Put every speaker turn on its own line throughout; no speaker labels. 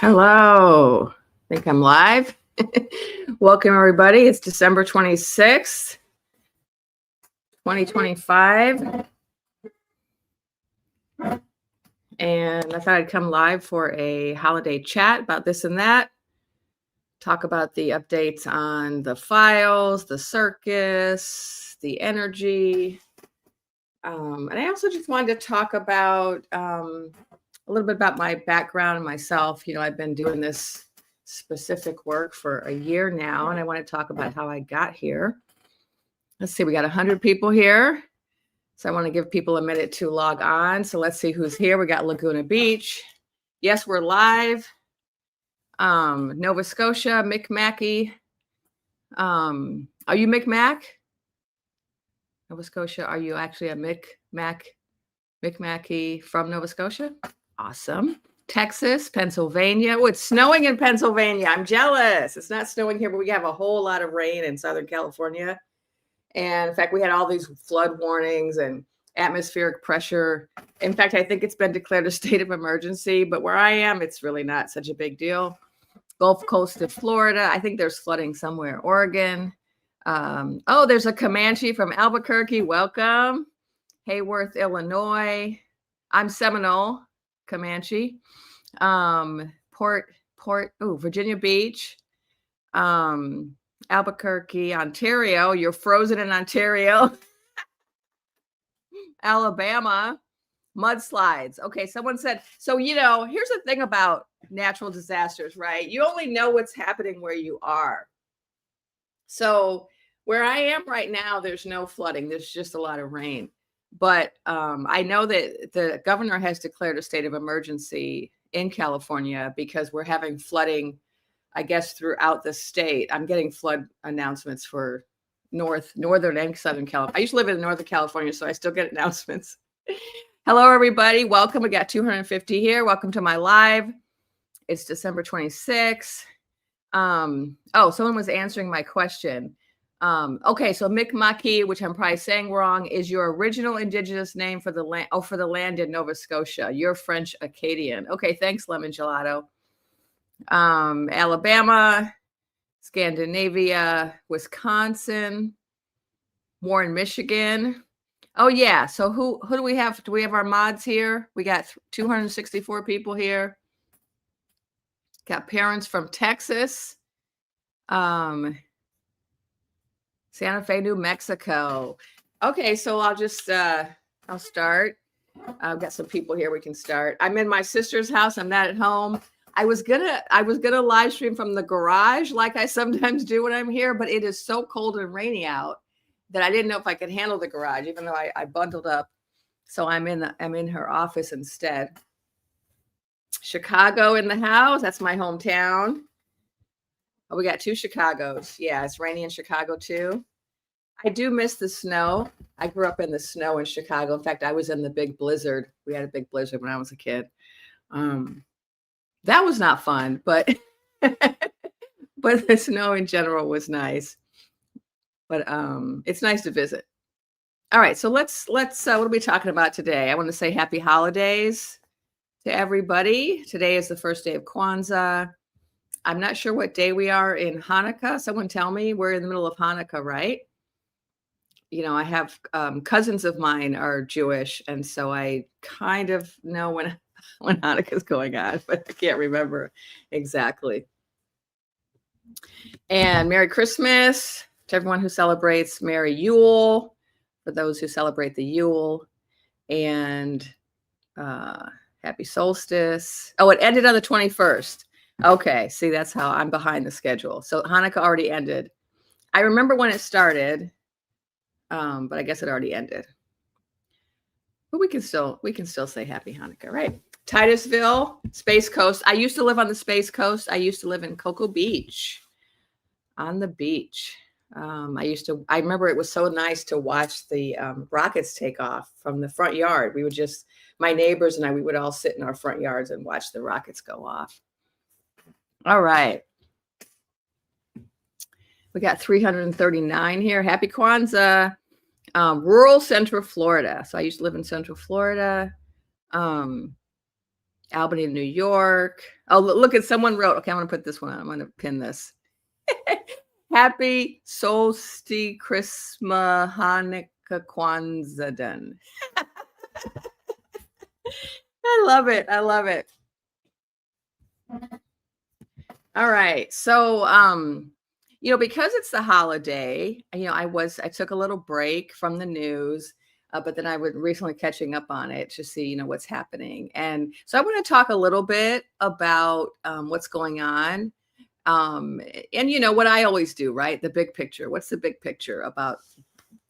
Hello. I think I'm live. Welcome, everybody. It's December 26th, 2025. And I thought I'd come live for a holiday chat about this and that. Talk about the updates on the files, the circus, the energy. And I also just wanted to talk about a little bit about my background and myself. You know, I've been doing this specific work for a year now, and I want to talk about how I got here. Let's see, we got 100 people here. So I want to give people a minute to log on. So let's see who's here. We got Laguna Beach. Yes, we're live. Nova Scotia, Micmacky. Are you Micmac? Nova Scotia, are you actually a Micmacky from Nova Scotia? Awesome. Texas, Pennsylvania. Oh, it's snowing in Pennsylvania. I'm jealous. It's not snowing here, but we have a whole lot of rain in Southern California. And in fact, we had all these flood warnings and atmospheric pressure. In fact, I think it's been declared a state of emergency, but where I am, it's really not such a big deal. Gulf Coast of Florida. I think there's flooding somewhere. Oregon. Oh, there's a Comanche from Albuquerque. Welcome. Hayworth, Illinois. I'm Seminole, Comanche. Virginia Beach. Albuquerque, Ontario. You're frozen in Ontario. Alabama. Mudslides. Okay, someone said, so, you know, here's the thing about natural disasters, right? You only know what's happening where you are. So where I am right now, there's no flooding. There's just a lot of rain. But I know that the governor has declared a state of emergency in California because we're having flooding, I guess, throughout the state. I'm getting flood announcements for northern and southern California. I used to live in Northern California, so I still get announcements. Hello, everybody. Welcome. We got 250 here. Welcome to my live. It's December 26th. Oh, someone was answering my question. Okay, so Micmacky, which I'm probably saying wrong, is your original indigenous name for the land. Oh, for the land in Nova Scotia. You're French Acadian. Okay, thanks, Lemon Gelato. Alabama, Scandinavia, Wisconsin, Warren, Michigan. Oh yeah. So who do we have? Do we have our mods here? We got 264 people here. Got parents from Texas. Santa Fe, New Mexico. Okay, so I'll just I'll start. I've got some people here we can start. I'm in my sister's house. I'm not at home. I was gonna live stream from the garage like I sometimes do when I'm here, but it is so cold and rainy out that I didn't know if I could handle the garage, even though I bundled up. So I'm in her office instead. Chicago in the house. That's my hometown. Oh, we got two Chicagos. Yeah, it's rainy in Chicago too. I do miss the snow. I grew up in the snow in Chicago. In fact, I was in the big blizzard. We had a big blizzard when I was a kid. That was not fun, but but the snow in general was nice. But it's nice to visit. All right, so let's what are we talking about today? I want to say happy holidays to everybody. Today is the first day of Kwanzaa. I'm not sure what day we are in Hanukkah. Someone tell me. We're in the middle of Hanukkah, right? You know, I have cousins of mine are Jewish, and so I kind of know when Hanukkah is going on, but I can't remember exactly. And Merry Christmas to everyone who celebrates. Merry Yule for those who celebrate the Yule, and Happy Solstice. Oh, it ended on the 21st. Okay, see, that's how I'm behind the schedule. So Hanukkah already ended. I remember when it started, but I guess it already ended. But we can still say Happy Hanukkah, right? Titusville, Space Coast. I used to live on the Space Coast. I used to live in Cocoa Beach, on the beach. I remember it was so nice to watch the rockets take off from the front yard. My neighbors and we would all sit in our front yards and watch the rockets go off. All right. We got 339 here. Happy Kwanzaa. Rural Central Florida. So I used to live in Central Florida. Albany, New York. Oh, look at someone wrote. Okay, I'm going to put this one on. I'm going to pin this. Happy Solstice Christmas Hanukkah Kwanzaa. I love it. I love it. All right. So, because it's the holiday, I took a little break from the news, but then I was recently catching up on it to see, what's happening. And so I want to talk a little bit about what's going on. And what I always do, right? The big picture. What's the big picture about,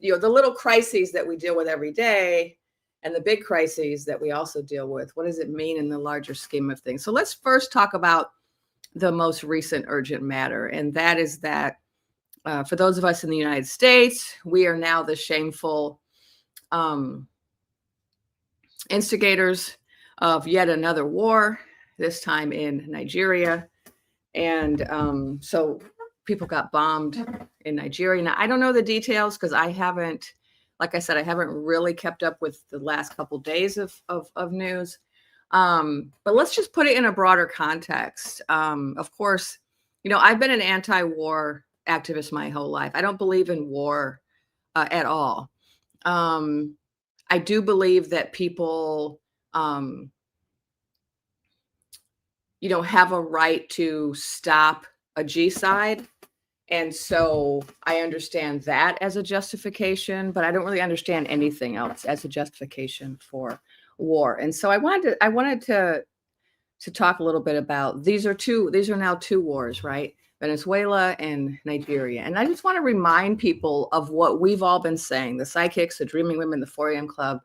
the little crises that we deal with every day and the big crises that we also deal with? What does it mean in the larger scheme of things? So let's first talk about the most recent urgent matter. And that is that for those of us in the United States, we are now the shameful instigators of yet another war, this time in Nigeria. And so people got bombed in Nigeria. Now, I don't know the details because I haven't, like I said, I haven't really kept up with the last couple of days of news. But let's just put it in a broader context. Of course, I've been an anti-war activist my whole life. I don't believe in war at all. I do believe that people, have a right to stop a G-side. And so I understand that as a justification, but I don't really understand anything else as a justification for war. And so I wanted to talk a little bit about these are now two wars, right? Venezuela and Nigeria. And I just want to remind people of what we've all been saying, the psychics, the dreaming women, the 4 a.m. club.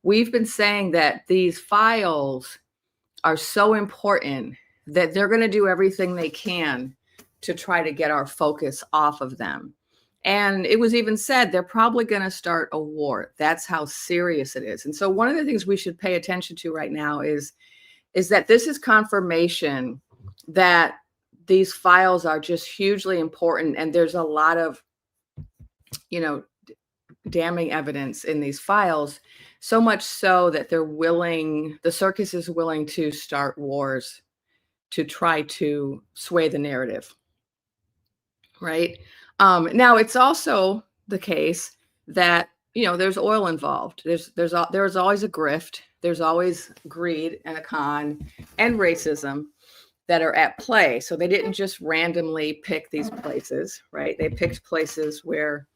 We've been saying that these files are so important that they're going to do everything they can to try to get our focus off of them. And it was even said they're probably going to start a war. That's how serious it is. And so one of the things we should pay attention to right now is that this is confirmation that these files are just hugely important. And there's a lot of, damning evidence in these files, so much so that the circus is willing to start wars to try to sway the narrative. Right. Now, it's also the case that, there's oil involved. There's always a grift. There's always greed and a con and racism that are at play. So they didn't just randomly pick these places, right? They picked places where,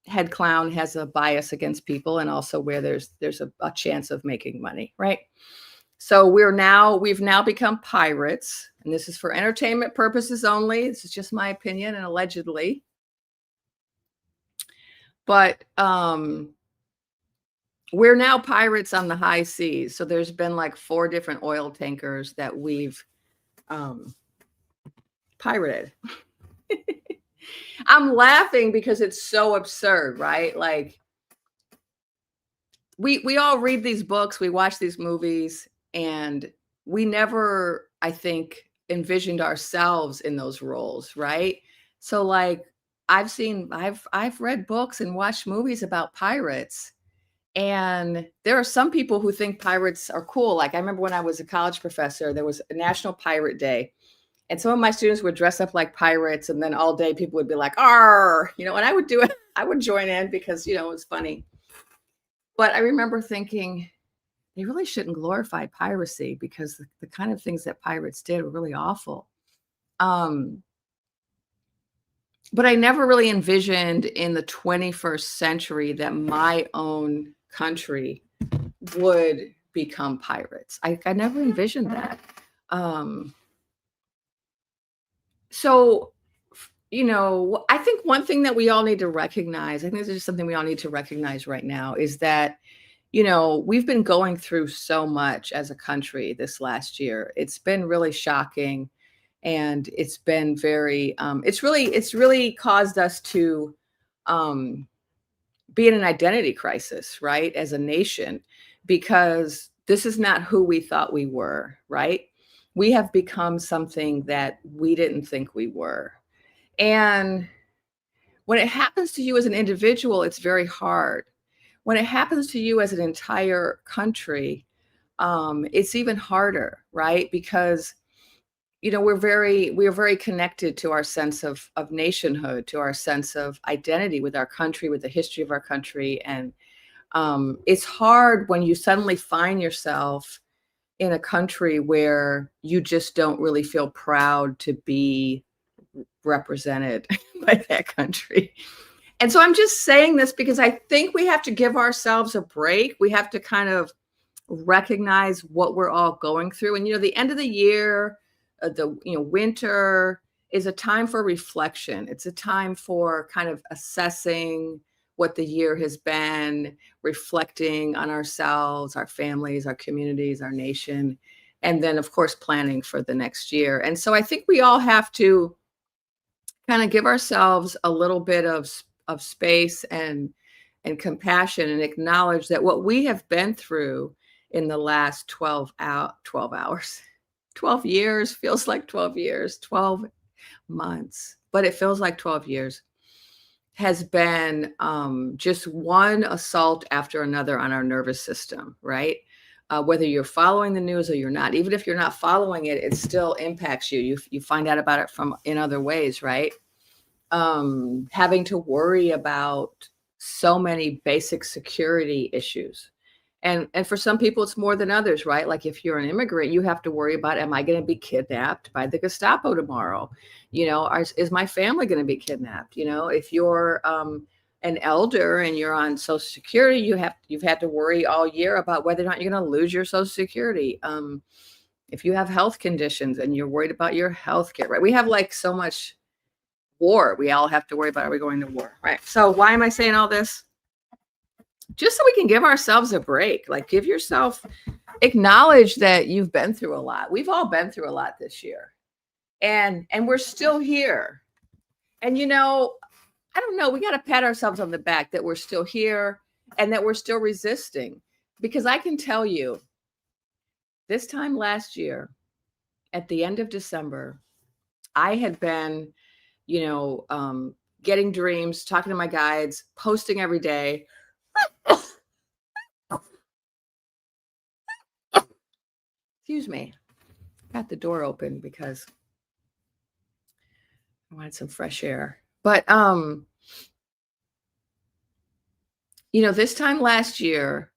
head clown has a bias against people and also where there's a chance of making money, right? So we've now become pirates, and this is for entertainment purposes only. This is just my opinion and allegedly. But we're now pirates on the high seas. So there's been like 4 different oil tankers that we've pirated. I'm laughing because it's so absurd, right? Like we all read these books, we watch these movies, and we never, I think, envisioned ourselves in those roles, right? So like I've read books and watched movies about pirates. And there are some people who think pirates are cool. Like I remember when I was a college professor, there was a National Pirate Day. And some of my students would dress up like pirates, and then all day people would be like, "Arr!" And I would do it. I would join in because, it was funny. But I remember thinking they really shouldn't glorify piracy because the kind of things that pirates did were really awful. But I never really envisioned in the 21st century that my own country would become pirates. I never envisioned that. So, I think one thing that we all need to recognize, I think this is something we all need to recognize right now, is that, we've been going through so much as a country this last year. It's been really shocking. And it's been very, it's really caused us to be in an identity crisis, right? As a nation, because this is not who we thought we were, right? We have become something that we didn't think we were. And when it happens to you as an individual, it's very hard. When it happens to you as an entire country, it's even harder, right? Because we're very connected to our sense of nationhood, to our sense of identity with our country, with the history of our country. And it's hard when you suddenly find yourself in a country where you just don't really feel proud to be represented by that country. And so I'm just saying this because I think we have to give ourselves a break. We have to kind of recognize what we're all going through. And the end of the year, the winter is a time for reflection. It's a time for kind of assessing what the year has been, reflecting on ourselves, our families, our communities, our nation, and then of course planning for the next year. And so I think we all have to kind of give ourselves a little bit of space and compassion, and acknowledge that what we have been through in the last 12 hours, 12 years feels like 12 years, 12 months, but it feels like 12 years, has been just one assault after another on our nervous system, right? Whether you're following the news or you're not, even if you're not following it, it still impacts you. You find out about it in other ways, right? Having to worry about so many basic security issues. And for some people, it's more than others, right? Like if you're an immigrant, you have to worry about, am I going to be kidnapped by the Gestapo tomorrow? Is my family going to be kidnapped? If you're an elder and you're on Social Security, you've had to worry all year about whether or not you're going to lose your Social Security. If you have health conditions and you're worried about your health care, right? We have like so much war. We all have to worry about, are we going to war, right? So why am I saying all this? Just so we can give ourselves a break. Like, give yourself, acknowledge that you've been through a lot. We've all been through a lot this year, and we're still here. And I don't know, we got to pat ourselves on the back that we're still here and that we're still resisting. Because I can tell you, this time last year, at the end of December, I had been getting dreams, talking to my guides, posting every day. Excuse me. Got the door open because I wanted some fresh air. But this time last year,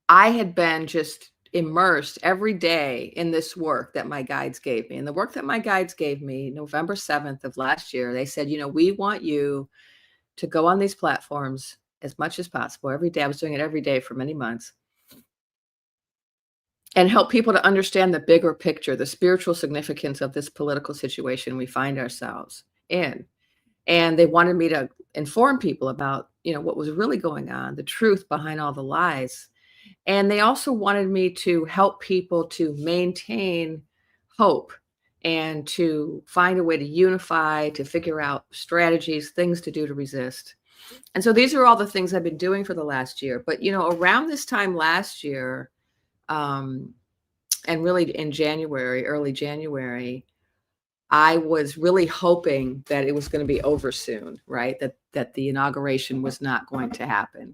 I had been just immersed every day in this work that my guides gave me. And the work that my guides gave me, November 7th of last year, they said, we want you to go on these platforms as much as possible every day. I was doing it every day for many months, and help people to understand the bigger picture, the spiritual significance of this political situation we find ourselves in. And they wanted me to inform people about, what was really going on, the truth behind all the lies. And they also wanted me to help people to maintain hope and to find a way to unify, to figure out strategies, things to do to resist. And so these are all the things I've been doing for the last year. But, around this time last year, and really in January, early January, I was really hoping that it was going to be over soon, right? That the inauguration was not going to happen.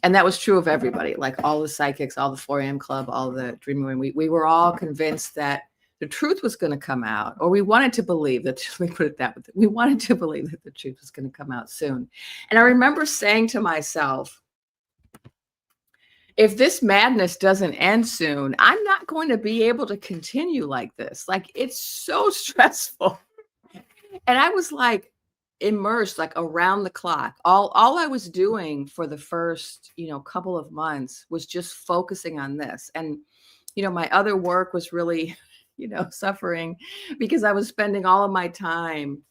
And that was true of everybody, like all the psychics, all the 4 a.m. Club, all the Dreaming Women. We were all convinced that the truth was going to come out, or we wanted to believe that, let me put it that way, we wanted to believe that the truth was going to come out soon. And I remember saying to myself, if this madness doesn't end soon, I'm not going to be able to continue like this. Like, it's so stressful. And I was like immersed, like around the clock. All I was doing for the first, couple of months was just focusing on this. And, my other work was really, suffering because I was spending all of my time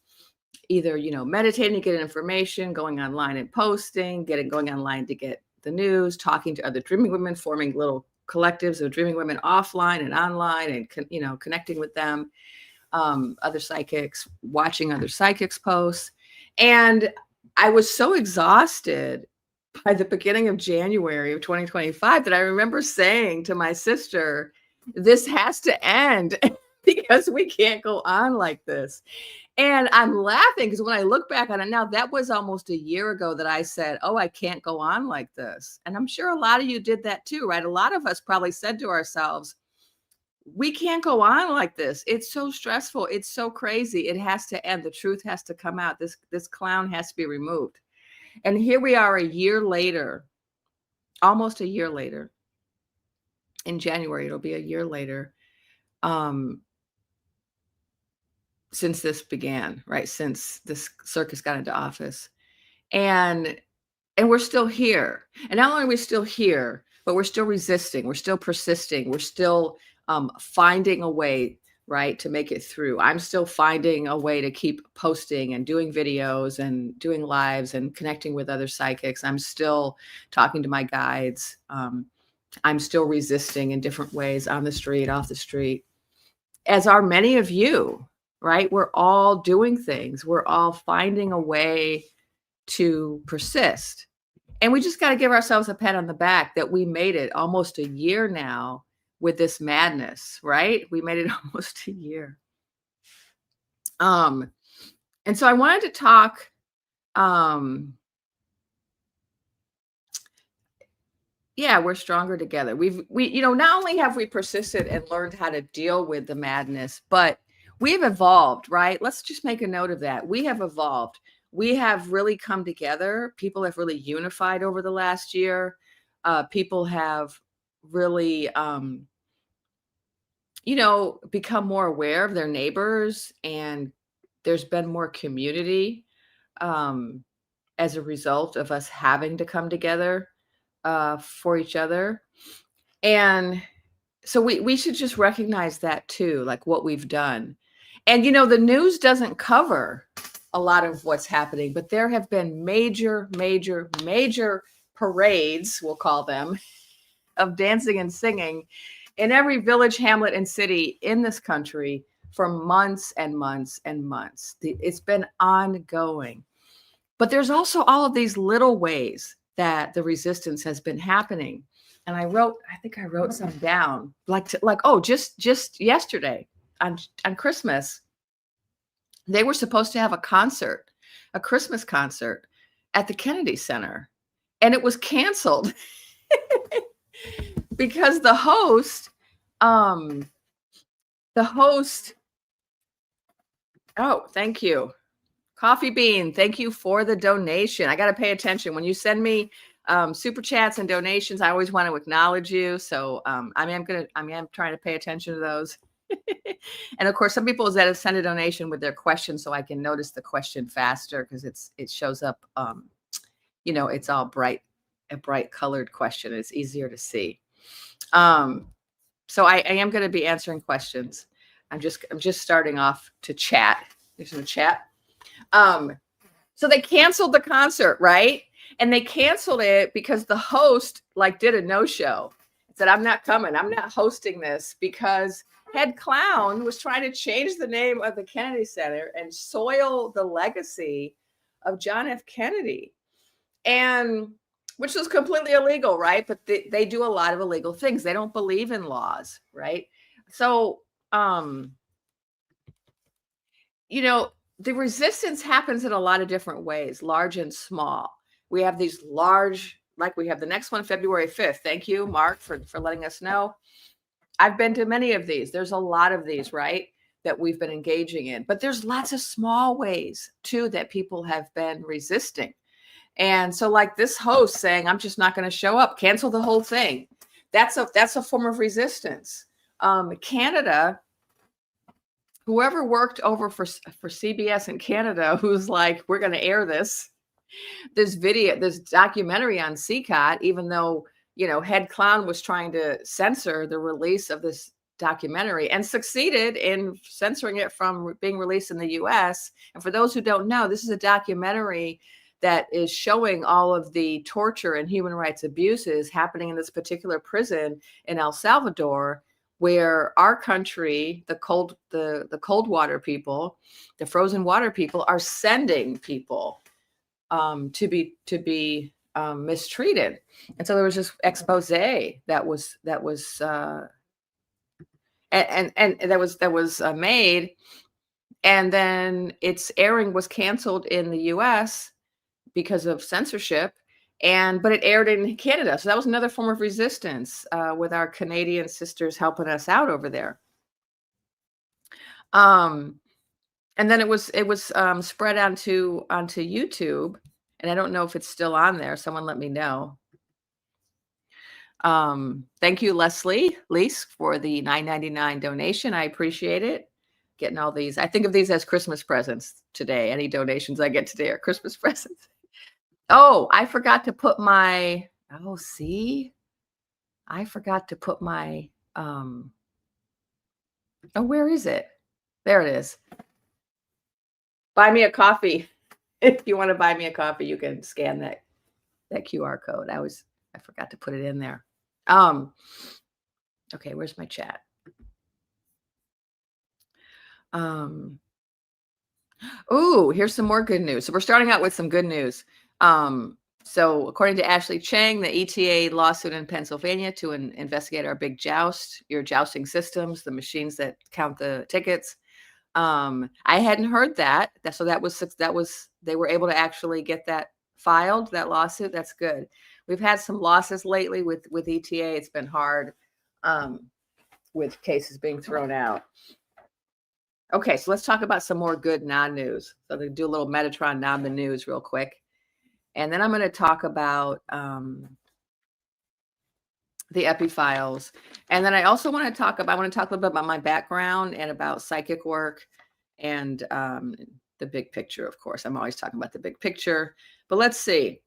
either, meditating to get information, going online and posting, going online to get the news, talking to other Dreaming Women, forming little collectives of Dreaming Women offline and online, and connecting with them, other psychics, watching other psychics posts. And I was so exhausted by the beginning of January of 2025 that I remember saying to my sister, this has to end. because we can't go on like this. And I'm laughing because when I look back on it now, that was almost a year ago that I said, "Oh, I can't go on like this." And I'm sure a lot of you did that too, right? A lot of us probably said to ourselves, "We can't go on like this. It's so stressful. It's so crazy. It has to end. The truth has to come out. This clown has to be removed." And here we are a year later, almost a year later. In January, it'll be a year later. Um, since this began, right? Since this circus got into office. And we're still here. And not only are we still here, but we're still resisting, we're still persisting, we're still finding a way, right, to make it through. I'm still finding a way to keep posting and doing videos and doing lives and connecting with other psychics. I'm still talking to my guides. I'm still resisting in different ways on the street, off the street, as are many of you, right? We're all doing things. We're all finding a way to persist. And we just got to give ourselves a pat on the back that we made it almost a year now with this madness, right? We made it almost a year. And so I wanted to talk yeah, we're stronger together. We not only have we persisted and learned how to deal with the madness, but we've evolved, right? Let's just make a note of that. We have evolved. We have really come together. People have really unified over the last year. People have really, become more aware of their neighbors, and there's been more community as a result of us having to come together for each other. And so we should just recognize that too, like what we've done. And the news doesn't cover a lot of what's happening, but there have been major, major, major parades, we'll call them, of dancing and singing in every village, hamlet, and city in this country for months and months and months. It's been ongoing. But there's also all of these little ways that the resistance has been happening. And I think I wrote some down, just yesterday on Christmas, they were supposed to have a Christmas concert at the Kennedy Center, and it was canceled because the host, oh, thank you. Coffee Bean, thank you for the donation. I got to pay attention. When you send me super chats and donations, I always want to acknowledge you. So I am trying to pay attention to those. And of course, some people send a donation with their question so I can notice the question faster because it shows up, it's all a bright colored question. It's easier to see. So I am going to be answering questions. I'm just starting off to chat. There's no chat. So they canceled the concert, right? And they canceled it because the host did a no-show. Said, "I'm not coming. I'm not hosting this," because head clown was trying to change the name of the Kennedy Center and soil the legacy of John F. Kennedy, and which was completely illegal, right? But they do a lot of illegal things. They don't believe in laws, right? So, the resistance happens in a lot of different ways, large and small. We have these large, like we have the next one, February 5th. Thank you, Mark, for letting us know. I've been to many of these. There's a lot of these, right, that we've been engaging in. But there's lots of small ways, too, that people have been resisting. And so like this host saying, "I'm just not going to show up, cancel the whole thing." That's a form of resistance. Canada, whoever worked over for CBS in Canada, who's like, "We're going to air this documentary on CCOT," even though, head clown was trying to censor the release of this documentary and succeeded in censoring it from being released in the US. And for those who don't know, this is a documentary that is showing all of the torture and human rights abuses happening in this particular prison in El Salvador, where our country, the cold water people, the frozen water people, are sending people to be mistreated. And so there was this expose that was and that was made, and then its airing was canceled in the US because of censorship, but it aired in Canada, so that was another form of resistance, with our Canadian sisters helping us out over there. Um, and then it was spread onto YouTube, and I don't know if it's still on there. Someone let me know. Thank you, Leslie Lease, for the $9.99 donation. I appreciate it. Getting all these. I think of these as Christmas presents today. Any donations I get today are Christmas presents. Oh, I forgot to put my. Oh, see, I forgot to put my. Oh, where is it? There it is. Buy me a coffee. If you want to buy me a coffee, you can scan that QR code. I forgot to put it in there. Okay, where's my chat? Oh, here's some more good news. So we're starting out with some good news. So according to Ashley Chang, the ETA lawsuit in Pennsylvania to investigate our big joust, your jousting systems, the machines that count the tickets. I hadn't heard that. So that was they were able to actually get that filed, that lawsuit. That's good. We've had some losses lately with ETA. It's been hard with cases being thrown out. Okay, so let's talk about some more good non-news. So I'm going to do a little Metatron non-the news real quick. And then I'm going to talk about the Epifiles. And then I also want to talk a little bit about my background and about psychic work and the big picture, of course. I'm always talking about the big picture. But let's see.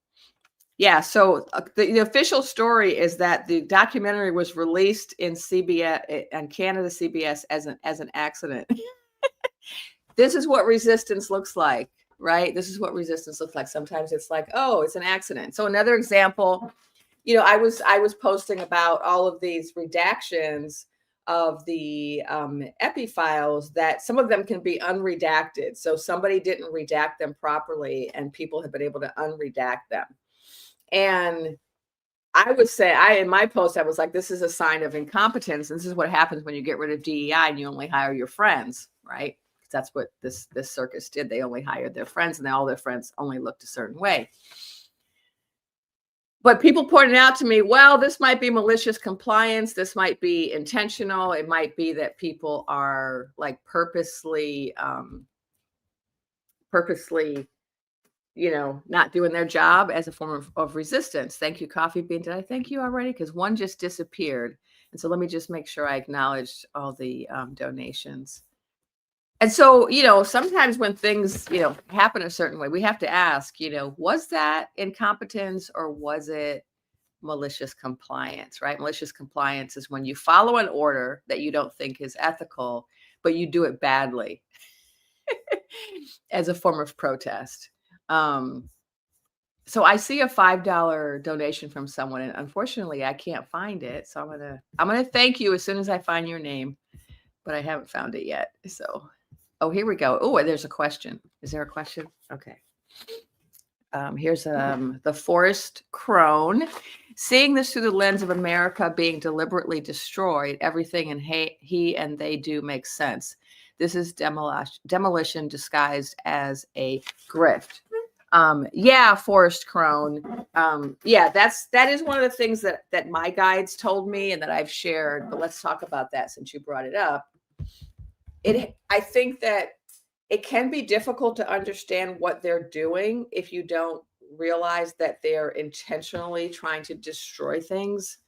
Yeah, so the official story is that the documentary was released in CBS and Canada CBS as an accident. This is what resistance looks like, right? This is what resistance looks like. Sometimes it's like, oh, it's an accident. So another example, I was posting about all of these redactions of the epi files, that some of them can be unredacted. So somebody didn't redact them properly, and people have been able to unredact them. And I would say, in my post, I was like, this is a sign of incompetence. This is what happens when you get rid of DEI and you only hire your friends, right? That's what this circus did. They only hired their friends, and all their friends only looked a certain way. But people pointed out to me, well, this might be malicious compliance. This might be intentional. It might be that people are like purposely, not doing their job as a form of resistance. Thank you, Coffee Bean. Did I thank you already? Because one just disappeared. And so let me just make sure I acknowledged all the donations. And so, sometimes when things, happen a certain way, we have to ask, was that incompetence or was it malicious compliance, right? Malicious compliance is when you follow an order that you don't think is ethical, but you do it badly as a form of protest. So I see a $5 donation from someone, and unfortunately I can't find it. So I'm gonna thank you as soon as I find your name, but I haven't found it yet. So. Oh, here we go. Oh, there's a question. Is there a question? Okay. Here's the Forest Crone. Seeing this through the lens of America being deliberately destroyed, everything in he and they do makes sense. This is demolition disguised as a grift. Yeah, Forest Crone. That is one of the things that my guides told me and that I've shared. But let's talk about that since you brought it up. I think that it can be difficult to understand what they're doing if you don't realize that they're intentionally trying to destroy things,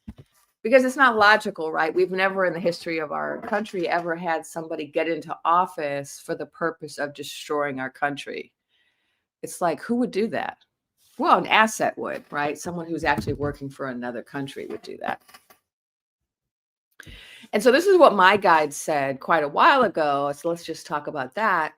because it's not logical, right? We've never in the history of our country ever had somebody get into office for the purpose of destroying our country. It's like, who would do that? Well, an asset would, right? Someone who's actually working for another country would do that. And so this is what my guide said quite a while ago. So let's just talk about that.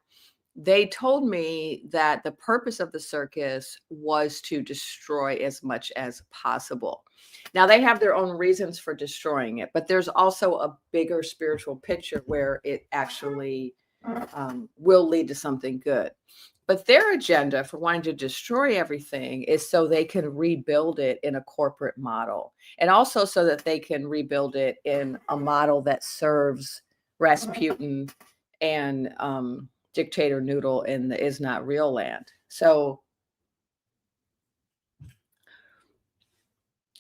They told me that the purpose of the circus was to destroy as much as possible. Now, they have their own reasons for destroying it, but there's also a bigger spiritual picture where it actually will lead to something good. But their agenda for wanting to destroy everything is so they can rebuild it in a corporate model, and also so that they can rebuild it in a model that serves Rasputin and Dictator Noodle in the Is Not Real land. So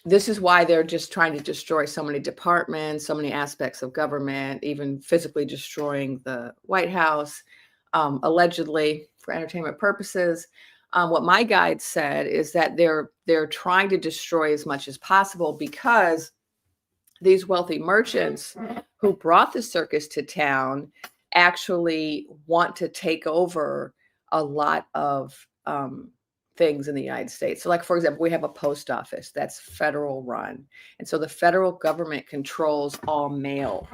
this is why they're just trying to destroy so many departments, so many aspects of government, even physically destroying the White House, allegedly for entertainment purposes. What my guide said is that they're trying to destroy as much as possible because these wealthy merchants who brought the circus to town actually want to take over a lot of things in the United States. So like, for example, we have a post office that's federal run. And so the federal government controls all mail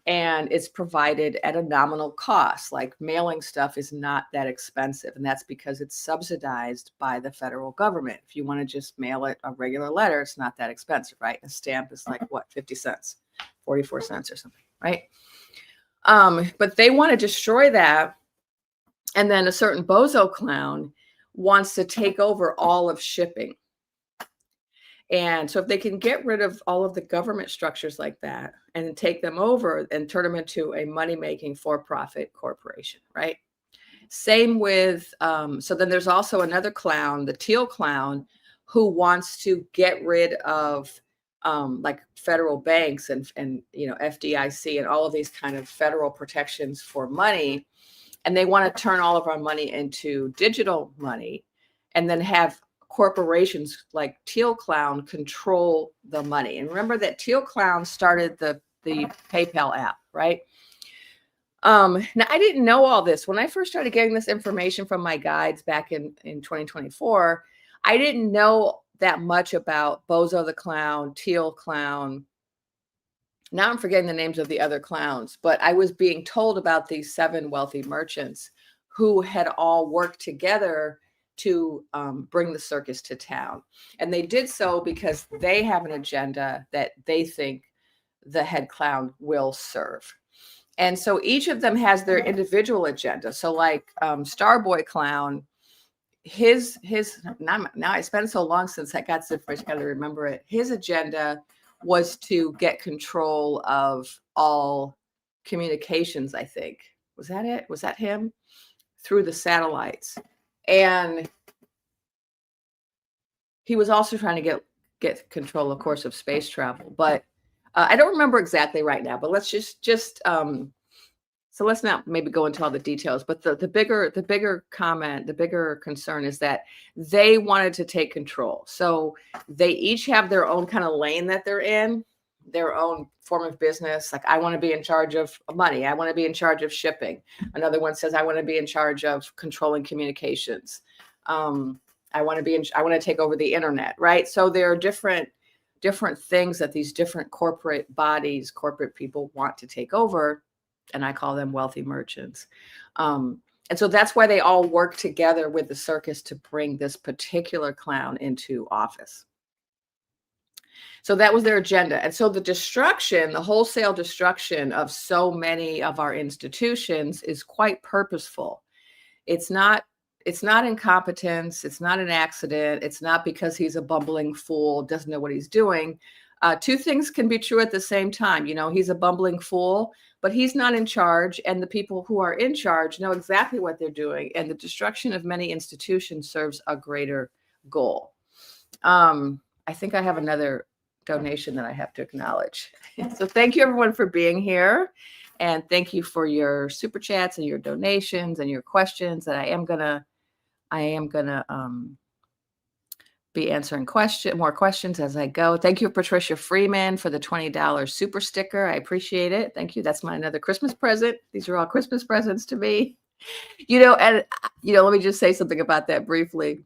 and it's provided at a nominal cost. Like mailing stuff is not that expensive. And that's because it's subsidized by the federal government. If you want to just mail it a regular letter, it's not that expensive, right? A stamp is like what, 50 cents, 44 cents or something, right? But they want to destroy that. And then a certain bozo clown wants to take over all of shipping. And so if they can get rid of all of the government structures like that and take them over and turn them into a money-making for-profit corporation, right? Same with, so then there's also another clown, the teal clown, who wants to get rid of like federal banks and FDIC and all of these kind of federal protections for money. And they want to turn all of our money into digital money and then have corporations like Teal Clown control the money. And remember that Teal Clown started the PayPal app, right? Now, I didn't know all this. When I first started getting this information from my guides back in 2024, I didn't know that much about Bozo the Clown, Teal Clown. Now I'm forgetting the names of the other clowns, but I was being told about these 7 wealthy merchants who had all worked together to bring the circus to town. And they did so because they have an agenda that they think the head clown will serve. And so each of them has their individual agenda. So like Starboy Clown, his now I spent so long since I got this information, I got to remember it. His agenda was to get control of all communications, I think. Was that it? Was that him? Through the satellites. And he was also trying to get control, of course, of space travel. But I don't remember exactly right now, but let's just so let's not maybe go into all the details, but the bigger comment, the bigger concern is that they wanted to take control. So they each have their own kind of lane that they're in, their own form of business. Like I want to be in charge of money. I want to be in charge of shipping. Another one says, I want to be in charge of controlling communications. I want to take over the internet, right? So there are different things that these different corporate bodies, corporate people want to take over. And I call them wealthy merchants. And so that's why they all work together with the circus to bring this particular clown into office. So that was their agenda. And so the wholesale destruction of so many of our institutions is quite purposeful. It's not incompetence. It's not an accident. It's not because he's a bumbling fool, doesn't know what he's doing. 2 things can be true at the same time. He's a bumbling fool, but he's not in charge. And the people who are in charge know exactly what they're doing. And the destruction of many institutions serves a greater goal. I think I have another donation that I have to acknowledge. So thank you everyone for being here. And thank you for your super chats and your donations and your questions that I am gonna be answering more questions as I go. Thank you, Patricia Freeman, for the $20 super sticker. I appreciate it. Thank you. That's another Christmas present. These are all Christmas presents to me. Let me just say something about that briefly.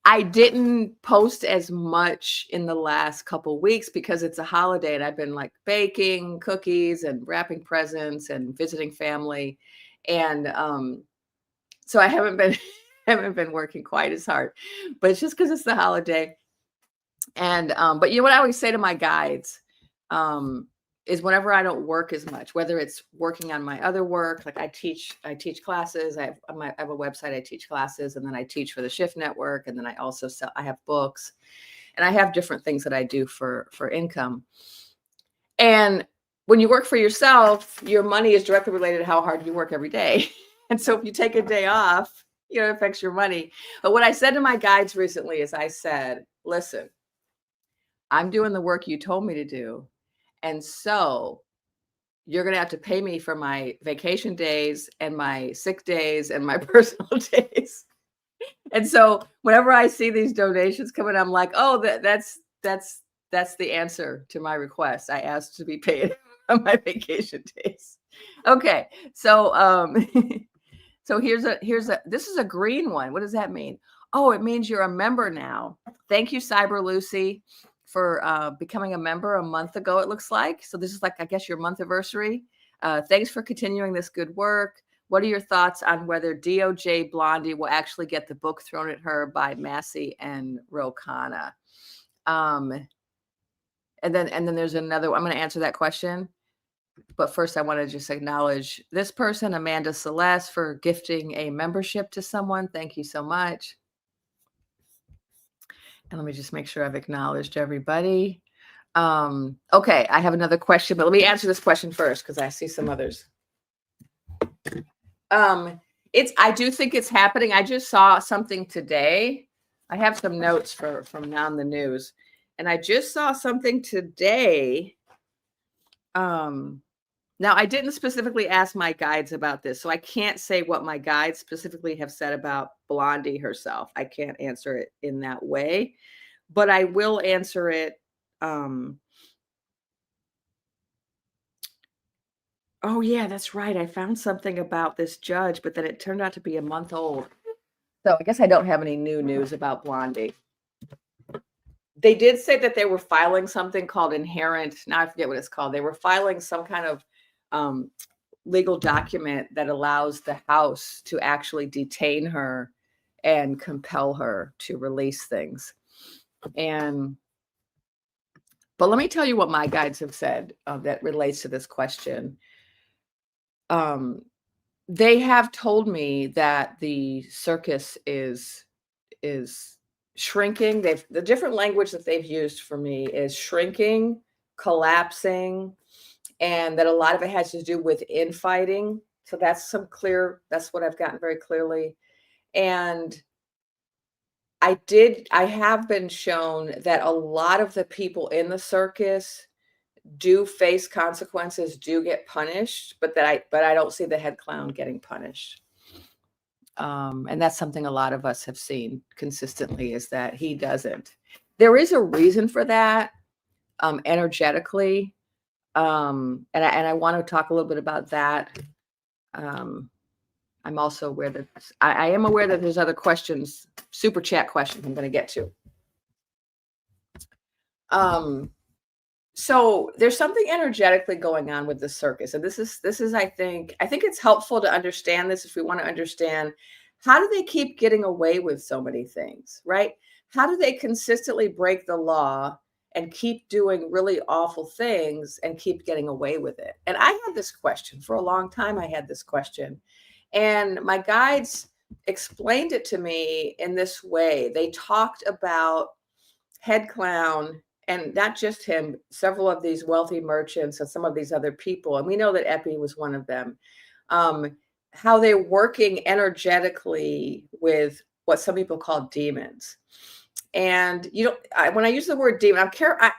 I didn't post as much in the last couple weeks because it's a holiday and I've been like baking cookies and wrapping presents and visiting family. And so I haven't been working quite as hard, but it's just because it's the holiday. And but what I always say to my guides is whenever I don't work as much, whether it's working on my other work, like I teach classes. I have a website, I teach classes, and then I teach for the Shift Network, and then I also I have books, and I have different things that I do for income. And when you work for yourself, your money is directly related to how hard you work every day. And so if you take a day off, it affects your money. But what I said to my guides recently is I said, listen, I'm doing the work you told me to do. And so you're going to have to pay me for my vacation days and my sick days and my personal days. And so whenever I see these donations coming, I'm like, oh, that's the answer to my request. I asked to be paid on my vacation days. Okay. So so here's a this is a green one. What does that mean? Oh, it means you're a member now. Thank you, Cyber Lucy, for becoming a member a month ago, it looks like. So this is like, I guess, your month anniversary. Thanks for continuing this good work. What are your thoughts on whether DOJ Blondie will actually get the book thrown at her by Massey and Rokana? And then there's another, I'm going to answer that question. But first, I want to just acknowledge this person, Amanda Celeste, for gifting a membership to someone. Thank you so much. And let me just make sure I've acknowledged everybody. Okay, I have another question, but let me answer this question first because I see some others. I do think it's happening. I just saw something today. I have some notes from On the News, and I just saw something today. Now, I didn't specifically ask my guides about this, so I can't say what my guides specifically have said about Blondie herself. I can't answer it in that way, but I will answer it. Oh, yeah, that's right. I found something about this judge, but then it turned out to be a month old. So I guess I don't have any new news about Blondie. They did say that they were filing something called inherent. Now I forget what it's called. They were filing some kind of legal document that allows the House to actually detain her and compel her to release things. But let me tell you what my guides have said that relates to this question. They have told me that the circus is shrinking. The different language that they've used for me is shrinking, collapsing, and that a lot of it has to do with infighting. So that's what I've gotten very clearly. And I have been shown that a lot of the people in the circus do face consequences, do get punished, but I don't see the head clown getting punished. And that's something a lot of us have seen consistently, is that he doesn't. There is a reason for that, energetically. And I want to talk a little bit about that. I'm also aware that I am aware that there's other questions, super chat questions I'm going to get to. So there's something energetically going on with the circus. And this is, I think it's helpful to understand this if we want to understand, how do they keep getting away with so many things, right? How do they consistently break the law and keep doing really awful things and keep getting away with it? And I had this question for a long time. I had this question, and my guides explained it to me in this way. They talked about head clown, and not just him, several of these wealthy merchants and some of these other people. And we know that Epi was one of them. How they're working energetically with what some people call demons. And when I use the word demon,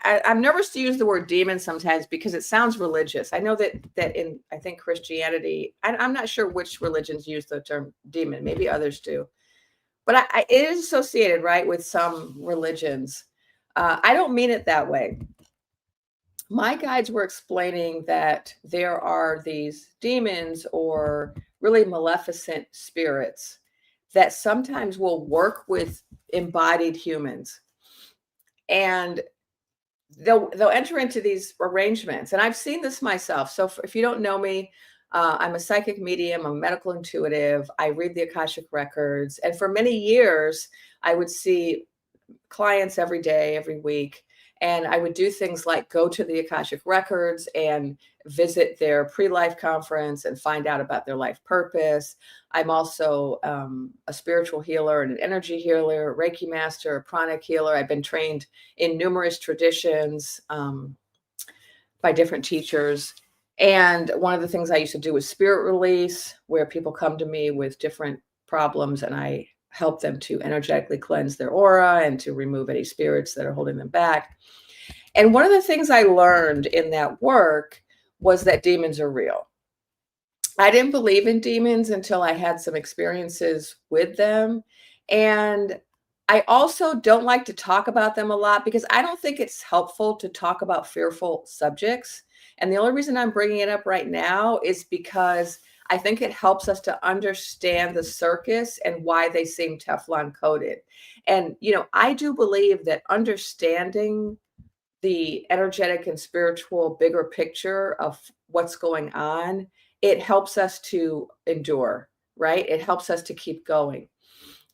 I'm nervous to use the word demon sometimes because it sounds religious. I know that in, I think, Christianity, I'm not sure which religions use the term demon. Maybe others do, but it is associated, right, with some religions. I don't mean it that way. My guides were explaining that there are these demons, or really maleficent spirits, that sometimes will work with embodied humans, and they'll enter into these arrangements. And I've seen this myself. So if you don't know me, I'm a psychic medium, I'm a medical intuitive. I read the akashic records, and for many years I would see clients every day, every week. And I would do things like go to the akashic records and visit their pre-life conference and find out about their life purpose. I'm also a spiritual healer and an energy healer, Reiki master, a pranic healer. I've been trained in numerous traditions. by different teachers. And one of the things I used to do was spirit release, where people come to me with different problems and I help them to energetically cleanse their aura and to remove any spirits that are holding them back. And one of the things I learned in that work was that demons are real. I didn't believe in demons until I had some experiences with them. And I also don't like to talk about them a lot because I don't think it's helpful to talk about fearful subjects. And the only reason I'm bringing it up right now is because I think it helps us to understand the circus and why they seem Teflon coated. And, I do believe that understanding the energetic and spiritual bigger picture of what's going on, it helps us to endure, right? It helps us to keep going.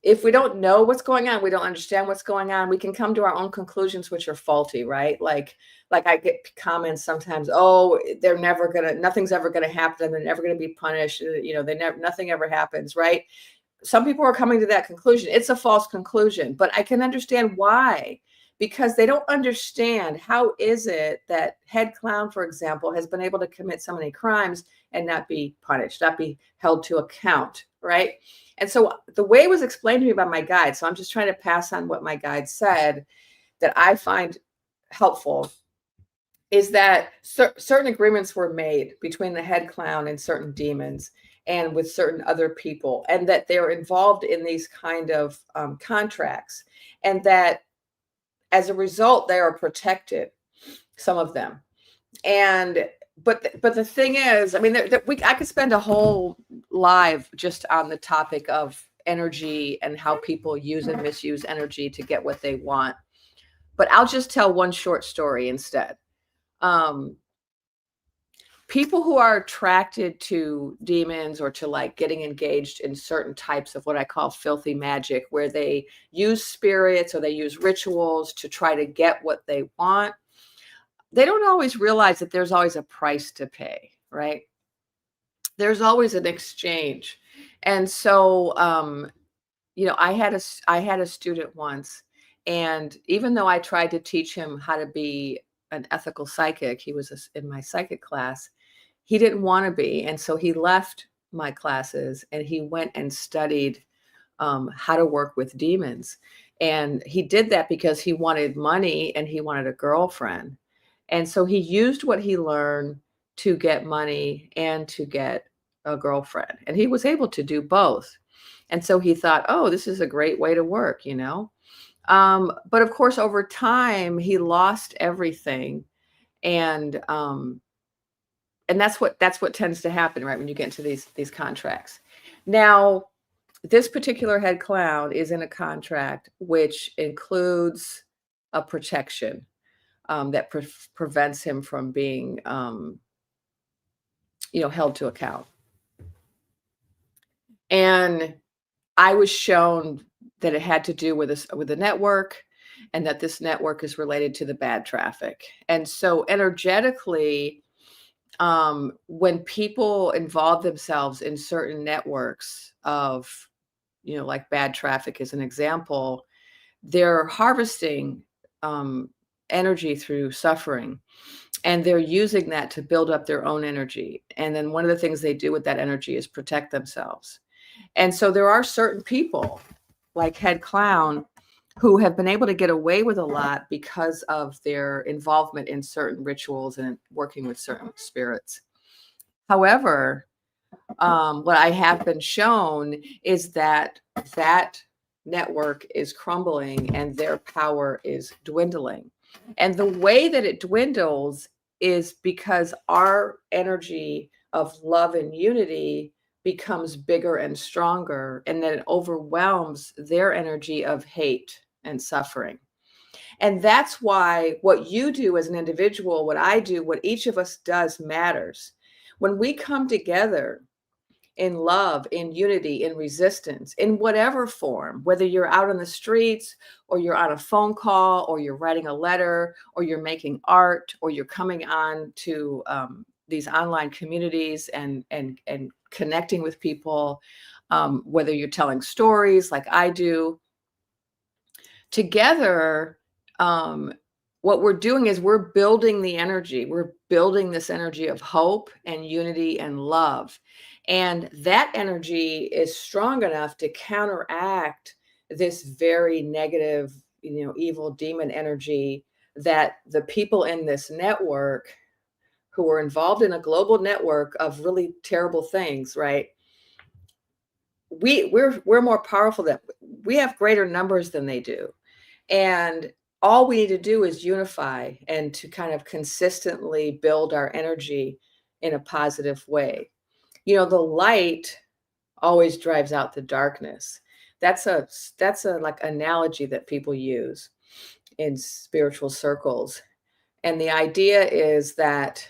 If we don't know what's going on, we don't understand what's going on, we can come to our own conclusions, which are faulty, right? Like I get comments sometimes, oh, nothing's ever gonna happen, they're never gonna be punished, nothing ever happens, right? Some people are coming to that conclusion. It's a false conclusion, but I can understand why, because they don't understand how is it that head clown, for example, has been able to commit so many crimes and not be punished, not be held to account, right? And so the way it was explained to me by my guide, so I'm just trying to pass on what my guide said that I find helpful, is that certain agreements were made between the head clown and certain demons and with certain other people, and that they're involved in these kind of contracts, and that as a result, they are protected, some of them. And but the thing is, I mean, I could spend a whole live just on the topic of energy and how people use and misuse energy to get what they want. But I'll just tell one short story instead. People who are attracted to demons or to like getting engaged in certain types of what I call filthy magic, where they use spirits or they use rituals to try to get what they want, they don't always realize that there's always a price to pay, right? There's always an exchange. And so, I had a student once, and even though I tried to teach him how to be an ethical psychic, he was in my psychic class, he didn't want to be. And so he left my classes and he went and studied how to work with demons. And he did that because he wanted money and he wanted a girlfriend. And so he used what he learned to get money and to get a girlfriend. And he was able to do both. And so he thought, oh, this is a great way to work, But of course, over time, he lost everything. And that's what tends to happen, right, when you get into these contracts. Now, this particular head clown is in a contract which includes a protection that prevents him from being, held to account. And I was shown that it had to do with a network, and that this network is related to the bad traffic. And so energetically, when people involve themselves in certain networks of, like bad traffic as an example, they're harvesting energy through suffering, and they're using that to build up their own energy. And then one of the things they do with that energy is protect themselves. And so there are certain people like head clown who have been able to get away with a lot because of their involvement in certain rituals and working with certain spirits. However, what I have been shown is that network is crumbling and their power is dwindling. And the way that it dwindles is because our energy of love and unity becomes bigger and stronger, and then it overwhelms their energy of hate and suffering. And that's why what you do as an individual, what I do, what each of us does matters. When we come together in love, in unity, in resistance, in whatever form, whether you're out on the streets or you're on a phone call or you're writing a letter or you're making art or you're coming on to these online communities and connecting with people, whether you're telling stories like I do, together, what we're doing is we're building the energy. We're building this energy of hope and unity and love. And that energy is strong enough to counteract this very negative, evil demon energy that the people in this network who are involved in a global network of really terrible things, right? We're more powerful than we have greater numbers than they do. And all we need to do is unify and to kind of consistently build our energy in a positive way. The light always drives out the darkness. That's a like analogy that people use in spiritual circles. And the idea is that,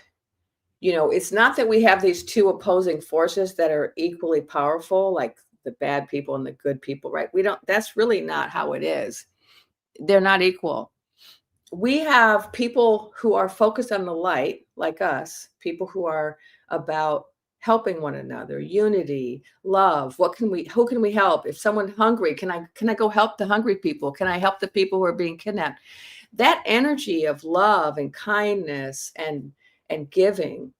it's not that we have these two opposing forces that are equally powerful, like the bad people and the good people, right? That's really not how it is. They're not equal. We have people who are focused on the light, like us, people who are about helping one another, unity, love. Who can we help? If someone's hungry, can I go help the hungry people? Can I help the people who are being kidnapped? That energy of love and kindness and giving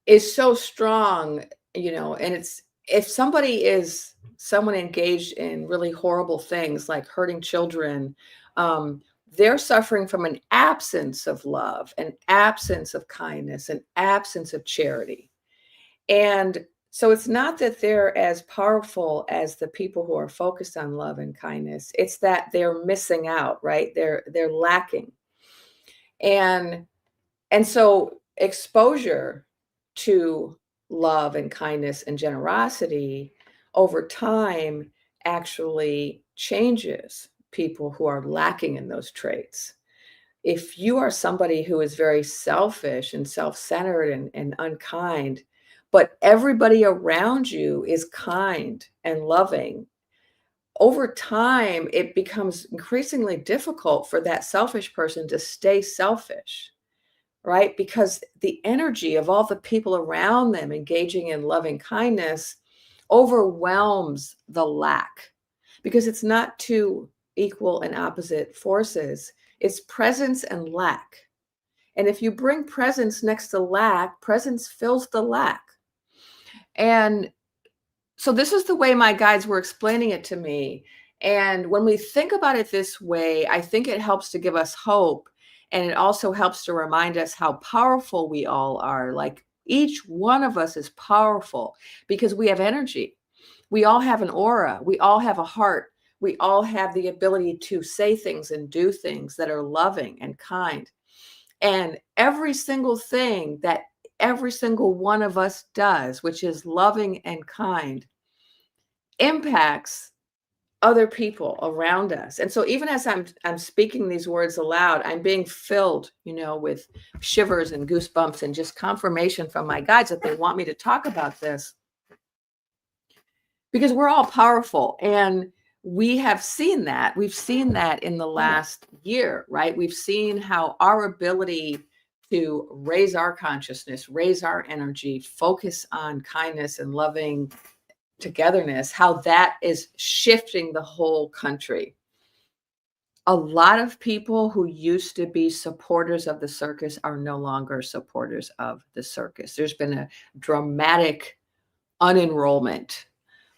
is so strong, and it's, if someone engaged in really horrible things like hurting children, they're suffering from an absence of love, an absence of kindness, an absence of charity. And so it's not that they're as powerful as the people who are focused on love and kindness. It's that they're missing out, right? They're lacking. And so exposure to love and kindness and generosity over time actually changes people who are lacking in those traits. If you are somebody who is very selfish and self-centered and unkind, but everybody around you is kind and loving, over time, it becomes increasingly difficult for that selfish person to stay selfish, right? Because the energy of all the people around them engaging in loving kindness overwhelms the lack, because it's not two equal and opposite forces. It's presence and lack. And if you bring presence next to lack, presence fills the lack. And so this is the way my guides were explaining it to me. And when we think about it this way, I think it helps to give us hope. And it also helps to remind us how powerful we all are. Like each one of us is powerful because we have energy. We all have an aura. We all have a heart. We all have the ability to say things and do things that are loving and kind. And every single thing that every single one of us does, which is loving and kind, impacts other people around us. And so even as I'm speaking these words aloud, I'm being filled, with shivers and goosebumps and just confirmation from my guides that they want me to talk about this. Because we're all powerful, and we have seen that. We've seen that in the last year, right? We've seen how our ability to raise our consciousness, raise our energy, focus on kindness and loving togetherness, how that is shifting the whole country. A lot of people who used to be supporters of the circus are no longer supporters of the circus. There's been a dramatic unenrollment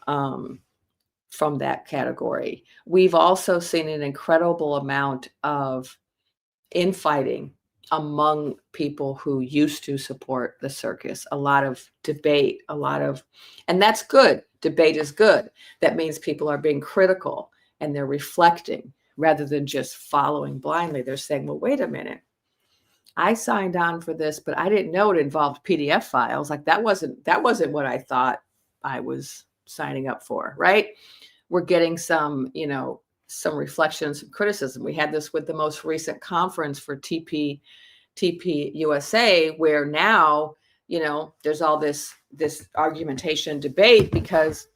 from that category. We've also seen an incredible amount of infighting among people who used to support the circus, a lot of debate, and that's good. Debate is good. That means people are being critical and they're reflecting rather than just following blindly. They're saying, well, wait a minute. I signed on for this, but I didn't know it involved PDF files. Like that wasn't what I thought I was signing up for, right? We're getting some reflections, some criticism. We had this with the most recent conference for TP USA, where now, there's all this argumentation debate because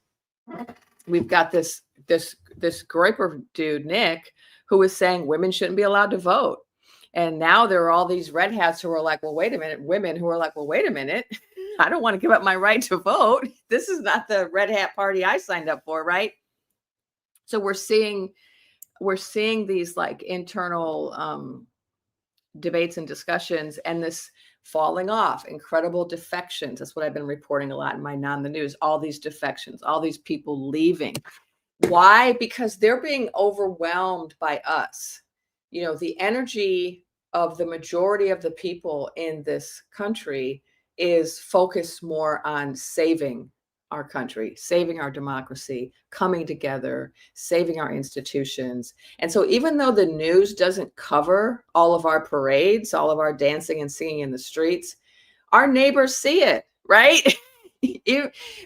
we've got this Groiper dude, Nick, who is saying women shouldn't be allowed to vote. And now there are all these red hats who are like, well, wait a minute, women who are like, well, wait a minute, I don't want to give up my right to vote. This is not the red hat party I signed up for, right? So we're seeing we're seeing these like internal debates and discussions, and this falling off, incredible defections. That's what I've been reporting a lot in my Non the News, all these defections, all these people leaving. Why? Because they're being overwhelmed by us. You know, the energy of the majority of the people in this country is focused more on saving our country, saving our democracy, coming together, saving our institutions. And so even though the news doesn't cover all of our parades, all of our dancing and singing in the streets, our neighbors see it, right?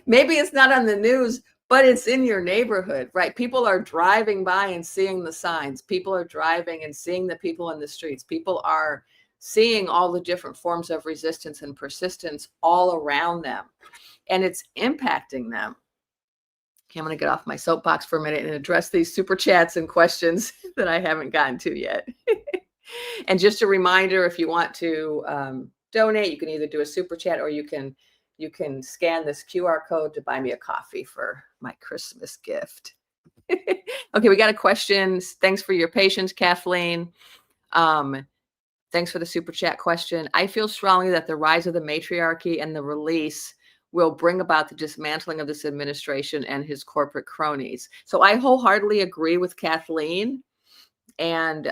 Maybe it's not on the news, but it's in your neighborhood, right? People are driving by and seeing the signs. People are driving and seeing the people in the streets. People are seeing all the different forms of resistance and persistence all around them, and it's impacting them. Okay, I'm going to get off my soapbox for a minute and address these super chats and questions that I haven't gotten to yet. And just a reminder, if you want to donate, you can either do a super chat or you can scan this QR code to buy me a coffee for my Christmas gift. Okay, we got a question. Thanks for your patience, Kathleen. Thanks for the super chat question. I feel strongly that the rise of the matriarchy and the release will bring about the dismantling of this administration and his corporate cronies. So I wholeheartedly agree with Kathleen. And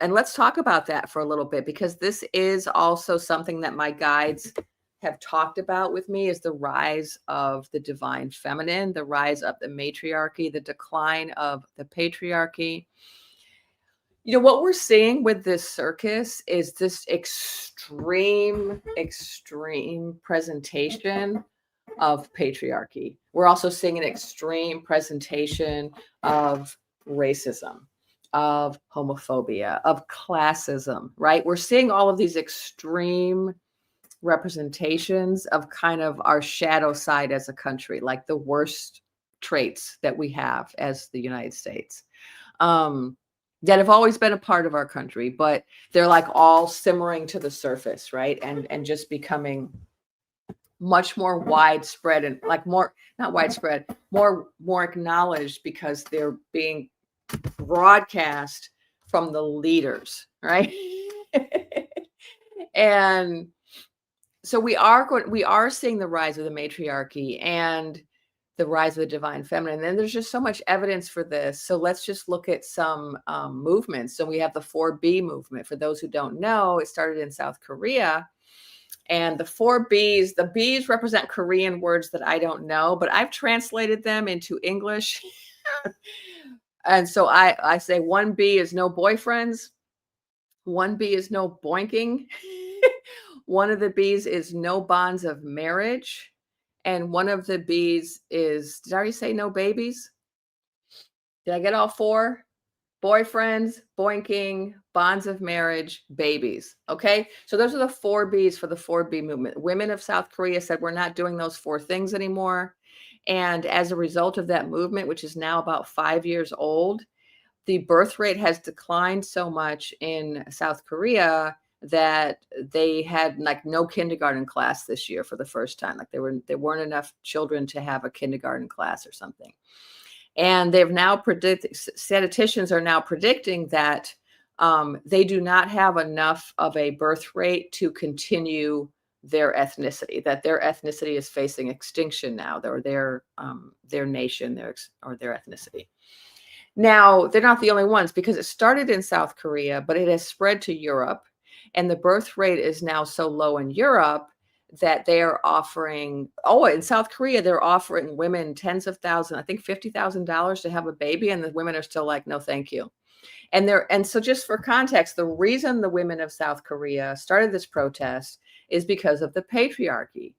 let's talk about that for a little bit, because this is also something that my guides have talked about with me, is the rise of the divine feminine, the rise of the matriarchy, the decline of the patriarchy. You know, what we're seeing with this circus is this extreme presentation of patriarchy. We're also seeing an extreme presentation of racism, of homophobia, of classism, right? We're seeing all of these extreme representations of kind of our shadow side as a country, like the worst traits that we have as the United States, that have always been a part of our country, but they're like all simmering to the surface, right? And just becoming much more widespread, and like more, not widespread, more acknowledged, because they're being broadcast from the leaders, right? And so we are seeing the rise of the matriarchy and the rise of the divine feminine. And there's just so much evidence for this. So let's just look at some movements. So we have the 4B movement. For those who don't know, it started in South Korea. And the 4Bs, the Bs represent Korean words that I don't know, but I've translated them into English. And so I say 1B is no boyfriends. 1B is no boinking. One of the B's is no bonds of marriage. And one of the B's is, did I already say no babies? Did I get all four? Boyfriends, boinking, bonds of marriage, babies. Okay. So those are the 4Bs for the 4B movement. Women of South Korea said, we're not doing those 4 things anymore. And as a result of that movement, which is now about 5 years old, the birth rate has declined so much in South Korea that they had like no kindergarten class this year for the first time. Like there weren't enough children to have a kindergarten class or something. And they've now statisticians are now predicting that they do not have enough of a birth rate to continue their ethnicity, that their ethnicity is facing extinction now, or their nation, their ethnicity. Now, they're not the only ones, because it started in South Korea, but it has spread to Europe. And the birth rate is now so low in Europe that they are offering, in South Korea, they're offering women tens of thousands, I think $50,000 to have a baby. And the women are still like, no, thank you. And so just for context, the reason the women of South Korea started this protest is because of the patriarchy.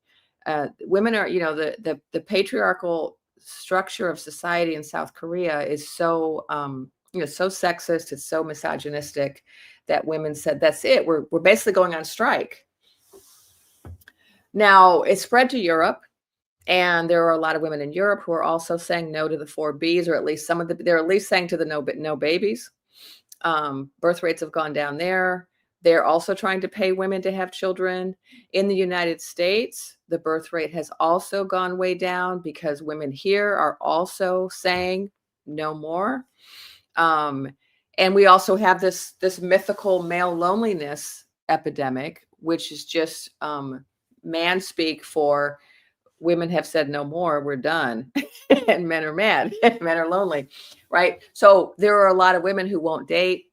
Women are, the patriarchal structure of society in South Korea is so, so sexist. It's so misogynistic that women said, that's it. We're basically going on strike. Now it spread to Europe, and there are a lot of women in Europe who are also saying no to the 4Bs, or at least they're at least saying to the no babies. Birth rates have gone down there. They're also trying to pay women to have children. In the United States, the birth rate has also gone way down because women here are also saying no more. And we also have this mythical male loneliness epidemic, which is just man speak for women have said no more, we're done. And men are mad, men are lonely, right? So there are a lot of women who won't date,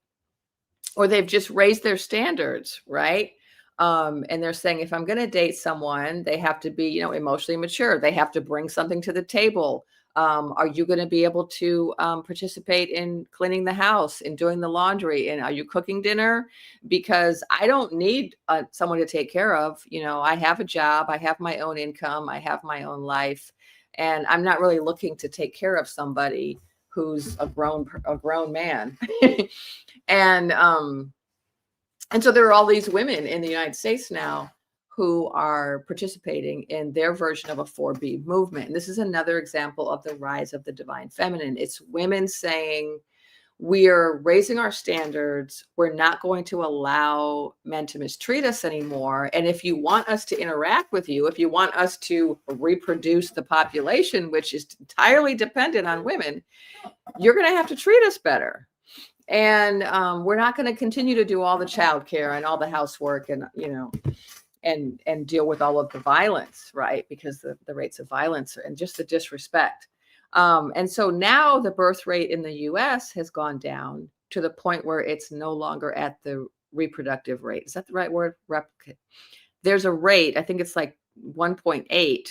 or they've just raised their standards, right? And they're saying, if I'm going to date someone, they have to be, emotionally mature. They have to bring something to the table. Are you going to be able to participate in cleaning the house and doing the laundry? And are you cooking dinner? Because I don't need someone to take care of. I have a job, I have my own income, I have my own life, and I'm not really looking to take care of somebody who's a grown man. And so there are all these women in the United States now who are participating in their version of a 4B movement. And this is another example of the rise of the divine feminine. It's women saying, we're raising our standards. We're not going to allow men to mistreat us anymore. And if you want us to interact with you, if you want us to reproduce the population, which is entirely dependent on women, you're going to have to treat us better. And we're not going to continue to do all the childcare and all the housework and, and deal with all of the violence, right? Because the rates of violence and just the disrespect. And so now the birth rate in the US has gone down to the point where it's no longer at the reproductive rate. Is that the right word? There's a rate, I think it's like 1.8.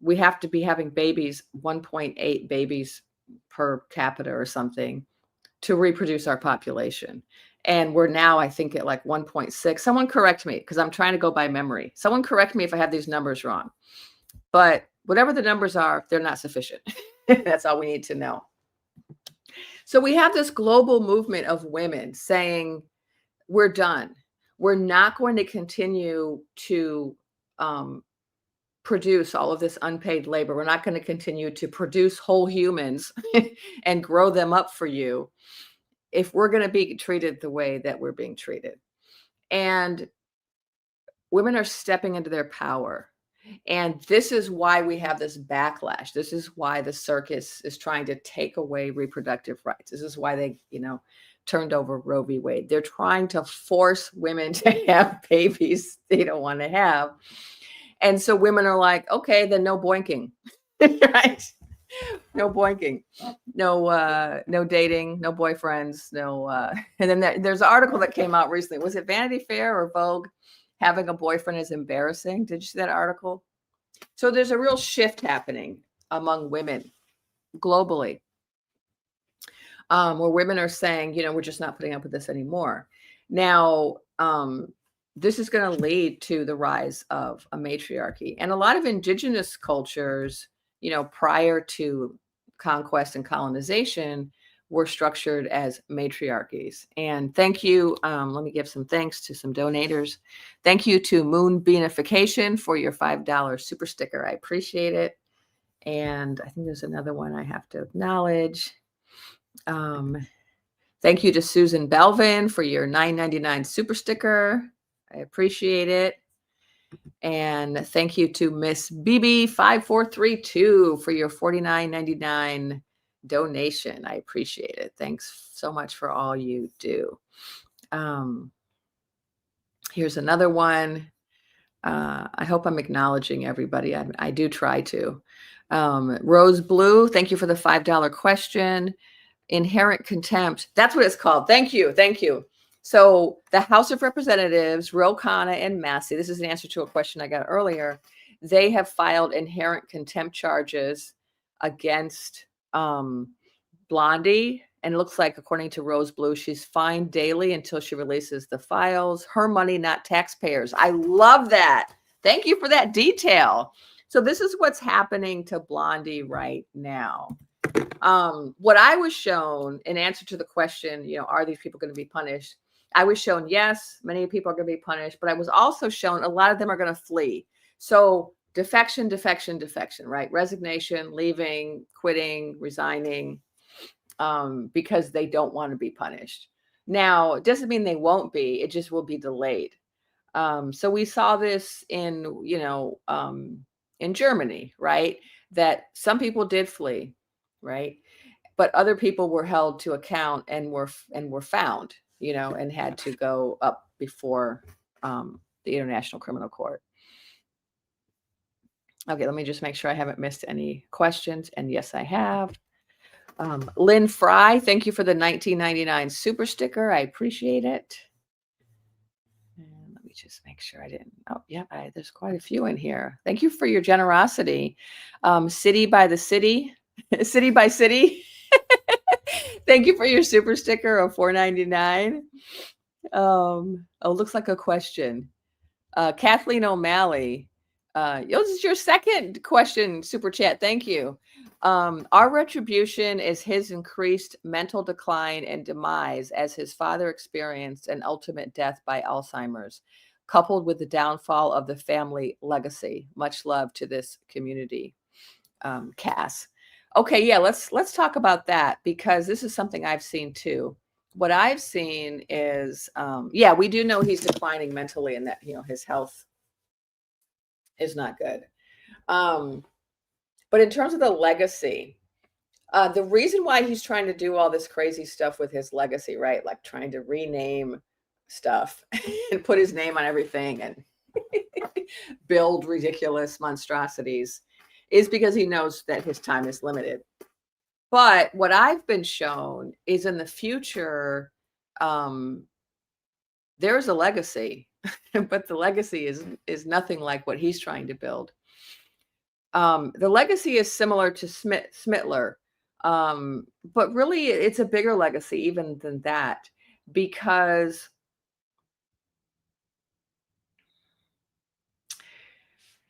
We have to be having babies, 1.8 babies per capita or something, to reproduce our population. And we're now, I think, at like 1.6. Someone correct me, because I'm trying to go by memory. Someone correct me if I have these numbers wrong. But whatever the numbers are, they're not sufficient. That's all we need to know. So we have this global movement of women saying, we're done. We're not going to continue to produce all of this unpaid labor. We're not going to continue to produce whole humans and grow them up for you if we're going to be treated the way that we're being treated. And women are stepping into their power. And this is why we have this backlash. This is why the circus is trying to take away reproductive rights. This is why they, turned over Roe v. Wade. They're trying to force women to have babies they don't want to have. And so women are like, okay, then no boinking, right? No boinking, no dating, no boyfriends, no. And then there's an article that came out recently. Was it Vanity Fair or Vogue? Having a boyfriend is embarrassing. Did you see that article? So there's a real shift happening among women globally, where women are saying, we're just not putting up with this anymore. Now, this is going to lead to the rise of a matriarchy. And a lot of indigenous cultures, prior to conquest and colonization, were structured as matriarchies. And thank you. Let me give some thanks to some donators. Thank you to Moon Beanification for your $5 super sticker. I appreciate it. And I think there's another one I have to acknowledge. Thank you to Susan Belvin for your $9.99 super sticker. I appreciate it. And thank you to Miss BB5432 for your $49.99 donation. I appreciate it. Thanks so much for all you do. Here's another one. I hope I'm acknowledging everybody. I do try to. Rose Blue, thank you for the $5 question. Inherent contempt. That's what it's called. Thank you. Thank you. So the House of Representatives, Ro Khanna and Massey, this is an answer to a question I got earlier. They have filed inherent contempt charges against Blondie. And it looks like, according to Rose Blue, she's fined daily until she releases the files. Her money, not taxpayers. I love that. Thank you for that detail. So this is what's happening to Blondie right now. What I was shown in answer to the question, are these people going to be punished? I was shown, yes, many people are going to be punished, but I was also shown a lot of them are going to flee. So defection, right? Resignation, leaving, quitting, resigning, because they don't want to be punished. Now, it doesn't mean they won't be, it just will be delayed. So we saw this in Germany, right? That some people did flee, right? but other people were held to account and were found, and had to go up before the International Criminal Court. Okay, let me just make sure I haven't missed any questions. And yes, I have. Lynn Fry, thank you for the 1999 super sticker. I appreciate it. And let me just make sure I didn't. Oh, yeah, there's quite a few in here. Thank you for your generosity. City by the City, City by City. Thank you for your super sticker of $4.99. Oh, looks like a question. Kathleen O'Malley. This is your second question, super chat. Thank you. Our retribution is his increased mental decline and demise as his father experienced an ultimate death by Alzheimer's, coupled with the downfall of the family legacy. Much love to this community, Cass. Okay, yeah, let's talk about that, because this is something I've seen too. What I've seen is, we do know he's declining mentally, and that his health is not good. But in terms of the legacy, the reason why he's trying to do all this crazy stuff with his legacy, right? Like trying to rename stuff and put his name on everything and build ridiculous monstrosities, is because he knows that his time is limited. But what I've been shown is in the future, there's a legacy, but the legacy is nothing like what he's trying to build. The legacy is similar to Smittler, but really it's a bigger legacy even than that, because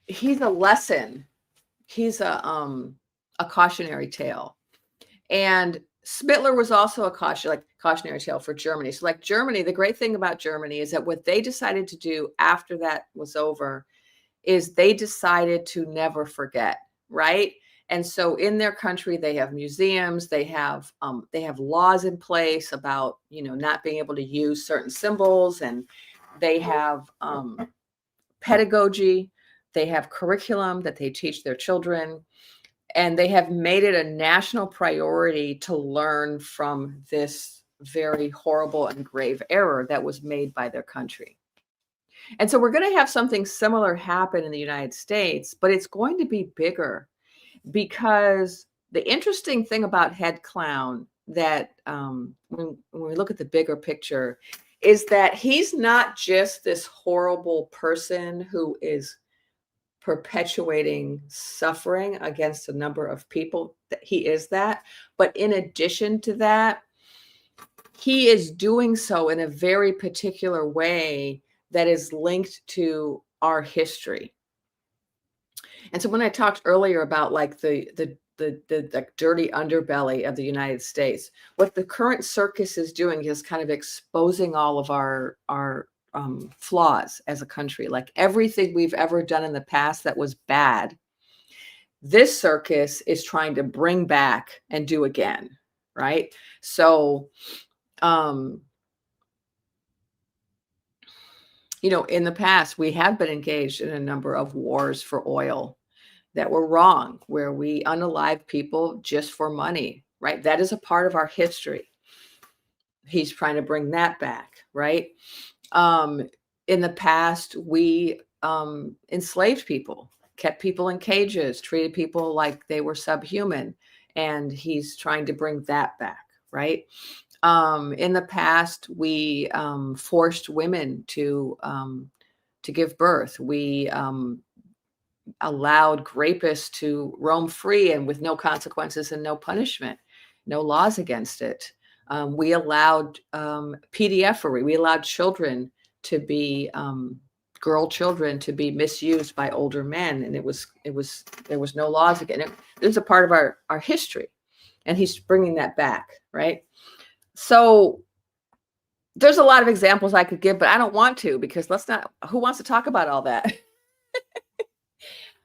he's a lesson. He's a cautionary tale. And Smittler was also a cautionary tale for Germany. So like Germany, the great thing about Germany is that what they decided to do after that was over is they decided to never forget, right? And so in their country, they have museums, they have laws in place about, not being able to use certain symbols, and they have pedagogy, they have curriculum that they teach their children, and they have made it a national priority to learn from this very horrible and grave error that was made by their country. And so we're going to have something similar happen in the United States, but it's going to be bigger, because the interesting thing about Head Clown, that when we look at the bigger picture, is that he's not just this horrible person who is perpetuating suffering against a number of people. He is that. But in addition to that, he is doing so in a very particular way that is linked to our history. And so when I talked earlier about like the dirty underbelly of the United States, what the current circus is doing is kind of exposing all of our flaws as a country, like everything we've ever done in the past that was bad. This circus is trying to bring back and do again, right? So, in the past, we have been engaged in a number of wars for oil that were wrong, where we unalived people just for money, right? That is a part of our history. He's trying to bring that back, right? In the past, we enslaved people, kept people in cages, treated people like they were subhuman, and he's trying to bring that back, right? In the past, we forced women to give birth. We allowed rapists to roam free and with no consequences and no punishment, no laws against it. We allowed PDFery. We allowed children to be girl children to be misused by older men, and there was no laws against it. It was a part of our history, and he's bringing that back, right? So there's a lot of examples I could give, but I don't want to, because who wants to talk about all that?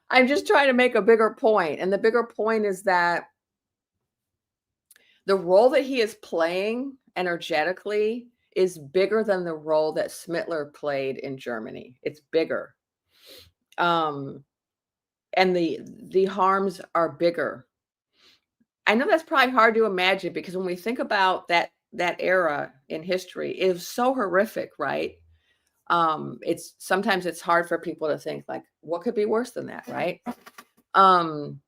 I'm just trying to make a bigger point. And the bigger point is that the role that he is playing energetically is bigger than the role that Smittler played in Germany. It's bigger. And the harms are bigger. I know that's probably hard to imagine because when we think about that era in history, it was so horrific, right? It's sometimes it's hard for people to think like, what could be worse than that, right? Um,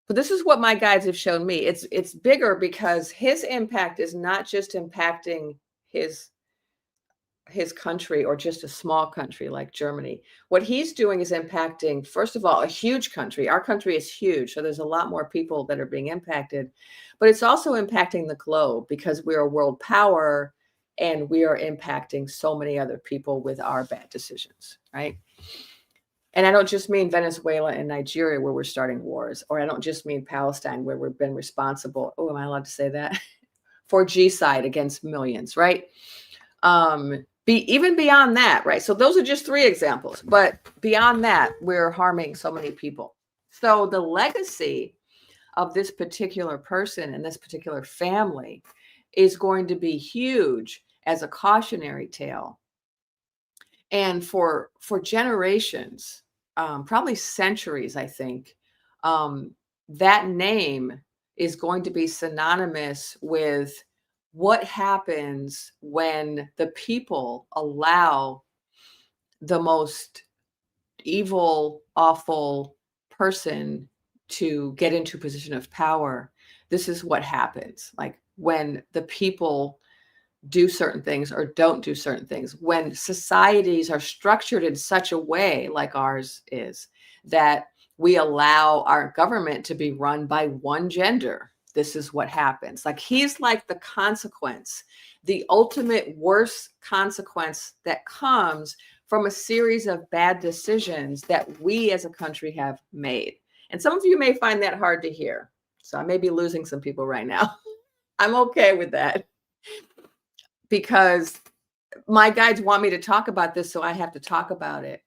but this is what my guides have shown me. It's bigger because his impact is not just impacting his his country or just a small country like Germany. What he's doing is impacting, first of all, a huge country. Our country is huge, so there's a lot more people that are being impacted, but it's also impacting the globe because we're a world power and we are impacting so many other people with our bad decisions, right? And I don't just mean Venezuela and Nigeria where we're starting wars, or I don't just mean Palestine where we've been responsible. Oh, am I allowed to say that? For genocide against millions, right? Even beyond that, right? So those are just three examples, but beyond that, we're harming so many people. So the legacy of this particular person and this particular family is going to be huge as a cautionary tale. And for generations, probably centuries, I think, that name is going to be synonymous with what happens when the people allow the most evil, awful person to get into a position of power. This is what happens. Like when the people do certain things or don't do certain things, when societies are structured in such a way like ours is, that we allow our government to be run by one gender. This is what happens. Like he's like the consequence, the ultimate worst consequence that comes from a series of bad decisions that we as a country have made. And some of you may find that hard to hear. So I may be losing some people right now. I'm okay with that because my guides want me to talk about this, so I have to talk about it.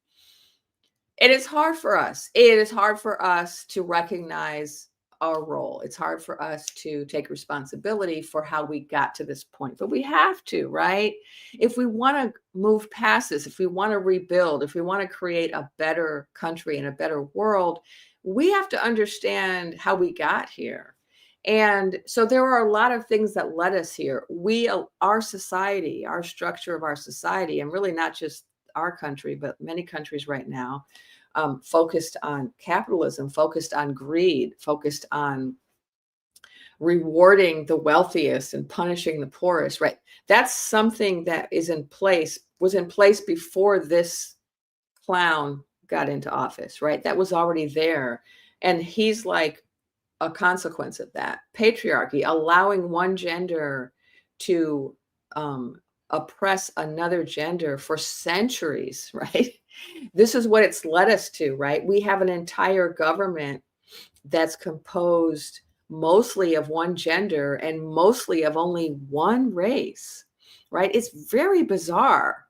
It is hard for us. It is hard for us to recognize our role. It's hard for us to take responsibility for how we got to this point, but we have to, right? If we want to move past this, if we want to rebuild, if we want to create a better country and a better world, we have to understand how we got here. And so there are a lot of things that led us here. Our society, our structure of our society, and really not just our country, but many countries right now, focused on capitalism, focused on greed, focused on rewarding the wealthiest and punishing the poorest, right? That's something that was in place before this clown got into office, right? That was already there. And he's like a consequence of that. Patriarchy, allowing one gender to oppress another gender for centuries, right? This is what it's led us to, right? We have an entire government that's composed mostly of one gender and mostly of only one race, right? It's very bizarre.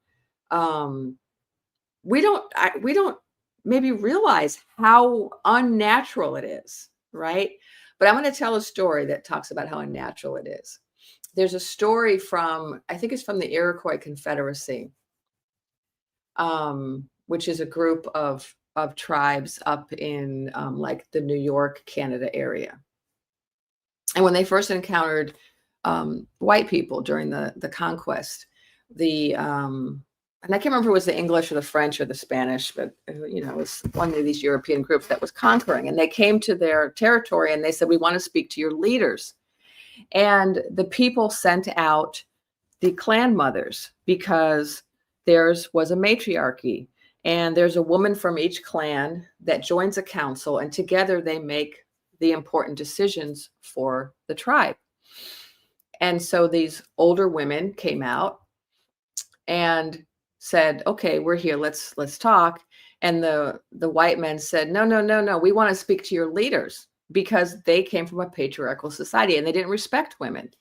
We don't maybe realize how unnatural it is, right? But I'm going to tell a story that talks about how unnatural it is. There's a story from, I think it's from the Iroquois Confederacy, which is a group of tribes up in like the New York, Canada area. And when they first encountered white people during the conquest, and I can't remember if it was the English or the French or the Spanish, but it was one of these European groups that was conquering, and they came to their territory and they said, "We want to speak to your leaders." And the people sent out the clan mothers because theirs was a matriarchy. And there's a woman from each clan that joins a council, and together they make the important decisions for the tribe. And so these older women came out and said, "Okay, we're here. Let's talk." And the white men said, "No. We want to speak to your leaders," because they came from a patriarchal society and they didn't respect women.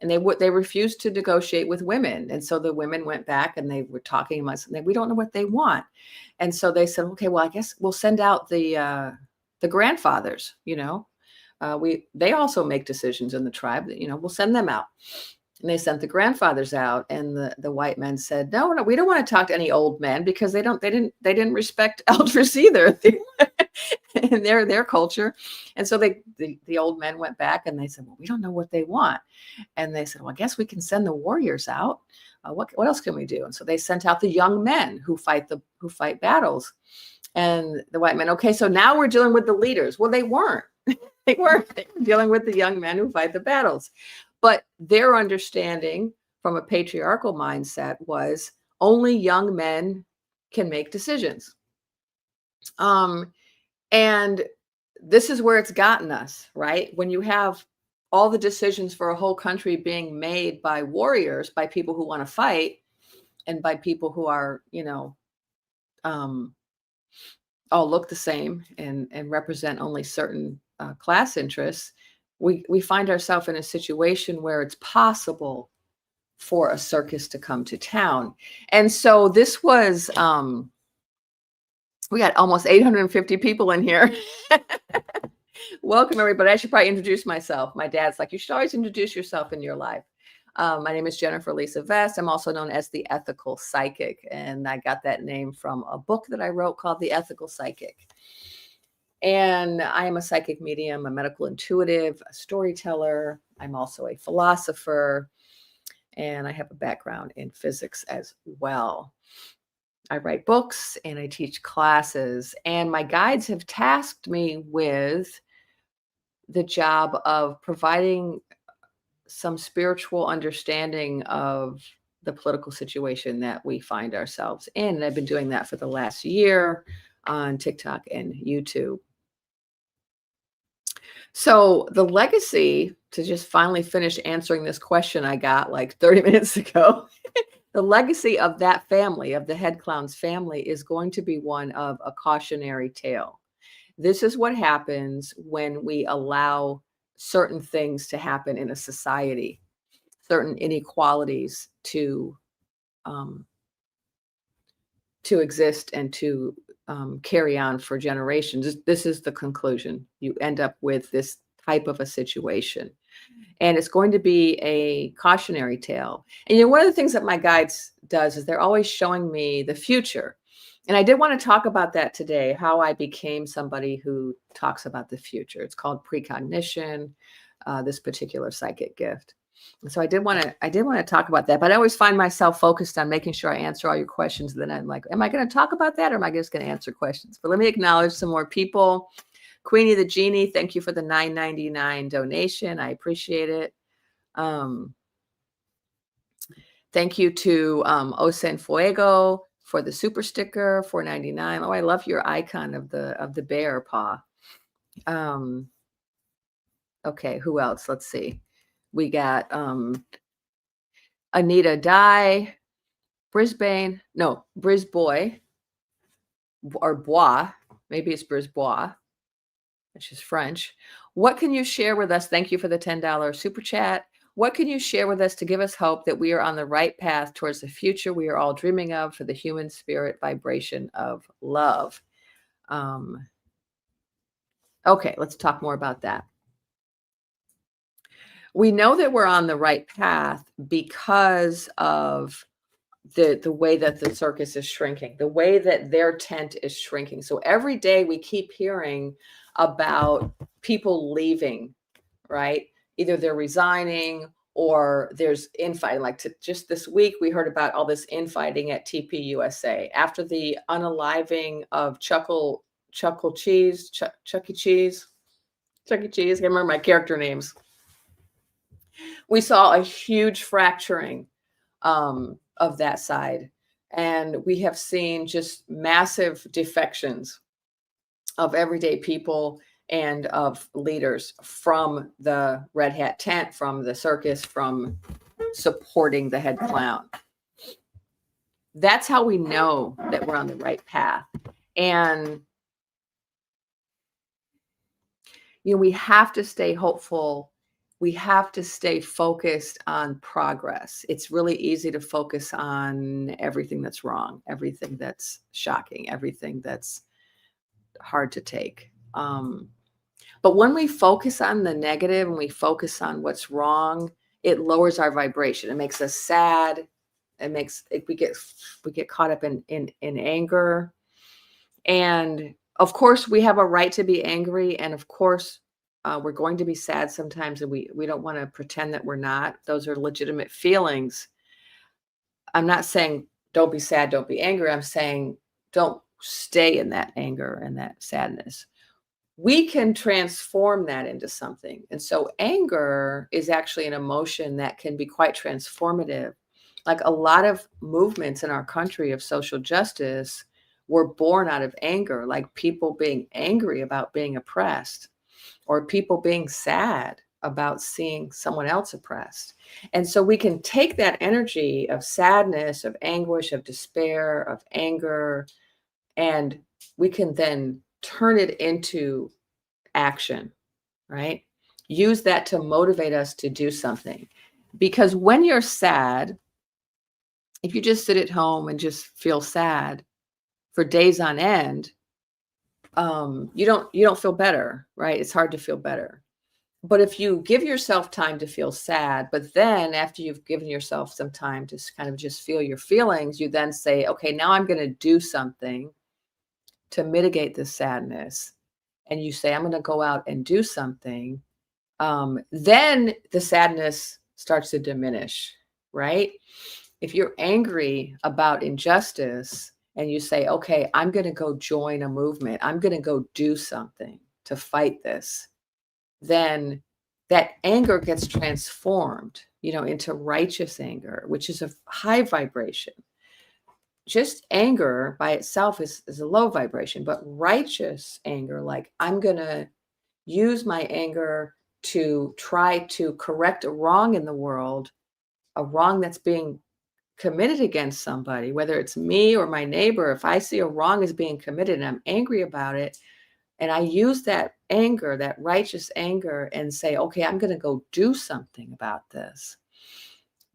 And they refused to negotiate with women. And so the women went back and they were talking amongst them. We don't know what they want. And so they said, "Okay, well, I guess we'll send out the grandfathers, they also make decisions in the tribe, we'll send them out." And they sent the grandfathers out, and the white men said, no, we don't want to talk to any old men because they didn't respect elders either. in their culture. And so the old men went back and they said, well, we don't know what they want. And they said, well, I guess we can send the warriors out. What else can we do? And so they sent out the young men who fight battles. And the white men, okay, so now we're dealing with the leaders. Well, they weren't. They were dealing with the young men who fight the battles. But their understanding from a patriarchal mindset was only young men can make decisions. And this is where it's gotten us, right? When you have all the decisions for a whole country being made by warriors, by people who want to fight, and by people who are, all look the same and represent only certain class interests, we find ourselves in a situation where it's possible for a circus to come to town. And so this was, we got almost 850 people in here. Welcome, everybody. I should probably introduce myself. My dad's like, you should always introduce yourself in your life. My name is Jennifer Lisa Vest. I'm also known as the Ethical Psychic, and I got that name from a book that I wrote called The Ethical Psychic. And I am a psychic medium, a medical intuitive, a storyteller. I'm also a philosopher, and I have a background in physics as well. I write books and I teach classes, and my guides have tasked me with the job of providing some spiritual understanding of the political situation that we find ourselves in. And I've been doing that for the last year on TikTok and YouTube. So the legacy, to just finally finish answering this question I got like 30 minutes ago, the legacy of that family, of the head clown's family, is going to be one of a cautionary tale. This is what happens when we allow certain things to happen in a society, certain inequalities to exist and to carry on for generations. This is the conclusion. You end up with this type of a situation. And it's going to be a cautionary tale. And one of the things that my guides does is they're always showing me the future. And I did want to talk about that today, how I became somebody who talks about the future. It's called precognition, this particular psychic gift. And so I did want to talk about that, but I always find myself focused on making sure I answer all your questions. Then I'm like, am I going to talk about that, or am I just going to answer questions? But let me acknowledge some more people. Queenie the Genie, thank you for the $9.99 donation. I appreciate it. Thank you to Osen Fuego for the super sticker, $4.99. Oh, I love your icon of the bear paw. Okay, who else? Let's see. We got Anita Dye, Brisbois, or Bois. Maybe it's Brisbois, which is French. What can you share with us? Thank you for the $10 super chat. What can you share with us to give us hope that we are on the right path towards the future we are all dreaming of for the human spirit vibration of love? Okay, let's talk more about that. We know that we're on the right path because of the way that the circus is shrinking, the way that their tent is shrinking. So every day we keep hearing about people leaving, right? Either they're resigning or there's infighting. Like just this week, we heard about all this infighting at TPUSA after the unaliving of Chuck E. Cheese. I can't remember my character names. We saw a huge fracturing of that side. And we have seen just massive defections of everyday people and of leaders from the Red Hat tent, from the circus, from supporting the head clown. That's how we know that we're on the right path. And, we have to stay hopeful. We have to stay focused on progress. It's really easy to focus on everything that's wrong, everything that's shocking, everything that's hard to take. But when we focus on the negative and we focus on what's wrong, it lowers our vibration. It makes us sad. We get caught up in anger. And Of course, we have a right to be angry, and of course, we're going to be sad sometimes, and we don't want to pretend that we're not. Those are legitimate feelings. I'm not saying don't be sad, don't be angry. I'm saying don't stay in that anger and that sadness. We can transform that into something. And so anger is actually an emotion that can be quite transformative. Like a lot of movements in our country of social justice were born out of anger, like people being angry about being oppressed or people being sad about seeing someone else oppressed. And so we can take that energy of sadness, of anguish, of despair, of anger, and we can then turn it into action, right? Use that to motivate us to do something. Because when you're sad, if you just sit at home and just feel sad for days on end, you don't feel better, right? It's hard to feel better. But if you give yourself time to feel sad, but then after you've given yourself some time to kind of just feel your feelings, you then say, okay, now I'm going to do something to mitigate this sadness. And you say, I'm going to go out and do something. Then the sadness starts to diminish, right? If you're angry about injustice and you say, okay, I'm going to go join a movement, I'm going to go do something to fight this, then that anger gets transformed, into righteous anger, which is a high vibration. Just anger by itself is a low vibration, but righteous anger, like I'm going to use my anger to try to correct a wrong in the world, a wrong that's being committed against somebody, whether it's me or my neighbor. If I see a wrong is being committed and I'm angry about it, and I use that anger, that righteous anger, and say, okay, I'm going to go do something about this.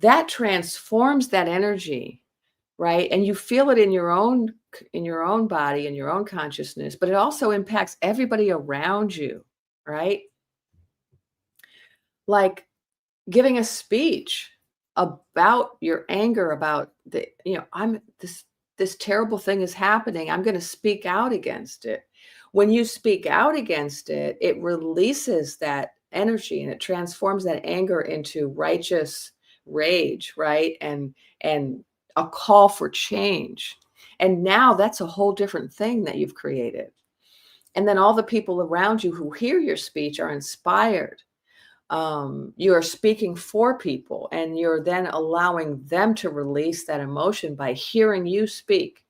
That transforms that energy, right? And you feel it in your own body, in your own consciousness, but it also impacts everybody around you, right? Like giving a speech about your anger about I'm this terrible thing is happening. I'm going to speak out against it. When you speak out against it, it releases that energy and it transforms that anger into righteous rage, right? And a call for change. And now that's a whole different thing that you've created. And then all the people around you who hear your speech are inspired. You are speaking for people and you're then allowing them to release that emotion by hearing you speak.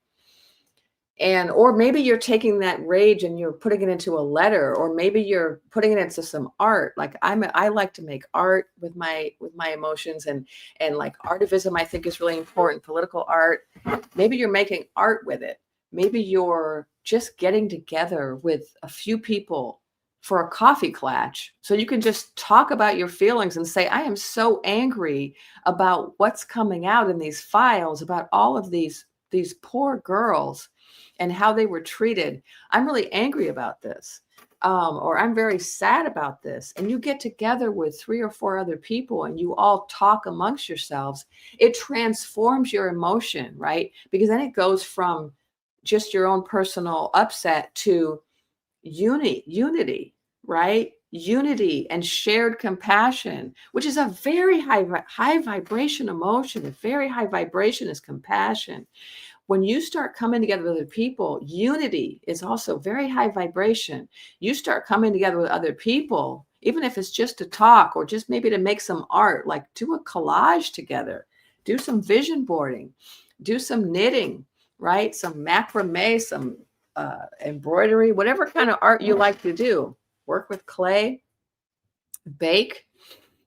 And or maybe you're taking that rage and you're putting it into a letter, or maybe you're putting it into some art. Like I like to make art with my emotions, and like artivism I think is really important, political art. Maybe you're making art with it. Maybe you're just getting together with a few people for a coffee klatch so you can just talk about your feelings and say, I am so angry about what's coming out in these files about all of these poor girls and how they were treated. I'm really angry about this. Or I'm very sad about this. And you get together with 3 or 4 other people and you all talk amongst yourselves. It transforms your emotion, right? Because then it goes from just your own personal upset to unity, right? Unity and shared compassion, which is a very high vibration emotion. A very high vibration is compassion. When you start coming together with other people, unity is also very high vibration. You start coming together with other people, even if it's just to talk or just maybe to make some art, like do a collage together, do some vision boarding, do some knitting, right? Some macrame, some embroidery, whatever kind of art you like to do. Work with clay, bake.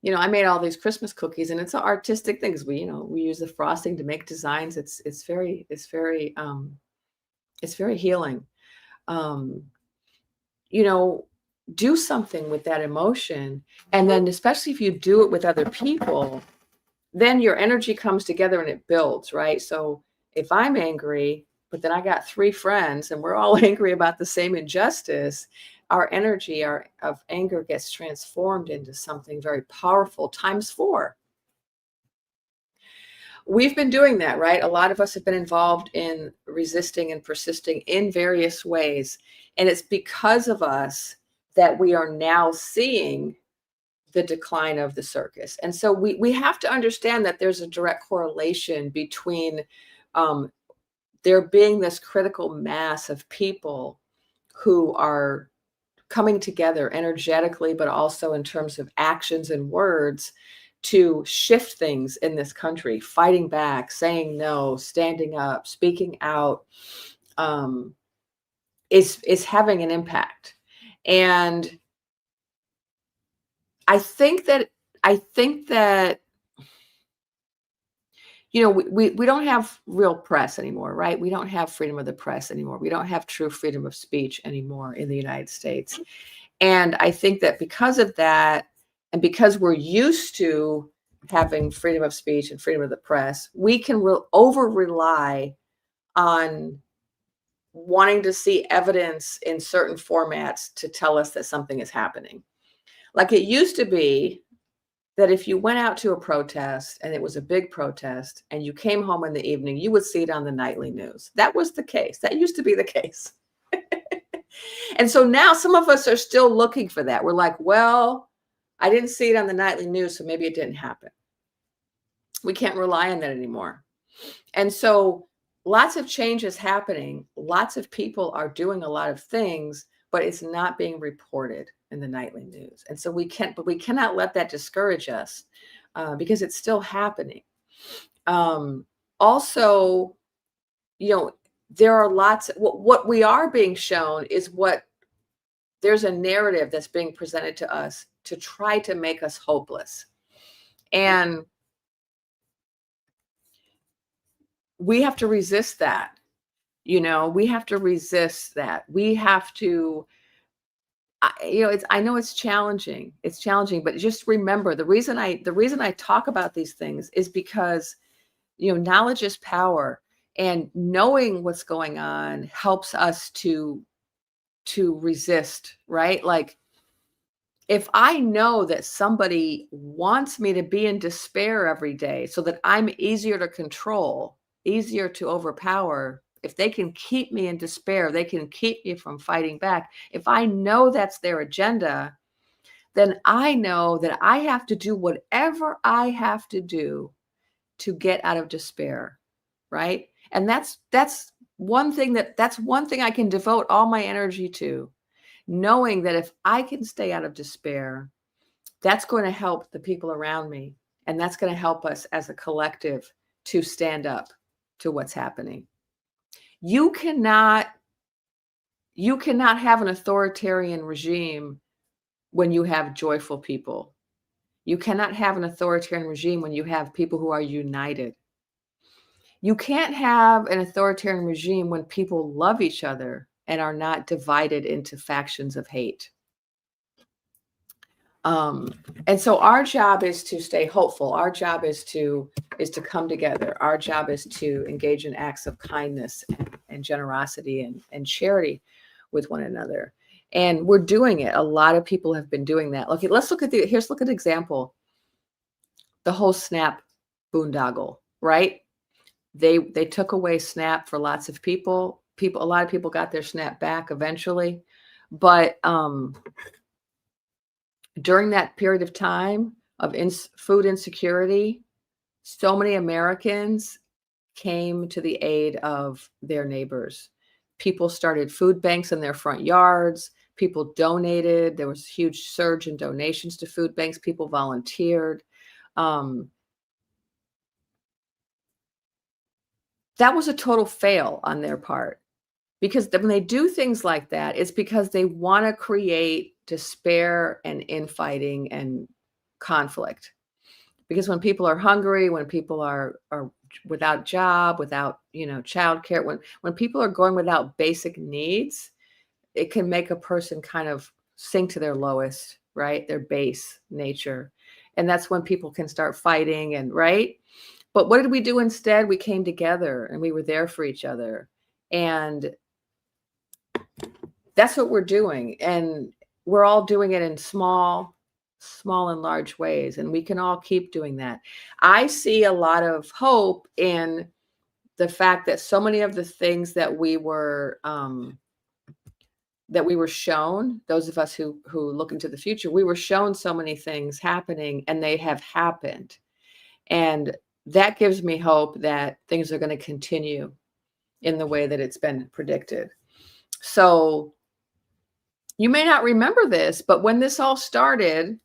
I made all these Christmas cookies, and it's an artistic thing because we use the frosting to make designs. It's very healing. Um, do something with that emotion, and then especially if you do it with other people, then your energy comes together and it builds, right? So if I'm angry, but then I got 3 friends and we're all angry about the same injustice, our energy of anger gets transformed into something very powerful times 4. We've been doing that, right? A lot of us have been involved in resisting and persisting in various ways. And it's because of us that we are now seeing the decline of the circus. And so we have to understand that there's a direct correlation between there being this critical mass of people who are coming together energetically, but also in terms of actions and words to shift things in this country, fighting back, saying no, standing up, speaking out, is having an impact. And I think that we don't have real press anymore, right? We don't have freedom of the press anymore. We don't have true freedom of speech anymore in the United States. And I think that because of that, and because we're used to having freedom of speech and freedom of the press, we can over rely on wanting to see evidence in certain formats to tell us that something is happening. Like it used to be that if you went out to a protest and it was a big protest and you came home in the evening, you would see it on the nightly news. That was the case. That used to be the case. And so now some of us are still looking for that. We're like, well, I didn't see it on the nightly news, so maybe it didn't happen. We can't rely on that anymore. And so lots of change is happening. Lots of people are doing a lot of things, but it's not being reported in the nightly news. And so we cannot let that discourage us because it's still happening. Also, there are what we are being shown is there's a narrative that's being presented to us to try to make us hopeless. And we have to resist that. We have to resist that. We have to, I know it's challenging. It's challenging, but just remember the reason I talk about these things is because, knowledge is power, and knowing what's going on helps us to resist, right? Like if I know that somebody wants me to be in despair every day so that I'm easier to control, easier to overpower, if they can keep me in despair, they can keep me from fighting back. If I know that's their agenda, then I know that I have to do whatever I have to do to get out of despair, right? And that's one thing I can devote all my energy to, knowing that if I can stay out of despair, that's going to help the people around me, and that's going to help us as a collective to stand up to what's happening. You cannot have an authoritarian regime when you have joyful people. You cannot have an authoritarian regime when you have people who are united. You can't have an authoritarian regime when people love each other and are not divided into factions of hate. And so our job is to stay hopeful. Our job is to come together. Our job is to engage in acts of kindness and generosity and charity with one another. And we're doing it. A lot of people have been doing that. Okay, let's look at an example. The whole SNAP boondoggle, right? They took away SNAP for lots of people. A lot of people got their SNAP back eventually, but during that period of time of food insecurity, so many Americans came to the aid of their neighbors. People started food banks in their front yards. People donated. There was a huge surge in donations to food banks. People volunteered. That was a total fail on their part, because when they do things like that, it's because they want to create despair and infighting and conflict. Because when people are hungry, when people are without job, without childcare, when people are going without basic needs, it can make a person kind of sink to their lowest, right? Their base nature. And that's when people can start fighting, and right. But what did we do instead? We came together and we were there for each other. And that's what we're doing. And we're all doing it in small and large ways. And we can all keep doing that. I see a lot of hope in the fact that so many of the things that we were that we were shown, those of us who look into the future, we were shown so many things happening, and they have happened. And that gives me hope that things are going to continue in the way that it's been predicted. So you may not remember this, but when this all started,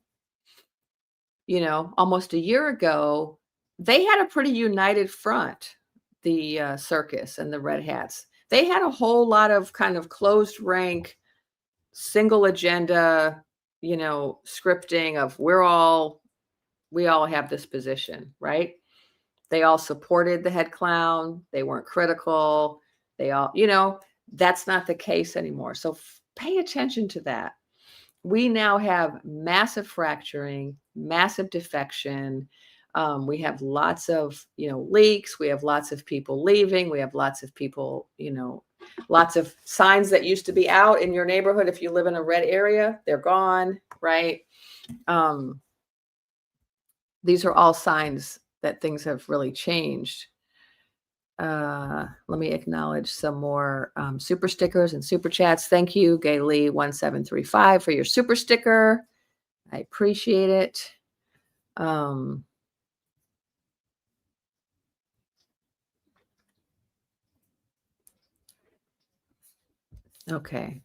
almost a year ago, they had a pretty united front, the circus and the Red Hats. They had a whole lot of kind of closed rank, single agenda, scripting of we all have this position, right? They all supported the head clown. They weren't critical. They all, that's not the case anymore. So pay attention to that. We now have massive fracturing, massive defection. We have lots of, leaks. We have lots of people leaving. We have lots of people, lots of signs that used to be out in your neighborhood. If you live in a red area, they're gone, right? These are all signs that things have really changed. Let me acknowledge some more super stickers and super chats. Thank you, Gaylee 1735 for your super sticker. I appreciate it. Okay.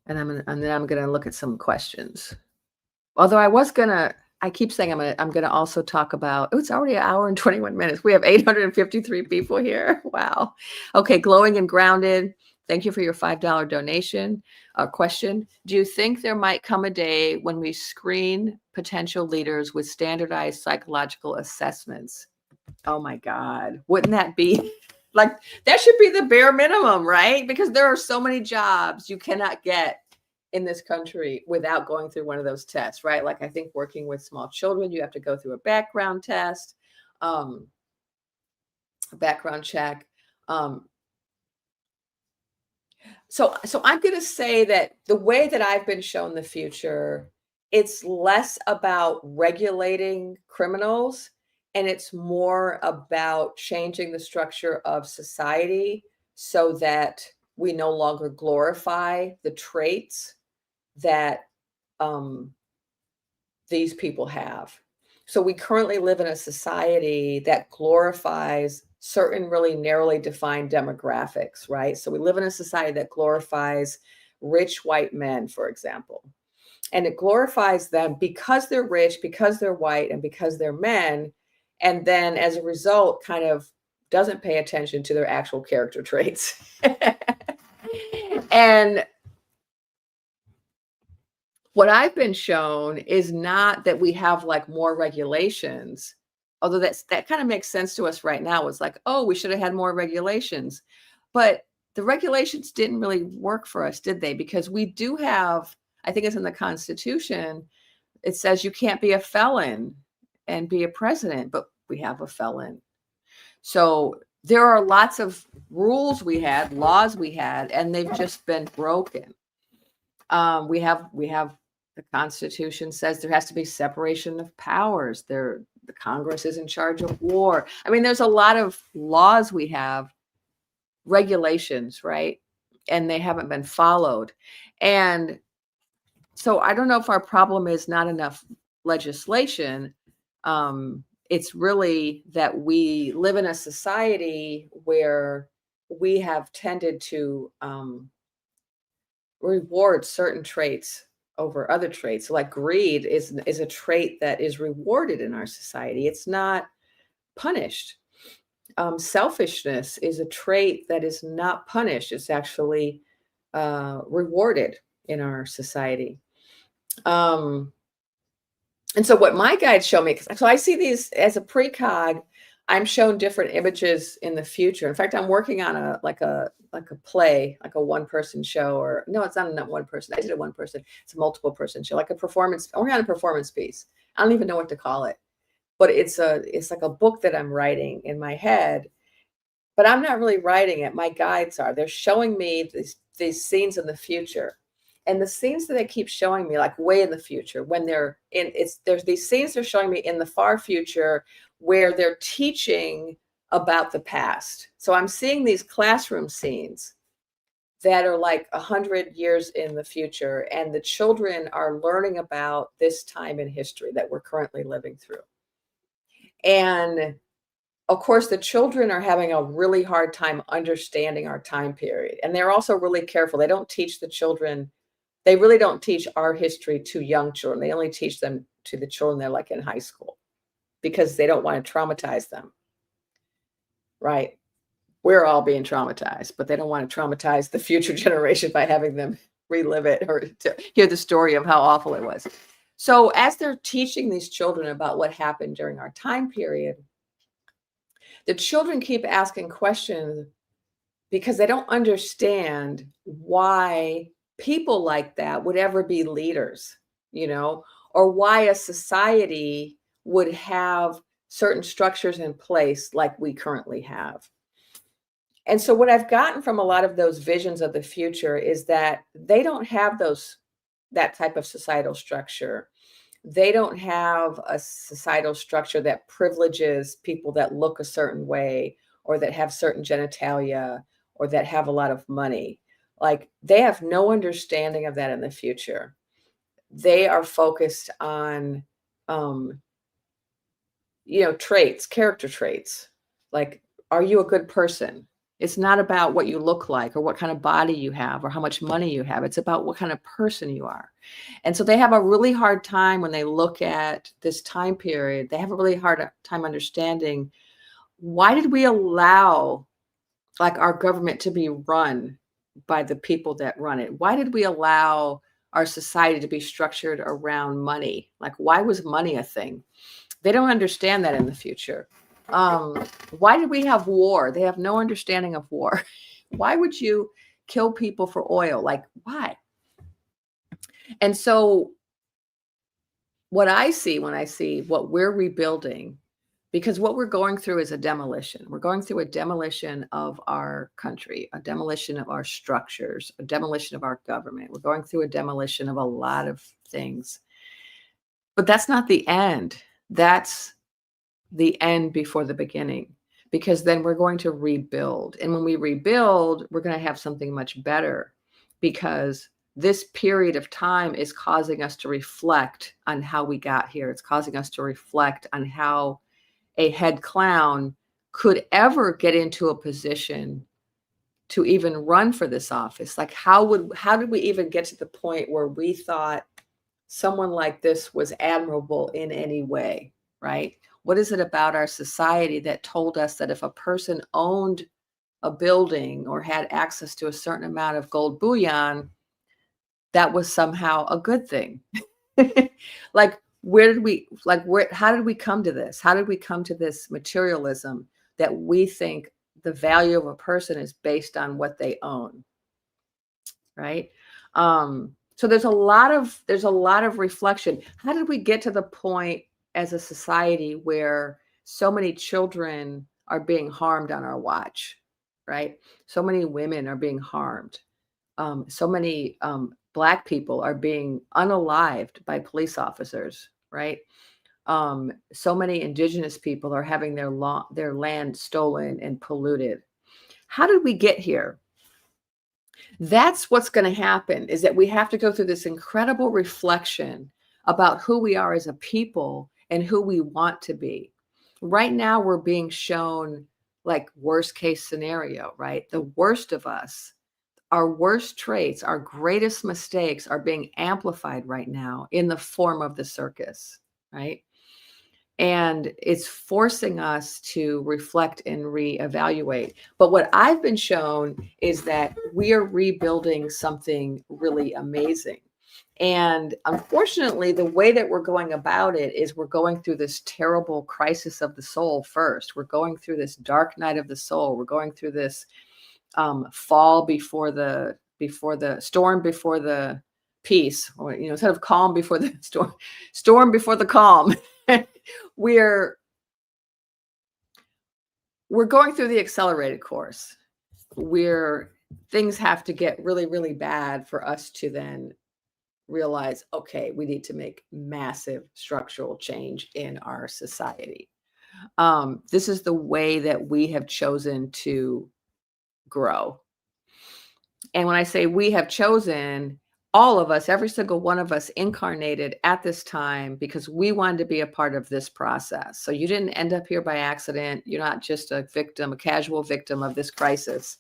And then I'm gonna look at some questions. Although I keep saying I'm gonna also talk about, it's already an hour and 21 minutes. We have 853 people here. Wow. Okay, glowing and grounded. Thank you for your $5 donation. Question: do you think there might come a day when we screen potential leaders with standardized psychological assessments? Oh my God. Wouldn't that be like, that should be the bare minimum, right? Because there are so many jobs you cannot get in this country without going through one of those tests, right? Like I think working with small children, you have to go through a background test, a background check. So I'm going to say that the way that I've been shown the future, it's less about regulating criminals and it's more about changing the structure of society so that we no longer glorify the traits that these people have. So we currently live in a society that glorifies certain really narrowly defined demographics, right? So we live in a society that glorifies rich white men, for example. And it glorifies them because they're rich, because they're white, and because they're men. And then as a result, kind of doesn't pay attention to their actual character traits. And what I've been shown is not that we have like more regulations, although that kind of makes sense to us right now. It's like, oh, we should have had more regulations. But the regulations didn't really work for us, did they? Because we do have, I think it's in the Constitution, it says you can't be a felon and be a president, but we have a felon. So there are lots of rules we had, laws we had, and they've just been broken. We have the Constitution says there has to be separation of powers. The Congress is in charge of war. I mean, there's a lot of laws we have, regulations, right? And they haven't been followed. And so I don't know if our problem is not enough legislation. It's really that we live in a society where we have tended to reward certain traits over other traits. Like greed is a trait that is rewarded in our society. It's not punished. Selfishness is a trait that is not punished. It's actually rewarded in our society. And so what my guides show me, so I see these as a precog, I'm shown different images in the future. In fact, I'm working on a play, like a one-person show, or no, it's not one person. I did a one person. It's a multiple person show, like a performance. I'm working on a performance piece. I don't even know what to call it, but it's like a book that I'm writing in my head, but I'm not really writing it. My guides are. They're showing me these scenes in the future. And the scenes that they keep showing me, like way in the future, when there's these scenes they're showing me in the far future where they're teaching about the past. So I'm seeing these classroom scenes. that are like 100 years in the future, and the children are learning about this time in history that we're currently living through. And of course, the children are having a really hard time understanding our time period. And they're also really careful. They don't teach the children, they really don't teach our history to young children. They only teach them to the children they're like in high school because they don't want to traumatize them. Right? We're all being traumatized, but they don't want to traumatize the future generation by having them relive it or to hear the story of how awful it was. So as they're teaching these children about what happened during our time period, the children keep asking questions because they don't understand why people like that would ever be leaders, or why a society would have certain structures in place like we currently have. And so what I've gotten from a lot of those visions of the future is that they don't have that type of societal structure. They don't have a societal structure that privileges people that look a certain way or that have certain genitalia or that have a lot of money. Like they have no understanding of that in the future. They are focused on traits, character traits. Like, are you a good person? It's not about what you look like or what kind of body you have or how much money you have. It's about what kind of person you are. And so they have a really hard time when they look at this time period. They have a really hard time understanding, why did we allow like our government to be run by the people that run it? Why did we allow our society to be structured around money? Like, why was money a thing? They don't understand that in the future. Why did we have war? They have no understanding of war. Why would you kill people for oil? Like, why? And so what I see when I see what we're rebuilding, because what we're going through is a demolition. We're going through a demolition of our country, a demolition of our structures, a demolition of our government. We're going through a demolition of a lot of things. But that's not the end. That's the end before the beginning, because then we're going to rebuild. And when we rebuild, we're going to have something much better, because this period of time is causing us to reflect on how we got here. It's causing us to reflect on how a head clown could ever get into a position to even run for this office. Like, how did we even get to the point where we thought someone like this was admirable in any way, right? What is it about our society that told us that if a person owned a building or had access to a certain amount of gold bullion, that was somehow a good thing? Like, how did we come to this? How did we come to this materialism that we think the value of a person is based on what they own, right? So there's a lot of reflection. How did we get to the point as a society where so many children are being harmed on our watch, right? So many women are being harmed. So many Black people are being unalived by police officers, right? So many Indigenous people are having their land stolen and polluted. How did we get here? That's what's going to happen, is that we have to go through this incredible reflection about who we are as a people and who we want to be. Right now, we're being shown like worst case scenario, right? The worst of us, our worst traits, our greatest mistakes are being amplified right now in the form of the circus, right? And it's forcing us to reflect and reevaluate. But what I've been shown is that we are rebuilding something really amazing. And unfortunately, the way that we're going about it is we're going through this terrible crisis of the soul first. We're going through this dark night of the soul. We're going through this fall before the storm before the peace, or instead of calm before the storm before the calm. we're going through the accelerated course where things have to get really, really bad for us to then realize, okay, we need to make massive structural change in our society. This is the way that we have chosen to grow. And when I say we have chosen, all of us, every single one of us incarnated at this time because we wanted to be a part of this process. So you didn't end up here by accident. You're not just a victim, a casual victim of this crisis.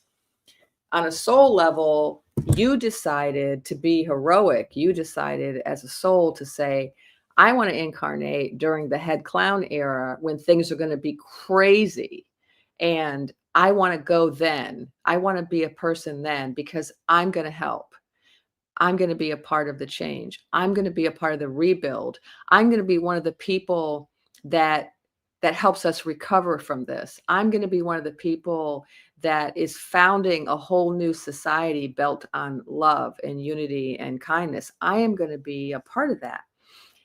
On a soul level, you decided to be heroic. You decided as a soul to say, I want to incarnate during the head clown era when things are going to be crazy. And I want to go then. I want to be a person then because I'm going to help. I'm going to be a part of the change. I'm going to be a part of the rebuild. I'm going to be one of the people that helps us recover from this. I'm going to be one of the people that is founding a whole new society built on love and unity and kindness. I am going to be a part of that.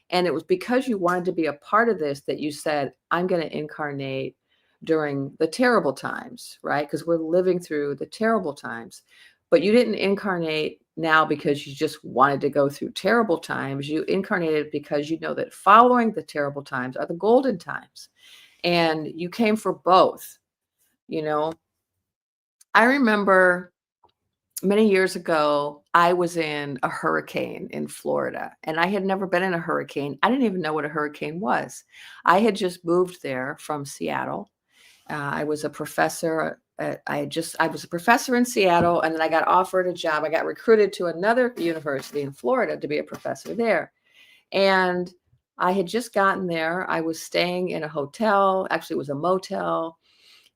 And it was because you wanted to be a part of this that you said, I'm going to incarnate during the terrible times, right? Because we're living through the terrible times. But you didn't incarnate now because you just wanted to go through terrible times. You incarnated because you know that following the terrible times are the golden times. And you came for both. You know, I remember many years ago, I was in a hurricane in Florida, and I had never been in a hurricane. I didn't even know what a hurricane was. I had just moved there from Seattle. I was a professor. I was a professor in Seattle, and then I got offered a job. I got recruited to another university in Florida to be a professor there. And I had just gotten there. I was staying in a hotel. Actually, it was a motel,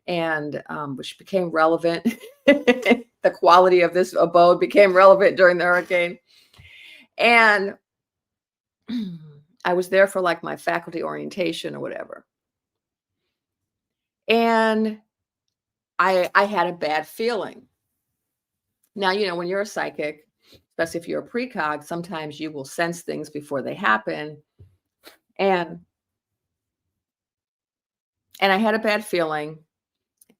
and which became relevant. The quality of this abode became relevant during the hurricane. And I was there for like my faculty orientation or whatever. And I had a bad feeling. Now, you know, when you're a psychic, especially if you're a precog, sometimes you will sense things before they happen. And I had a bad feeling.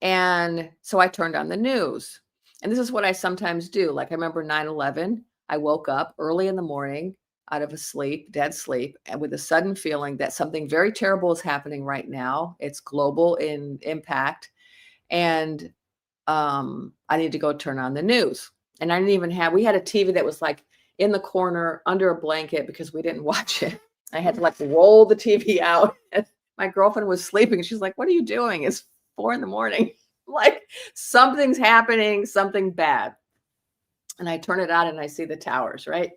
And so I turned on the news. And this is what I sometimes do. Like I remember 9/11, I woke up early in the morning out of a sleep, dead sleep, and with a sudden feeling that something very terrible is happening right now. It's global in impact. And I need to go turn on the news. And I didn't even have, we had a TV that was like in the corner under a blanket because we didn't watch it. I had to like roll the TV out. And my girlfriend was sleeping. She's like, what are you doing? It's 4 a.m. Like something's happening, something bad. And I turn it on and I see the towers, right?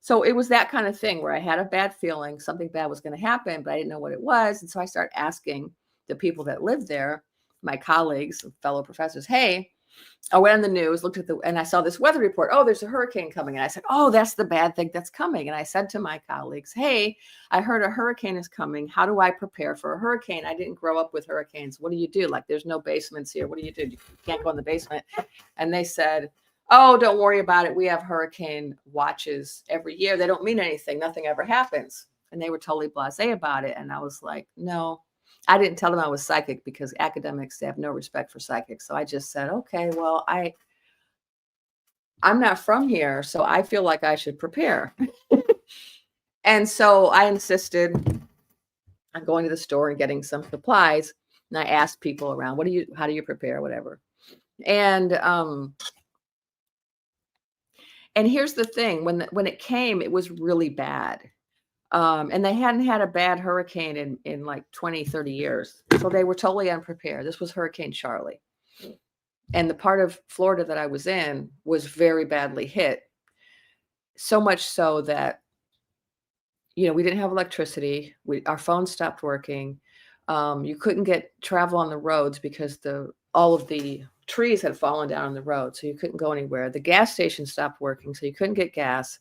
So it was that kind of thing where I had a bad feeling something bad was going to happen, but I didn't know what it was. And so I started asking the people that lived there, my colleagues, fellow professors, hey, I went on the news, looked at and I saw this weather report. Oh, there's a hurricane coming. And I said, oh, that's the bad thing that's coming. And I said to my colleagues, hey, I heard a hurricane is coming. How do I prepare for a hurricane? I didn't grow up with hurricanes. What do you do? Like, there's no basements here. What do? You can't go in the basement. And they said, oh, don't worry about it. We have hurricane watches every year. They don't mean anything. Nothing ever happens. And they were totally blasé about it. And I was like, no. I didn't tell them I was psychic because academics have no respect for psychics. So I just said, okay, well, I'm not from here, so I feel like I should prepare. And so I insisted on going to the store and getting some supplies. And I asked people around, how do you prepare, whatever. And here's the thing, when it came, it was really bad. And they hadn't had a bad hurricane in like 20, 30 years. So they were totally unprepared. This was Hurricane Charlie. And the part of Florida that I was in was very badly hit. So much so that, you know, we didn't have electricity. Our phones stopped working. You couldn't travel on the roads because all of the trees had fallen down on the road. So you couldn't go anywhere. The gas station stopped working, so you couldn't get gas.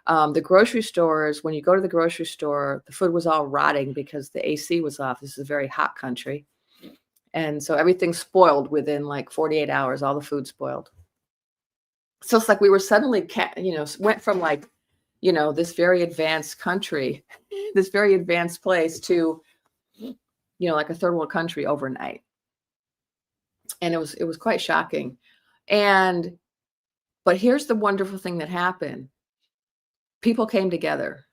The grocery stores, when you go to the grocery store, the food was all rotting because the AC was off. This is a very hot country. And so everything spoiled within like 48 hours, all the food spoiled. So it's like we were suddenly, went from like, you know, this very advanced country, this very advanced place to, you know, like a third world country overnight. And it was quite shocking. But here's the wonderful thing that happened. People came together.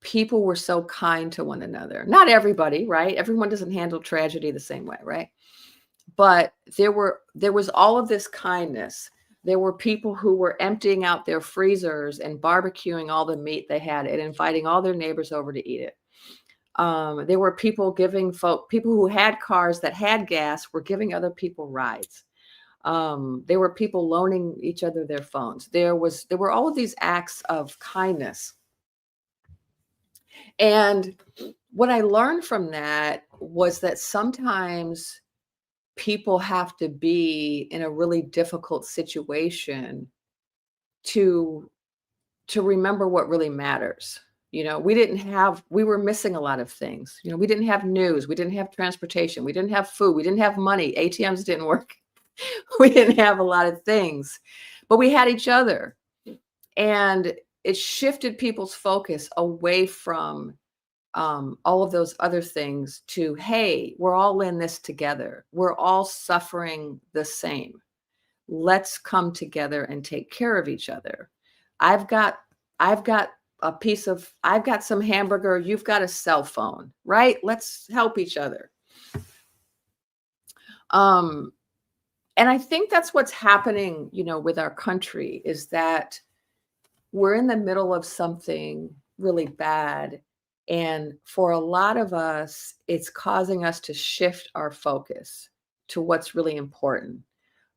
People were so kind to one another. Not everybody, right? Everyone doesn't handle tragedy the same way, right? But there was all of this kindness. There were people who were emptying out their freezers and barbecuing all the meat they had and inviting all their neighbors over to eat it. There were people giving people who had cars that had gas were giving other people rides. There were people loaning each other their phones. There were all of these acts of kindness. And what I learned from that was that sometimes people have to be in a really difficult situation to remember what really matters. We were missing a lot of things. We didn't have news, we didn't have transportation, we didn't have food, we didn't have money, ATMs didn't work. We didn't have a lot of things, but we had each other. And it shifted people's focus away from all of those other things to, hey, we're all in this together. We're all suffering the same. Let's come together and take care of each other. I've got some hamburger. You've got a cell phone, right? Let's help each other. And I think that's what's happening, with our country, is that we're in the middle of something really bad. And for a lot of us, it's causing us to shift our focus to what's really important,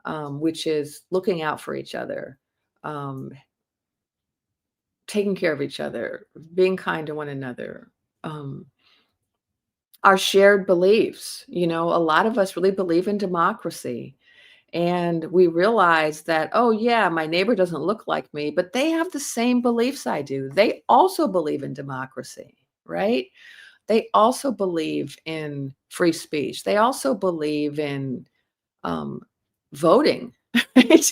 which is looking out for each other, taking care of each other, being kind to one another, our shared beliefs. A lot of us really believe in democracy. And we realize that, oh, yeah, my neighbor doesn't look like me, but they have the same beliefs I do. They also believe in democracy, right? They also believe in free speech. They also believe in voting. Right?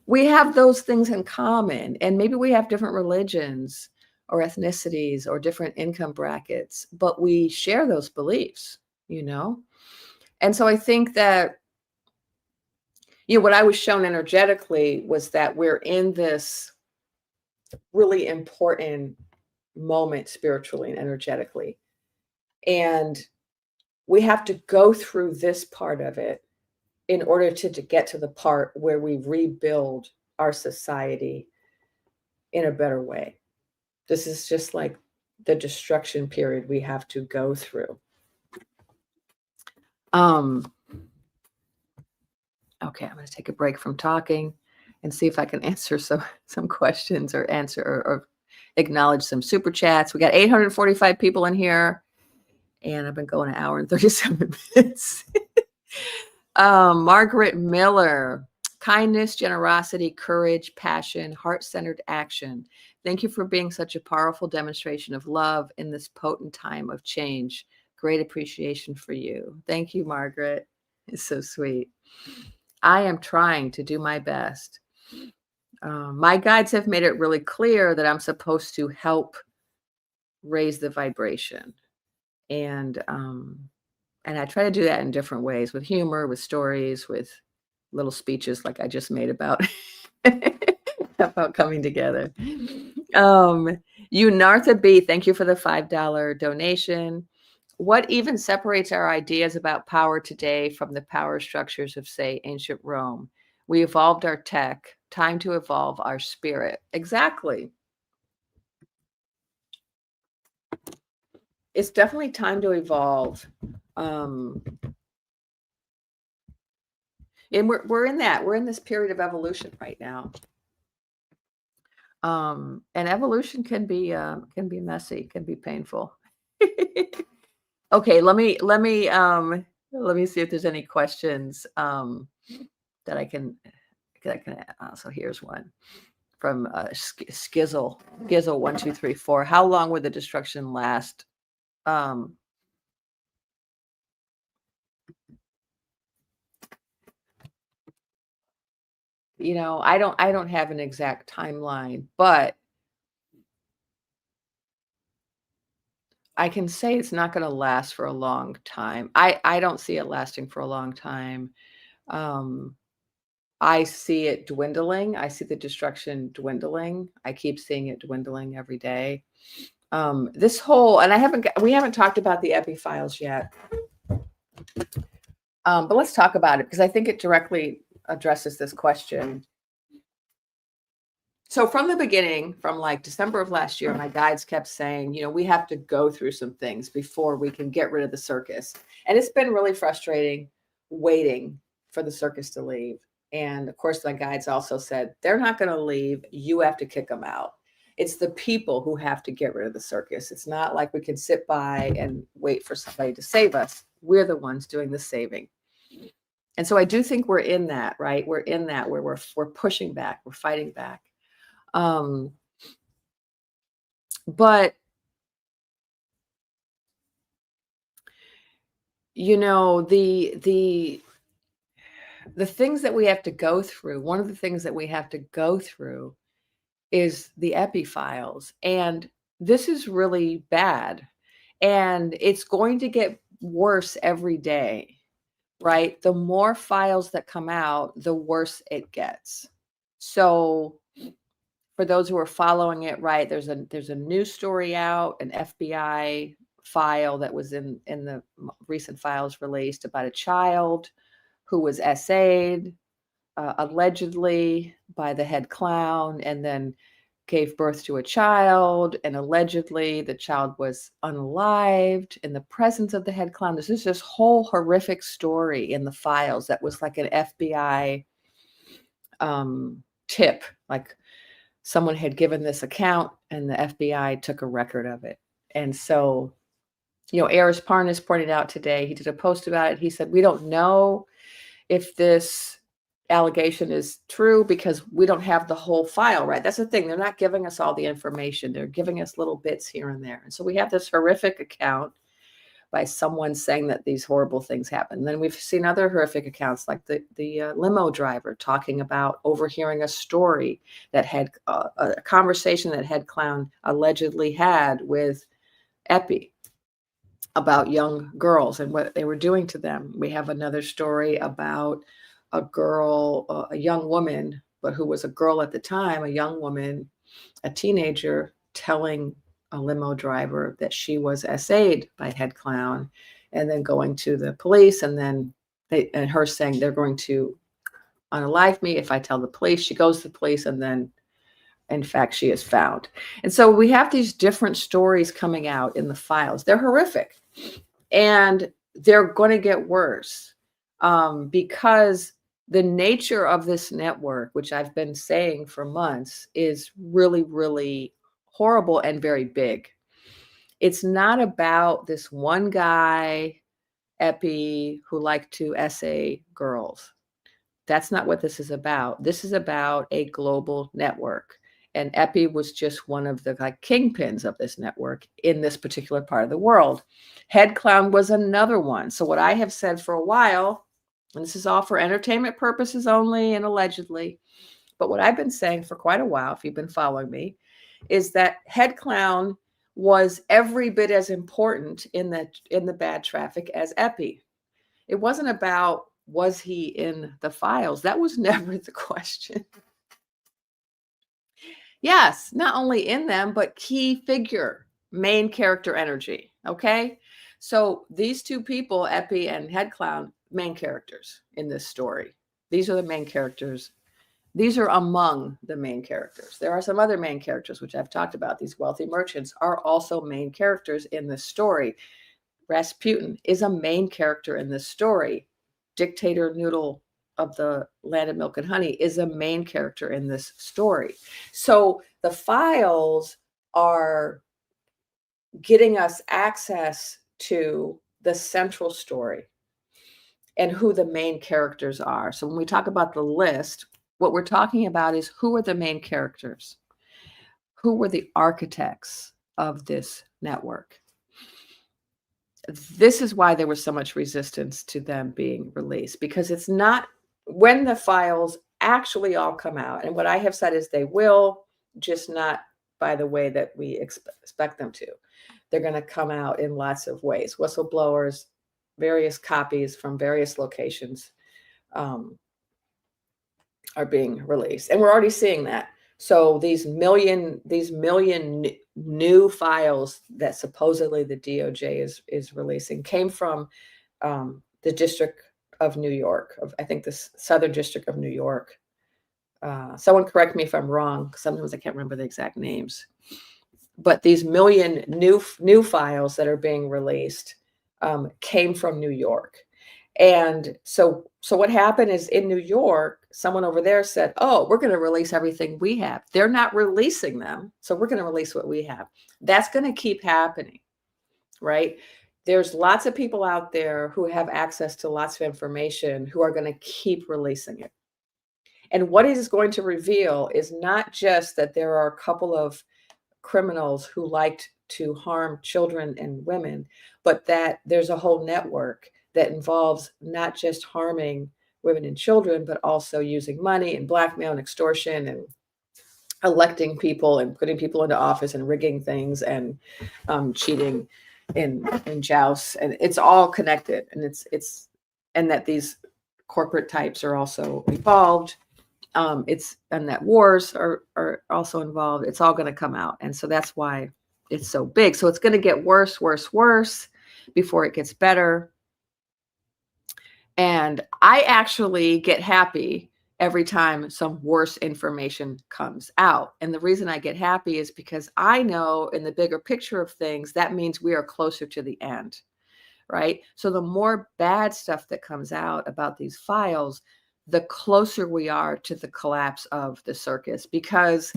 We have those things in common. And maybe we have different religions or ethnicities or different income brackets, but we share those beliefs, And so I think that what I was shown energetically was that we're in this really important moment spiritually and energetically. And we have to go through this part of it in order to get to the part where we rebuild our society in a better way. This is just like the destruction period we have to go through. Okay, I'm going to take a break from talking and see if I can answer some questions or acknowledge some super chats. We got 845 people in here, and I've been going an hour and 37 minutes. Margaret Miller, kindness, generosity, courage, passion, heart-centered action. Thank you for being such a powerful demonstration of love in this potent time of change. Great appreciation for you. Thank you, Margaret. It's so sweet. I am trying to do my best. My guides have made it really clear that I'm supposed to help raise the vibration. And I try to do that in different ways, with humor, with stories, with little speeches like I just made about coming together. Nartha B, thank you for the $5 donation. What even separates our ideas about power today from the power structures of, say, ancient Rome? We evolved our tech. Time to evolve our spirit. Exactly. It's definitely time to evolve. And we're in this period of evolution right now. And evolution can be messy, can be painful. Okay, let me see if there's any questions that I can. So here's one from Skizzle 1234. How long would the destruction last? I don't have an exact timeline, but I can say it's not going to last for a long time. I don't see it lasting for a long time. I see it dwindling. I see the destruction dwindling. I keep seeing it dwindling every day. And we haven't talked about the epi files yet. But let's talk about it because I think it directly addresses this question. So from the beginning, from like December of last year, my guides kept saying, we have to go through some things before we can get rid of the circus. And it's been really frustrating waiting for the circus to leave. And of course, my guides also said, they're not going to leave. You have to kick them out. It's the people who have to get rid of the circus. It's not like we can sit by and wait for somebody to save us. We're the ones doing the saving. And so I do think we're in that, right? We're in that where we're pushing back, we're fighting back. But the things that we have to go through, one of the things that we have to go through is the epi files. And this is really bad. And it's going to get worse every day, right? The more files that come out, the worse it gets. So for those who are following it, right, there's a new story out, an FBI file that was in the recent files released about a child who was SA'd allegedly by the head clown and then gave birth to a child, and allegedly the child was unalived in the presence of the head clown. This is this whole horrific story in the files that was like an FBI tip, like someone had given this account and the FBI took a record of it. And so, Eris Parnas pointed out today, he did a post about it. He said, we don't know if this allegation is true because we don't have the whole file, right? That's the thing. They're not giving us all the information. They're giving us little bits here and there. And so we have this horrific account by someone saying that these horrible things happen. And then we've seen other horrific accounts like the limo driver talking about overhearing a story that had a conversation that head clown allegedly had with Epi about young girls and what they were doing to them. We have another story about a girl, a young woman, but who was a girl at the time, a young woman, a teenager, telling a limo driver that she was SA'd by head clown, and then going to the police, and then her saying they're going to unalive me if I tell the police. She goes to the police, and then in fact she is found. And so we have these different stories coming out in the files. They're horrific, and they're going to get worse because the nature of this network, which I've been saying for months, is really, really horrible and very big. It's not about this one guy, Epi, who liked to essay girls. That's not what this is about. This is about a global network. And Epi was just one of the kingpins of this network in this particular part of the world. Head clown was another one. So what I have said for a while, and this is all for entertainment purposes only and allegedly, but what I've been saying for quite a while, if you've been following me, is that head clown was every bit as important in the bad traffic as Epi. It wasn't about, was he in the files? That was never the question. Yes, not only in them, but key figure, main character energy. Okay. So these two people, Epi and head clown, main characters in this story. These are the main characters. These are among the main characters. There are some other main characters, which I've talked about. These wealthy merchants are also main characters in this story. Rasputin is a main character in this story. Dictator Noodle of the Land of Milk and Honey is a main character in this story. So the files are getting us access to the central story and who the main characters are. So when we talk about the list, what we're talking about is who are the main characters? Who were the architects of this network? This is why there was so much resistance to them being released, because it's not when the files actually all come out. And what I have said is they will, just not by the way that we expect them to. They're going to come out in lots of ways. Whistleblowers, various copies from various locations are being released. And we're already seeing that. So these million new files that supposedly the DOJ is releasing came from the District of New York, of I think the Southern District of New York. Someone correct me if I'm wrong. Sometimes I can't remember the exact names. But these million new files that are being released came from New York. And so what happened is in New York, someone over there said, oh, we're going to release everything we have. They're not releasing them. So we're going to release what we have. That's going to keep happening, right? There's lots of people out there who have access to lots of information who are going to keep releasing it. And what it is going to reveal is not just that there are a couple of criminals who liked to harm children and women, but that there's a whole network that involves not just harming women and children, but also using money and blackmail and extortion and electing people and putting people into office and rigging things and cheating in jousts. And it's all connected. And and that these corporate types are also involved. And that wars are also involved. It's all going to come out. And so that's why it's so big. So it's going to get worse before it gets better. And I actually get happy every time some worse information comes out. And the reason I get happy is because I know in the bigger picture of things, that means we are closer to the end, right? So the more bad stuff that comes out about these files, the closer we are to the collapse of the circus, because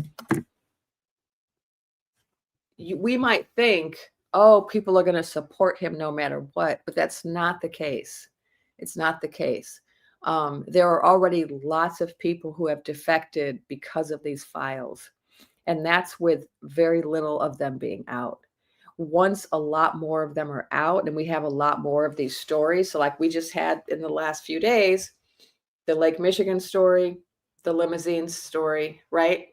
we might think, oh, people are going to support him no matter what, but that's not the case. It's not the case. There are already lots of people who have defected because of these files, and that's with very little of them being out. Once a lot more of them are out, and we have a lot more of these stories, so like we just had in the last few days, the Lake Michigan story, the limousines story, right?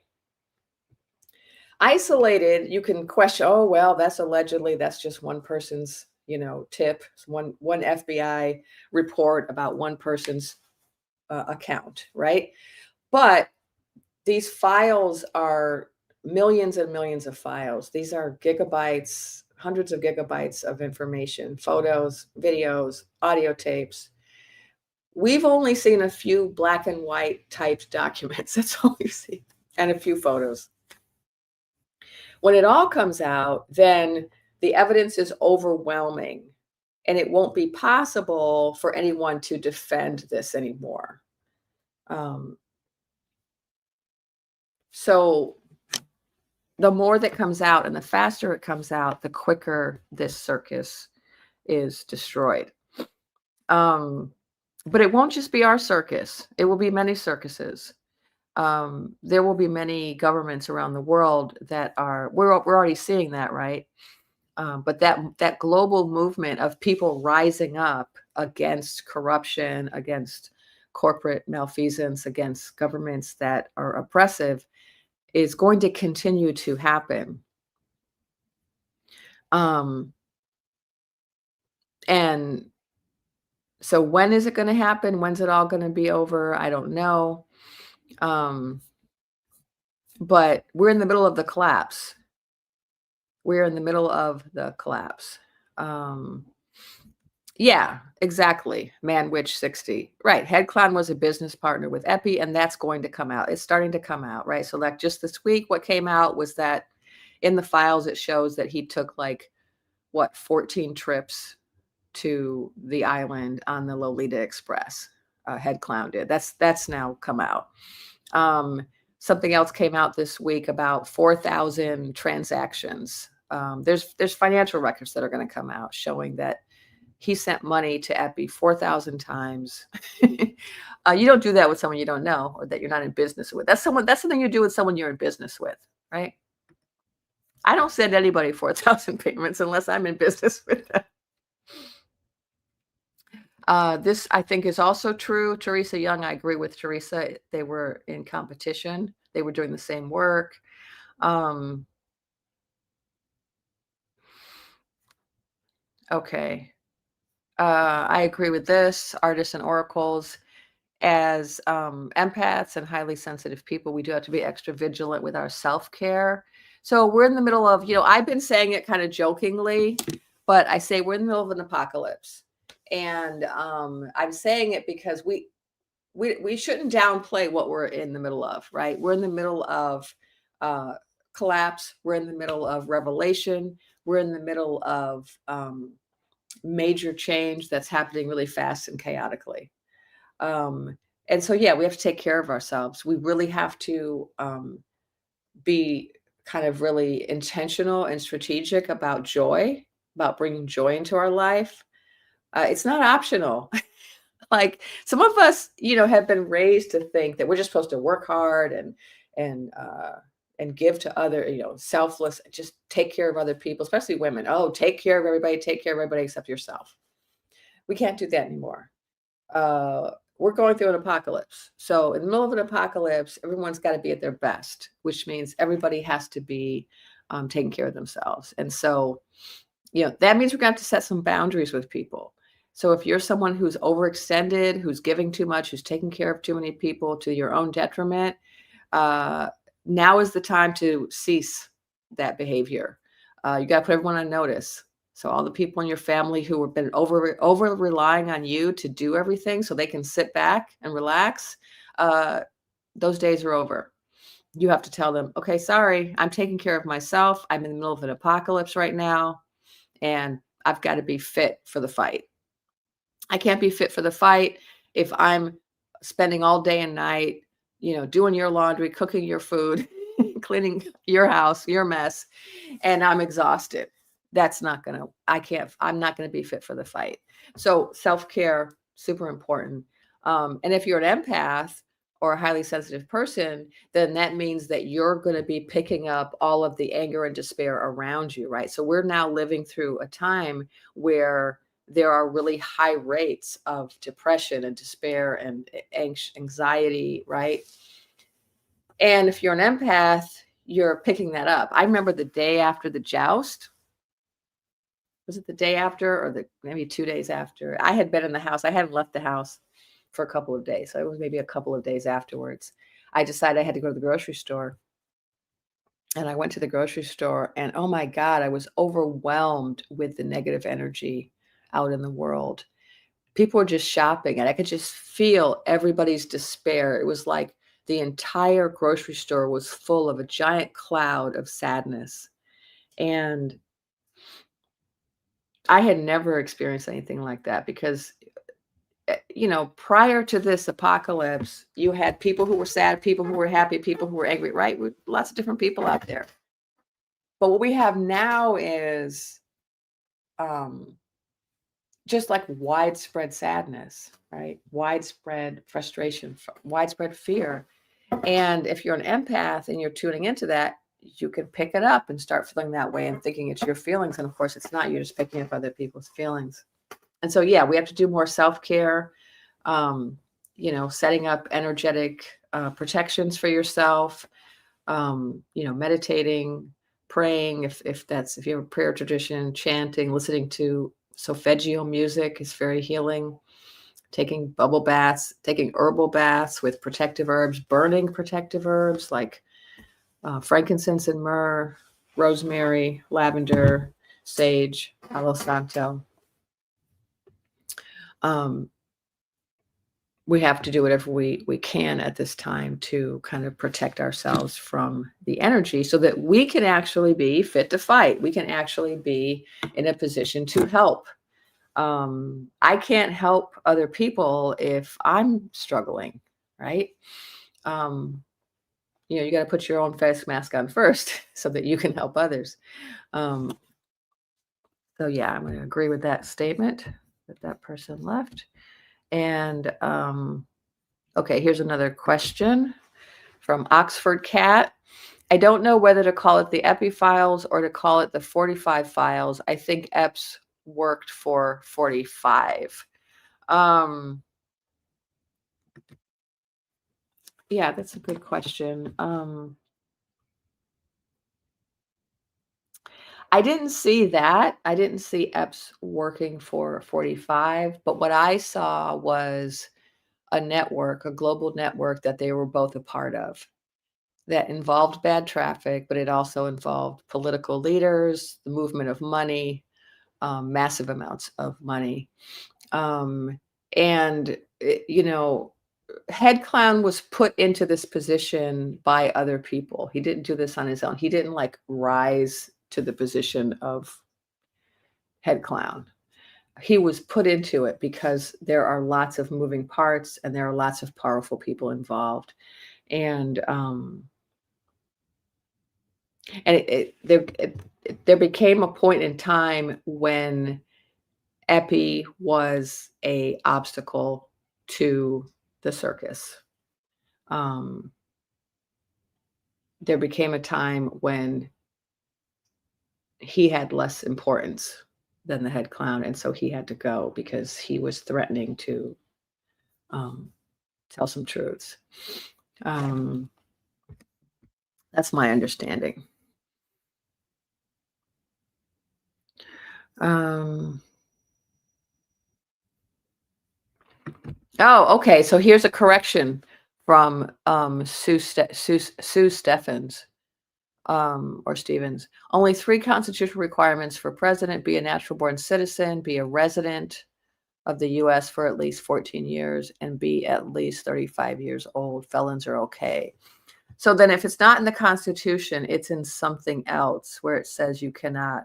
Isolated, you can question, oh, well, that's allegedly, that's just one person's, tip, one FBI report about one person's account, right? But these files are millions and millions of files. These are gigabytes, hundreds of gigabytes of information, photos, videos, audio tapes. We've only seen a few black and white typed documents. That's all we've seen, and a few photos. When it all comes out, then the evidence is overwhelming, and it won't be possible for anyone to defend this anymore. So the more that comes out and the faster it comes out, the quicker this circus is destroyed. But it won't just be our circus. It will be many circuses. There will be many governments around the world that we're already seeing that, right? But that global movement of people rising up against corruption, against corporate malfeasance, against governments that are oppressive is going to continue to happen. And so when is it going to happen? When's it all going to be over? I don't know. But we're in the middle of the collapse. We're in the middle of the collapse. Yeah, exactly. Man Witch 60. Right. Head Clown was a business partner with Epi, and that's going to come out. It's starting to come out, right? So like just this week, what came out was that in the files, it shows that he took 14 trips to the island on the Lolita Express. Head Clown did. That's now come out. Something else came out this week about 4,000 transactions. There's financial records that are going to come out showing that he sent money to Epi 4,000 times. You don't do that with someone you don't know or that you're not in business with. That's something you do with someone you're in business with, right? I don't send anybody 4,000 payments unless I'm in business with them. This, I think, is also true. Teresa Young, I agree with Teresa. They were in competition. They were doing the same work. Okay. I agree with this. Artists and oracles. As empaths and highly sensitive people, we do have to be extra vigilant with our self-care. So we're in the middle of, I've been saying it kind of jokingly, but I say we're in the middle of an apocalypse. And I'm saying it because we shouldn't downplay what we're in the middle of, right? We're in the middle of uh, collapse. We're in the middle of revelation. We're in the middle of major change that's happening really fast and chaotically. Um, and so, yeah, we have to take care of ourselves. We really have to be kind of really intentional and strategic about joy, about bringing joy into our life. It's not optional. Like some of us, have been raised to think that we're just supposed to work hard and and give to other, selfless, just take care of other people, especially women. Oh, take care of everybody except yourself. We can't do that anymore. We're going through an apocalypse. So in the middle of an apocalypse, everyone's got to be at their best, which means everybody has to be taking care of themselves. And so, that means we're going to have to set some boundaries with people. So if you're someone who's overextended, who's giving too much, who's taking care of too many people to your own detriment, now is the time to cease that behavior. You got to put everyone on notice. So all the people in your family who have been over relying on you to do everything so they can sit back and relax, those days are over. You have to tell them, okay, sorry, I'm taking care of myself. I'm in the middle of an apocalypse right now, and I've got to be fit for the fight. I can't be fit for the fight if I'm spending all day and night, doing your laundry, cooking your food, cleaning your house, your mess, and I'm exhausted. I'm not going to be fit for the fight. So self-care, super important. And if you're an empath or a highly sensitive person, then that means that you're going to be picking up all of the anger and despair around you, right? So we're now living through a time where there are really high rates of depression and despair and anxiety, right? And if you're an empath, you're picking that up. I remember the day after the joust. Was it the day after or maybe 2 days after? I had been in the house. I hadn't left the house for a couple of days. So it was maybe a couple of days afterwards. I decided I had to go to the grocery store. And I went to the grocery store and oh my God, I was overwhelmed with the negative energy out in the world. People were just shopping and I could just feel everybody's despair. It was like the entire grocery store was full of a giant cloud of sadness. And I had never experienced anything like that because, prior to this apocalypse, you had people who were sad, people who were happy, people who were angry, right? With lots of different people out there. But what we have now is just like widespread sadness, right? Widespread frustration, widespread fear. And if you're an empath and you're tuning into that, you can pick it up and start feeling that way and thinking it's your feelings. And of course, it's not. You're just picking up other people's feelings. And so, yeah, we have to do more self-care, setting up energetic protections for yourself, meditating, praying, if you have a prayer tradition, chanting, listening to solfeggio music is very healing. Taking bubble baths, taking herbal baths with protective herbs, burning protective herbs like frankincense and myrrh, rosemary, lavender, sage, Palo Santo. We have to do whatever we can at this time to kind of protect ourselves from the energy so that we can actually be fit to fight. We can actually be in a position to help. I can't help other people if I'm struggling, right? You got to put your own face mask on first so that you can help others. So yeah, I'm going to agree with that statement that person left. And okay, here's another question from Oxford Cat. I don't know whether to call it the Epi files or to call it the 45 files. I think EPs worked for 45. Yeah, that's a good question. I didn't see that. I didn't see EPs working for 45, but what I saw was a network, a global network that they were both a part of that involved bad traffic, but it also involved political leaders, the movement of money, massive amounts of money. And, head clown was put into this position by other people. He didn't do this on his own. He didn't like rise to the position of head clown. He was put into it because there are lots of moving parts and there are lots of powerful people involved. And there became a point in time when Epi was a obstacle to the circus. There became a time when he had less importance than the head clown, and so he had to go because he was threatening to um, tell some truths. That's my understanding. Oh, okay. So here's a correction from Sue Steffens or Stevens. Only 3 constitutional requirements for president: be a natural born citizen, be a resident of the U.S. for at least 14 years, and be at least 35 years old. Felons are okay. So then if it's not in the Constitution, it's in something else where it says you cannot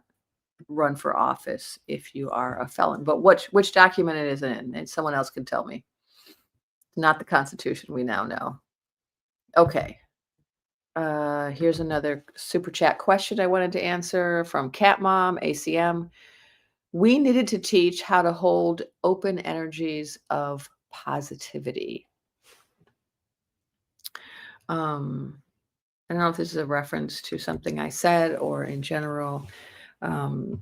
run for office if you are a felon. But which document it is in, and someone else can tell me. Not the Constitution, we now know. Okay. Here's another super chat question I wanted to answer from Cat Mom, ACM. We needed to teach how to hold open energies of positivity. I don't know if this is a reference to something I said or in general, but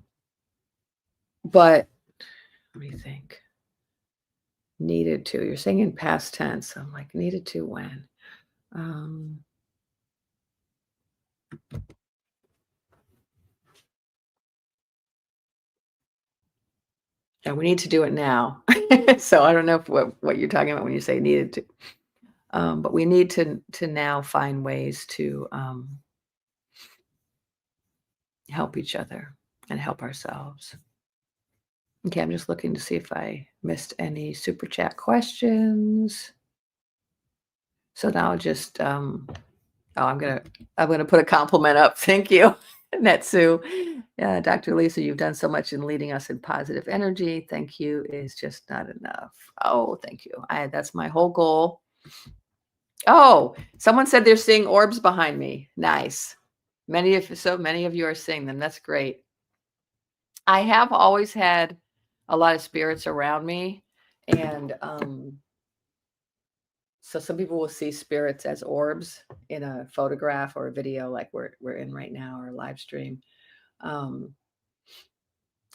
let me think. Needed to. You're saying in past tense. I'm like, needed to when? Yeah, we need to do it now. So I don't know what you're talking about when you say needed to. But we need to now find ways to help each other and help ourselves. Okay, I'm just looking to see if I missed any super chat questions. So now I'll just I'm gonna put a compliment up. Thank you, Netsu. Dr. Lisa, you've done so much in leading us in positive energy. Thank you is just not enough. Oh, thank you. That's my whole goal. Oh, someone said they're seeing orbs behind me. Nice. Many of you are seeing them. That's great. I have always had a lot of spirits around me, and so some people will see spirits as orbs in a photograph or a video like we're in right now, or a live stream.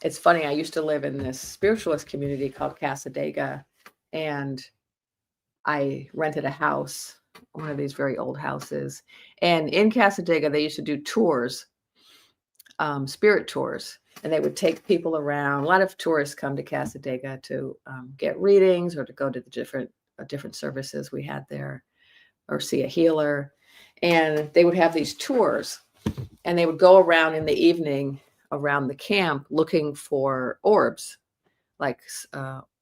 It's funny, I used to live in this spiritualist community called Casadega, and I rented a house, one of these very old houses. And in Casadega, they used to do tours, spirit tours, and they would take people around. A lot of tourists come to Casadega to get readings or to go to the different services we had there, or see a healer. And they would have these tours, and they would go around in the evening around the camp looking for orbs, like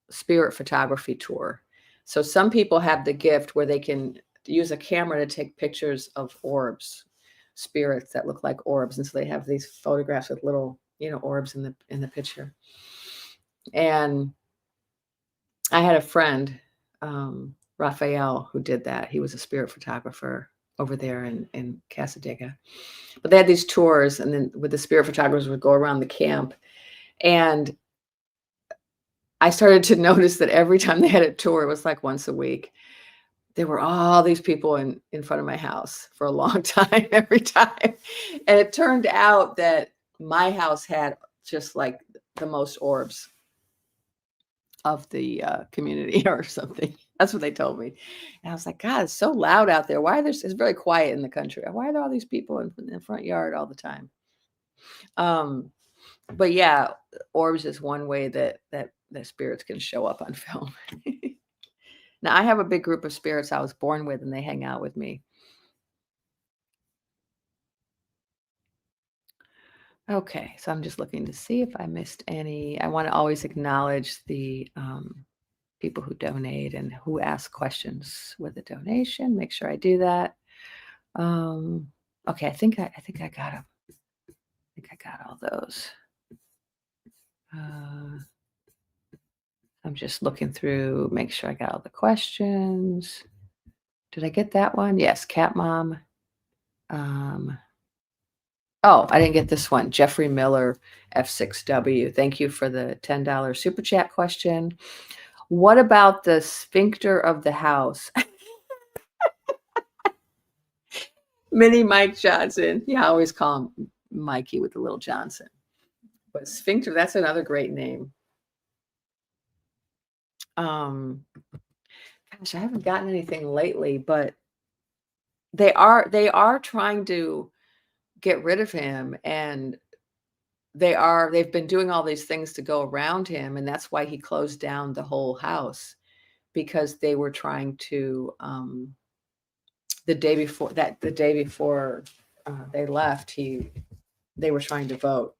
spirit photography tour. So some people have the gift where they can use a camera to take pictures of orbs, spirits that look like orbs. And so they have these photographs with little, orbs in the picture. And I had a friend, Raphael, who did that. He was a spirit photographer over there in Casadega. But they had these tours, and then with the spirit photographers would go around the camp. And I started to notice that every time they had a tour, it was like once a week, there were all these people in front of my house for a long time, every time. And it turned out that my house had just like the most orbs of the community or something. That's what they told me. And I was like, God, it's so loud out there. Why it's very quiet in the country. Why are there all these people in the front yard all the time? But yeah, orbs is one way that spirits can show up on film. Now, I have a big group of spirits I was born with, and they hang out with me. Okay, so I'm just looking to see if I missed any. I want to always acknowledge the people who donate and who ask questions with a donation. Make sure I do that. Um, okay, I think I got them. I think I got all those. I'm just looking through, make sure I got all the questions. Did I get that one? Yes, Cat Mom. Oh, I didn't get this one. Jeffrey Miller, F6W. Thank you for the $10 super chat question. What about the sphincter of the house? Mini Mike Johnson. Yeah, I always call him Mikey with the little Johnson. But sphincter, that's another great name. Gosh, I haven't gotten anything lately, but they are trying to get rid of him, and they've been doing all these things to go around him, and that's why he closed down the whole house, because they were trying to the day before they left, they were trying to vote.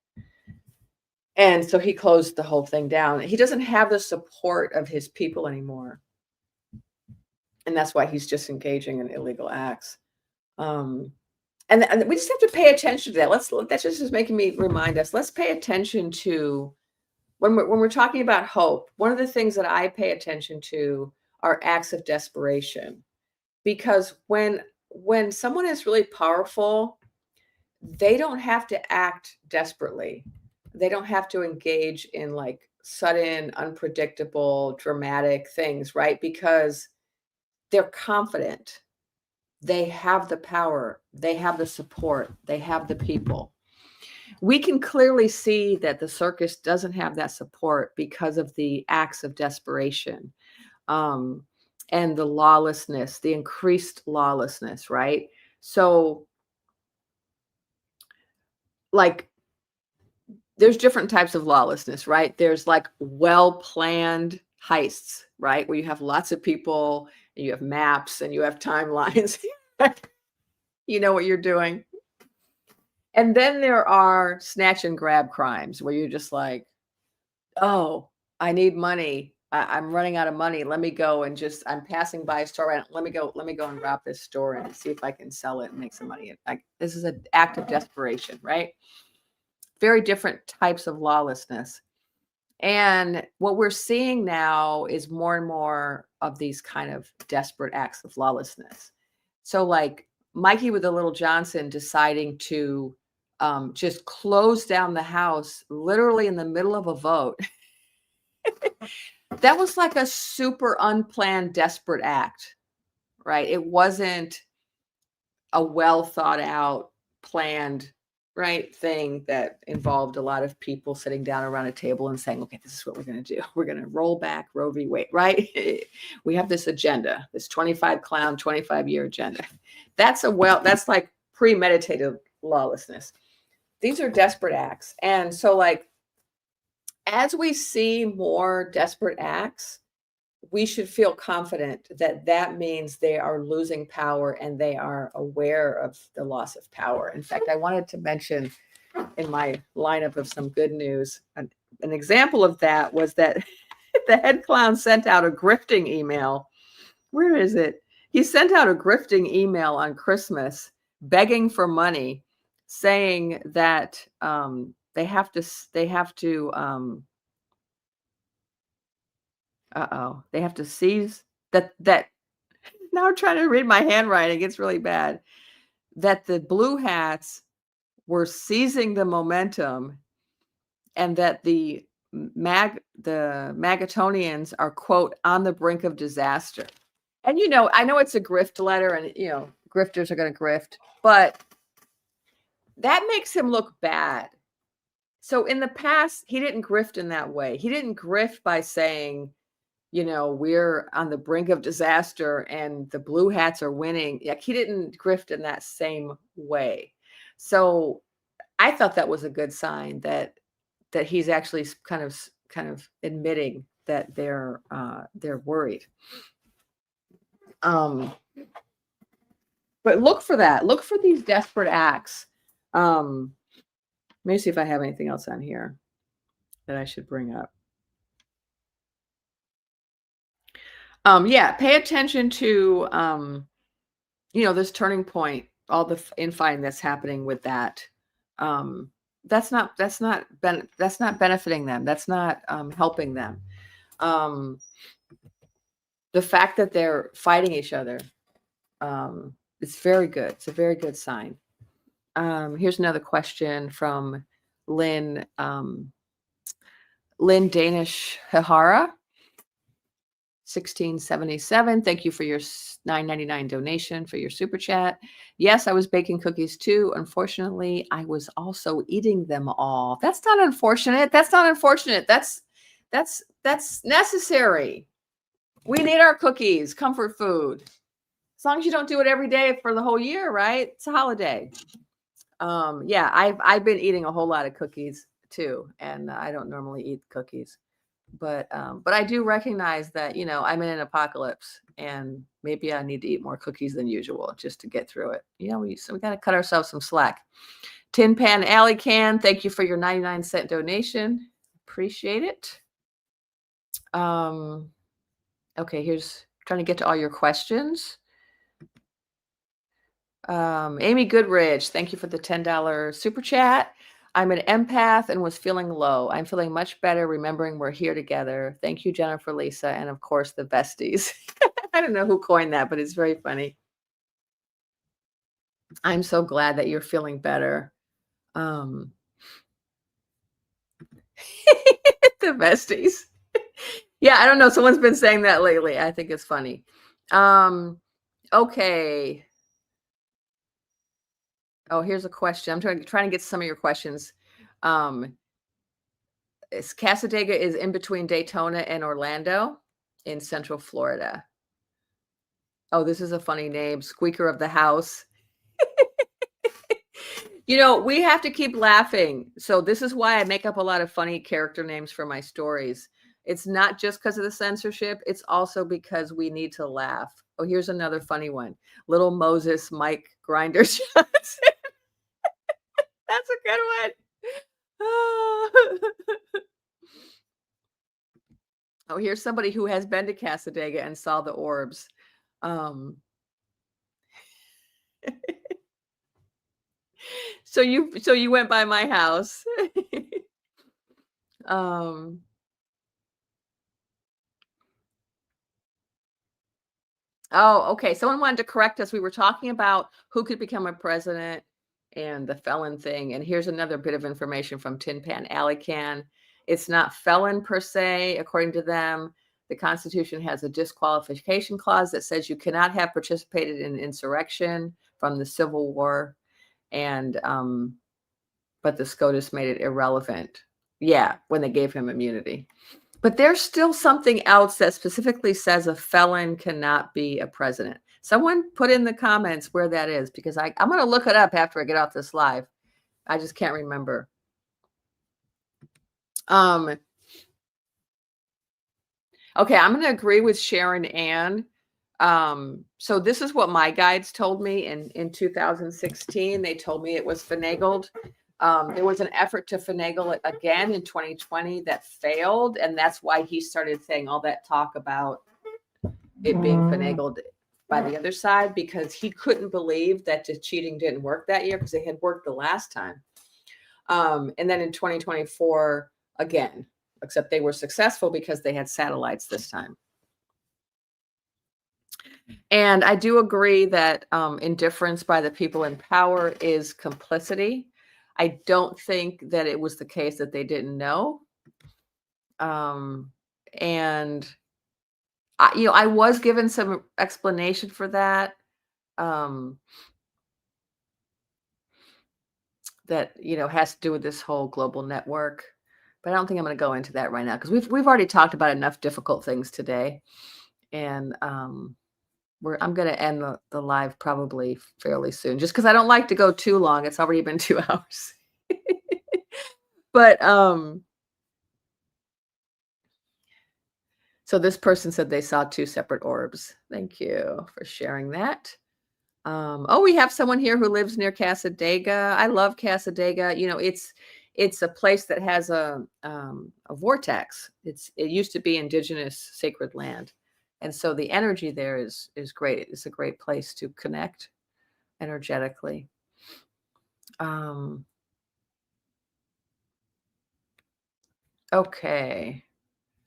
And so he closed the whole thing down. He doesn't have the support of his people anymore. And that's why he's just engaging in illegal acts. And we just have to pay attention to that. That's just making me remind us, let's pay attention to when we're talking about hope. One of the things that I pay attention to are acts of desperation, because when someone is really powerful, they don't have to act desperately. They don't have to engage in like sudden, unpredictable, dramatic things, right? Because they're confident. They have the power. They have the support. They have the people. We can clearly see that the circus doesn't have that support because of the acts of desperation, and the lawlessness, the increased lawlessness, right? So, like, there's different types of lawlessness, right? There's like well-planned heists, right? Where you have lots of people and you have maps and you have timelines. You know what you're doing. And then there are snatch and grab crimes where you're just like, oh, I need money. I'm running out of money. Let me go and I'm passing by a store. Let me go and rob this store and see if I can sell it and make some money. Like, this is an act of desperation, right? Very different types of lawlessness. And what we're seeing now is more and more of these kind of desperate acts of lawlessness. So like Mikey with the little Johnson deciding to just close down the house literally in the middle of a vote. That was like a super unplanned, desperate act, right? It wasn't a well thought out, planned, right, thing that involved a lot of people sitting down around a table and saying, okay, this is what we're going to do. We're going to roll back Roe v. Wade, right? We have this agenda, this 25-year agenda. That's like premeditated lawlessness. These are desperate acts. And so like, as we see more desperate acts, we should feel confident that that means they are losing power and they are aware of the loss of power. In fact, I wanted to mention in my lineup of some good news, an example of that was that the head clown sent out a grifting email. Where is it? He sent out a grifting email on Christmas begging for money, saying that they have to seize that now I'm trying to read my handwriting. It's really bad. That the blue hats were seizing the momentum, and that the Magatonians are, quote, on the brink of disaster. And, I know it's a grift letter and, grifters are going to grift, but that makes him look bad. So in the past, he didn't grift in that way. He didn't grift by saying, we're on the brink of disaster and the blue hats are winning. Like, he didn't grift in that same way. So I thought that was a good sign that he's actually kind of admitting that they're worried. But look for that. Look for these desperate acts. Let me see if I have anything else on here that I should bring up. Yeah, pay attention to this turning point, all the infighting that's happening with that. Um, that's not benefiting them. That's not helping them. Um, the fact that they're fighting each other, it's very good. It's a very good sign. Here's another question from Lynn Danish Hahara, 1677. Thank you for your $9.99 donation for your super chat. Yes, I was baking cookies too. Unfortunately, I was also eating them all. That's not unfortunate. That's not unfortunate. That's necessary. We need our cookies, comfort food. As long as you don't do it every day for the whole year, right? It's a holiday. Yeah, I've been eating a whole lot of cookies too, and I don't normally eat cookies. But I do recognize that, I'm in an apocalypse and maybe I need to eat more cookies than usual just to get through it. So we got to cut ourselves some slack. Tin Pan Alley Can, thank you for your 99-cent donation. Appreciate it. Okay, here's trying to get to all your questions. Amy Goodridge, thank you for the $10 super chat. I'm an empath and was feeling low. I'm feeling much better remembering we're here together. Thank you, Jennifer, Lisa, and of course the besties. I don't know who coined that, but it's very funny. I'm so glad that you're feeling better. The besties. Yeah, I don't know. Someone's been saying that lately. I think it's funny. Okay. Oh, here's a question. I'm trying to get some of your questions. Casadega is in between Daytona and Orlando in Central Florida. Oh, this is a funny name. Squeaker of the House. We have to keep laughing. So this is why I make up a lot of funny character names for my stories. It's not just because of the censorship. It's also because we need to laugh. Oh, here's another funny one. Little Moses Mike Grinder Johnson. That's a good one. Oh, here's somebody who has been to Casadega and saw the orbs. So you went by my house. Oh, okay. Someone wanted to correct us. We were talking about who could become a president and the felon thing. And here's another bit of information from Tin Pan Alley Can. It's not felon per se, according to them. The Constitution has a disqualification clause that says you cannot have participated in insurrection from the Civil War. And but the SCOTUS made it irrelevant. Yeah, when they gave him immunity. But there's still something else that specifically says a felon cannot be a president. Someone put in the comments where that is, because I'm going to look it up after I get off this live. I just can't remember. Okay, I'm going to agree with Sharon Ann. So this is what my guides told me in 2016. They told me it was finagled. There was an effort to finagle it again in 2020 that failed. And that's why he started saying all that talk about it being finagled by the other side, because he couldn't believe that the cheating didn't work that year because they had worked the last time. And then in 2024, again, except they were successful because they had satellites this time. And I do agree that indifference by the people in power is complicity. I don't think that it was the case that they didn't know. And I was given some explanation for that. That has to do with this whole global network, but I don't think I'm going to go into that right now because we've already talked about enough difficult things today, and I'm going to end the live probably fairly soon, just because I don't like to go too long. It's already been 2 hours. But so this person said they saw 2 separate orbs. Thank you for sharing that. Oh, we have someone here who lives near Casadega. I love Casadega. It's a place that has a vortex. It used to be indigenous sacred land, and so the energy there is great. It's a great place to connect energetically. Um, okay.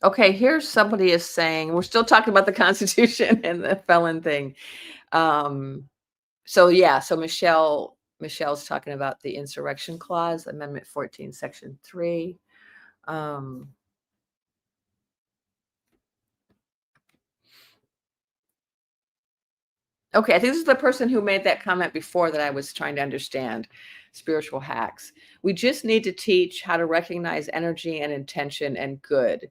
Okay, here's somebody is saying we're still talking about the Constitution and the felon thing. Um, so yeah, so Michelle's talking about the insurrection clause, Amendment 14, Section 3. Um, okay, I think this is the person who made that comment before that I was trying to understand. Spiritual hacks. We just need to teach how to recognize energy and intention and good.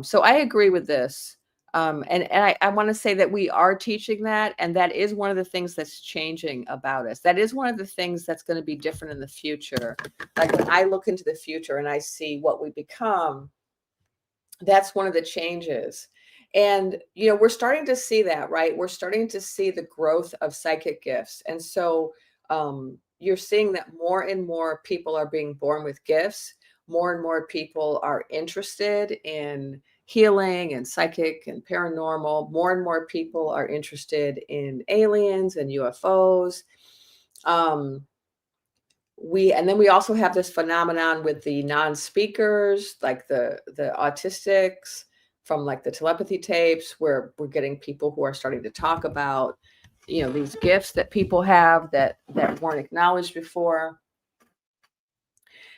So I agree with this. And I want to say that we are teaching that, and that is one of the things that's changing about us. That is one of the things that's going to be different in the future. Like when I look into the future and I see what we become, that's one of the changes. And, we're starting to see that, right? We're starting to see the growth of psychic gifts. And so you're seeing that more and more people are being born with gifts. More and more people are interested in healing and psychic and paranormal. More and more people are interested in aliens and UFOs. And then we also have this phenomenon with the non-speakers, like the autistics from like the telepathy tapes, where we're getting people who are starting to talk about, these gifts that people have that weren't acknowledged before.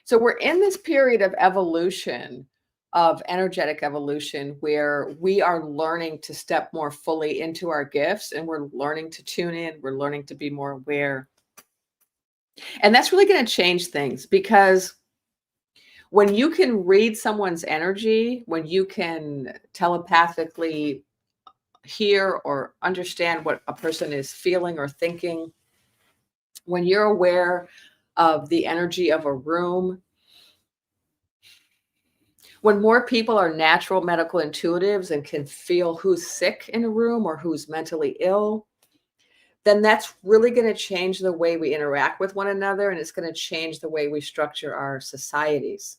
So we're in this period of evolution, of energetic evolution, where we are learning to step more fully into our gifts, and we're learning to tune in, we're learning to be more aware. And that's really going to change things, because when you can read someone's energy, when you can telepathically hear or understand what a person is feeling or thinking, when you're aware of the energy of a room, when more people are natural medical intuitives and can feel who's sick in a room or who's mentally ill, then that's really going to change the way we interact with one another, and it's going to change the way we structure our societies.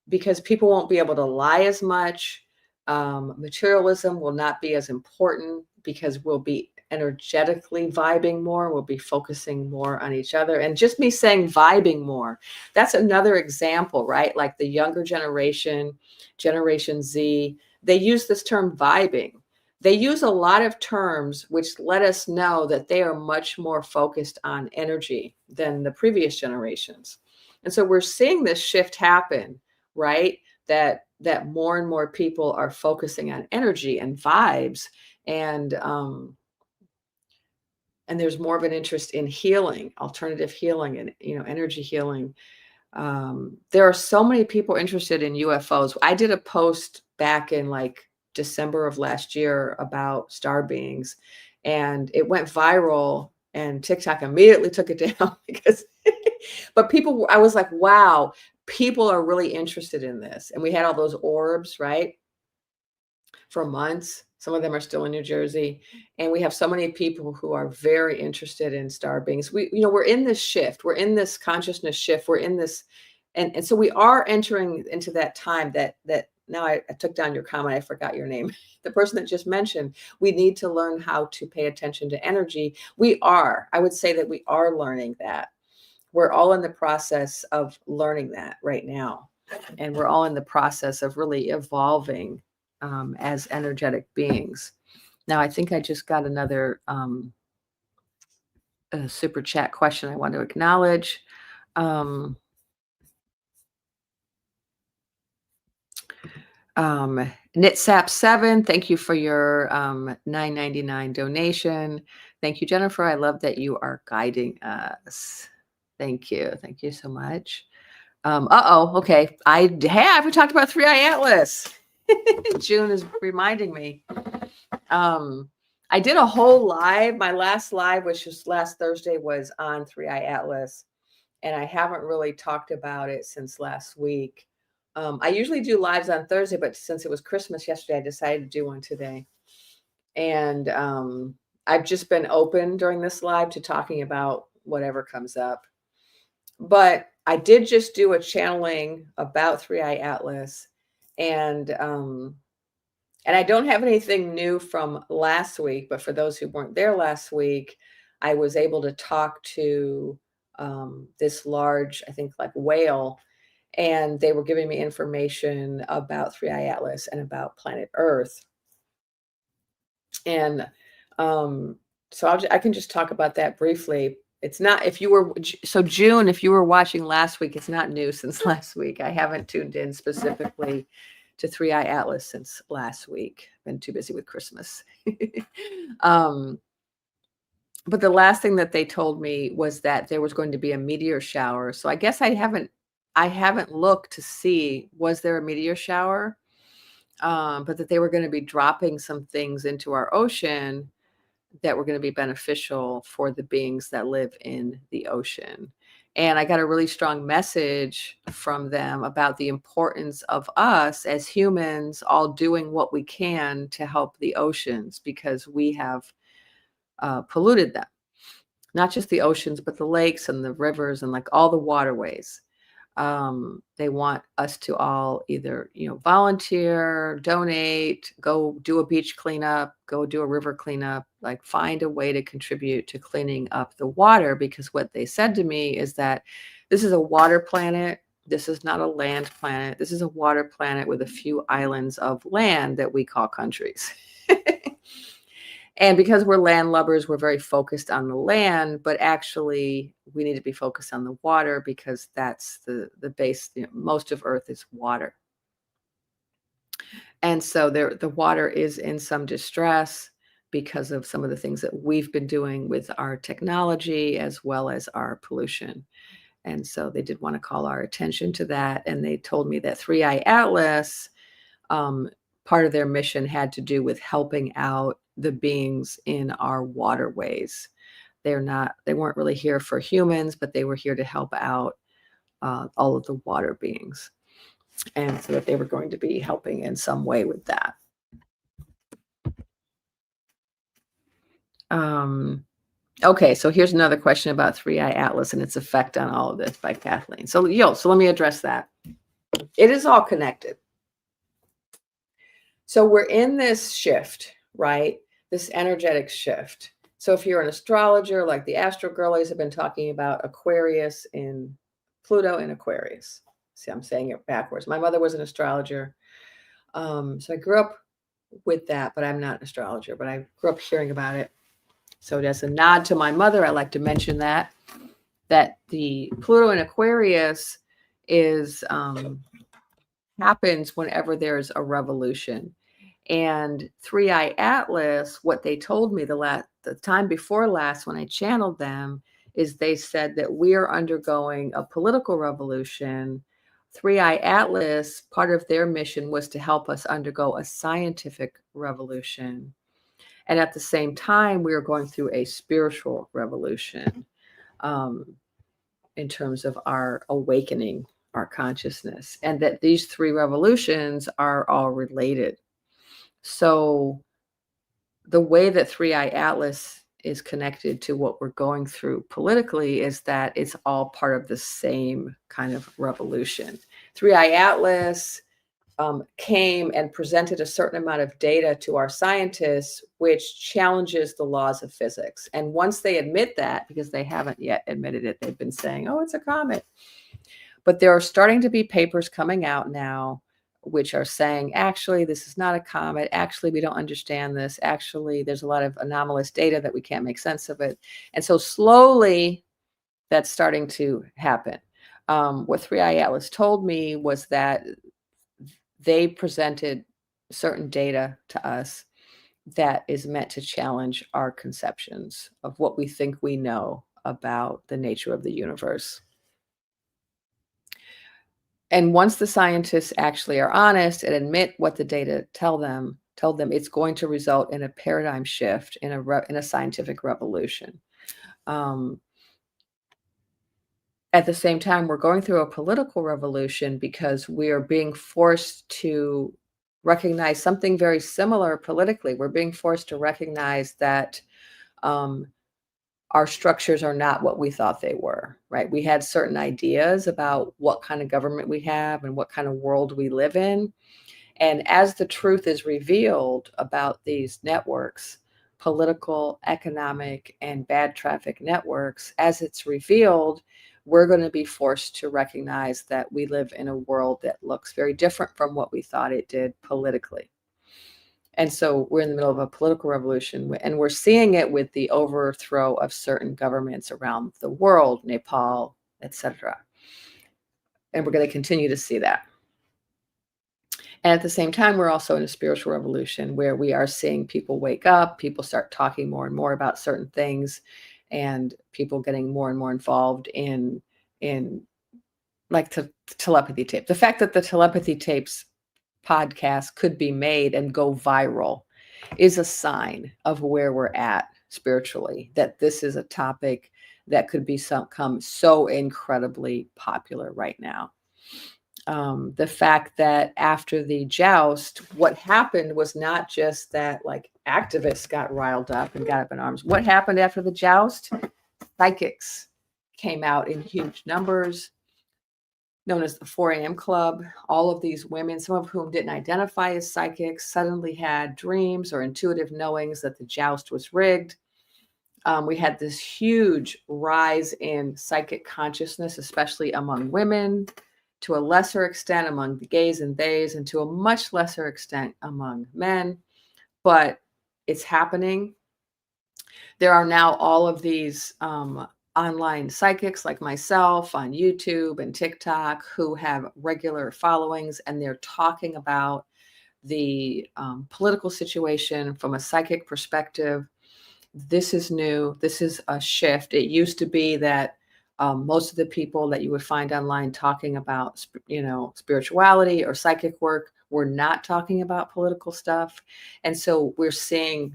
Because people won't be able to lie as much. Materialism will not be as important, because we'll be energetically vibing more. We'll be focusing more on each other. And just me saying vibing more, that's another example, right? Like the younger generation, Generation Z, they use this term vibing. They use a lot of terms which let us know that they are much more focused on energy than the previous generations. And so we're seeing this shift happen, right? That more and more people are focusing on energy and vibes, and there's more of an interest in healing, alternative healing, and energy healing. There are so many people interested in UFOs. I did a post back in like December of last year about star beings, and it went viral, and TikTok immediately took it down because but people, I was like, wow, people are really interested in this. And we had all those orbs, right? For months. Some of them are still in New Jersey. And we have so many people who are very interested in star beings. We're in this shift. We're in this consciousness shift. We're in this, and so we are entering into that time that now I took down your comment. I forgot your name. The person that just mentioned, we need to learn how to pay attention to energy. I would say that we are learning that. We're all in the process of learning that right now. And we're all in the process of really evolving as energetic beings. Now, I think I just got another super chat question I want to acknowledge. Knitsap7, thank you for your $9.99 donation. Thank you, Jennifer. I love that you are guiding us. Thank you. Thank you so much. Okay. I haven't talked about 3-Eye Atlas. June is reminding me. I did a whole live. My last live, which was last Thursday, was on 3-Eye Atlas, and I haven't really talked about it since last week. I usually do lives on Thursday, but since it was Christmas yesterday, I decided to do one today. And I've just been open during this live to talking about whatever comes up. But I did just do a channeling about Three Eye Atlas, and I don't have anything new from last week, but for those who weren't there last week, I was able to talk to this large, I think, like whale, and they were giving me information about Three Eye Atlas and about planet Earth. And so I can just talk about that briefly. It's not, if you were, so June, if you were watching last week, it's not new since last week. I haven't tuned in specifically to Three Eye Atlas since last week. I've been too busy with Christmas. But the last thing that they told me was that there was going to be a meteor shower. So I guess I haven't looked to see, was there a meteor shower? But that they were going to be dropping some things into our ocean that were going to be beneficial for the beings that live in the ocean. And I got a really strong message from them about the importance of us as humans all doing what we can to help the oceans, because we have polluted them. Not just the oceans, but the lakes and the rivers and like all the waterways. They want us to all either, volunteer, donate, go do a beach cleanup, go do a river cleanup, like find a way to contribute to cleaning up the water. Because what they said to me is that this is a water planet. This is not a land planet. This is a water planet with a few islands of land that we call countries. And because we're landlubbers, we're very focused on the land, but actually we need to be focused on the water, because that's the base. Most of Earth is water. And so the water is in some distress because of some of the things that we've been doing with our technology as well as our pollution. And so they did want to call our attention to that. And they told me that Three Eye Atlas, part of their mission had to do with helping out the beings in our waterways. They weren't really here for humans, but they were here to help out all of the water beings. And so that they were going to be helping in some way with that. Okay, so here's another question about Three Eye Atlas and its effect on all of this by Kathleen. So let me address that. It is all connected. So we're in this shift, right? This energetic shift. So if you're an astrologer, like the Astro Girlies have been talking about Aquarius in Pluto in Aquarius. See, I'm saying it backwards. My mother was an astrologer. So I grew up with that, but I'm not an astrologer, but I grew up hearing about it. So as a nod to my mother, I like to mention that the Pluto in Aquarius is happens whenever there's a revolution. And Three Eye Atlas, what they told me the time before last when I channeled them, is they said that we are undergoing a political revolution. Three Eye Atlas, part of their mission was to help us undergo a scientific revolution. And at the same time, we are going through a spiritual revolution in terms of our awakening our consciousness, and that these three revolutions are all related. So the way that Three Eye Atlas is connected to what we're going through politically is that it's all part of the same kind of revolution. Three Eye Atlas came and presented a certain amount of data to our scientists, which challenges the laws of physics. And once they admit that, because they haven't yet admitted it, they've been saying, oh, it's a comet. But there are starting to be papers coming out now which are saying, actually, this is not a comet. Actually, we don't understand this. Actually, there's a lot of anomalous data that we can't make sense of it. And so slowly that's starting to happen. What Three Eye Atlas told me was that they presented certain data to us that is meant to challenge our conceptions of what we think we know about the nature of the universe. And once the scientists actually are honest and admit what the data tell them, it's going to result in a paradigm shift, in a scientific revolution. At the same time, we're going through a political revolution because we are being forced to recognize something very similar politically. We're being forced to recognize that our structures are not what we thought they were, right? We had certain ideas about what kind of government we have and what kind of world we live in. And as the truth is revealed about these networks, political, economic, and bad traffic networks, as it's revealed, we're going to be forced to recognize that we live in a world that looks very different from what we thought it did politically. And so we're in the middle of a political revolution, and we're seeing it with the overthrow of certain governments around the world, Nepal, etc. And we're going to continue to see that. And at the same time, we're also in a spiritual revolution where we are seeing people wake up, people start talking more and more about certain things, and people getting more and more involved in like telepathy tape. The fact that the telepathy tapes podcast could be made and go viral is a sign of where we're at spiritually, that this is a topic that could become so incredibly popular right now. The fact that after the joust, what happened was not just that like activists got riled up and got up in arms. What happened after the joust? Psychics came out in huge numbers, known as the 4 a.m. Club. All of these women, some of whom didn't identify as psychics, suddenly had dreams or intuitive knowings that the joust was rigged. We had this huge rise in psychic consciousness, especially among women, to a lesser extent among the gays and theys, and to a much lesser extent among men. But it's happening. There are now all of these online psychics like myself on YouTube and TikTok who have regular followings, and they're talking about the political situation from a psychic perspective. This is new. This is a shift. It used to be that most of the people that you would find online talking about, spirituality or psychic work were not talking about political stuff. And so we're seeing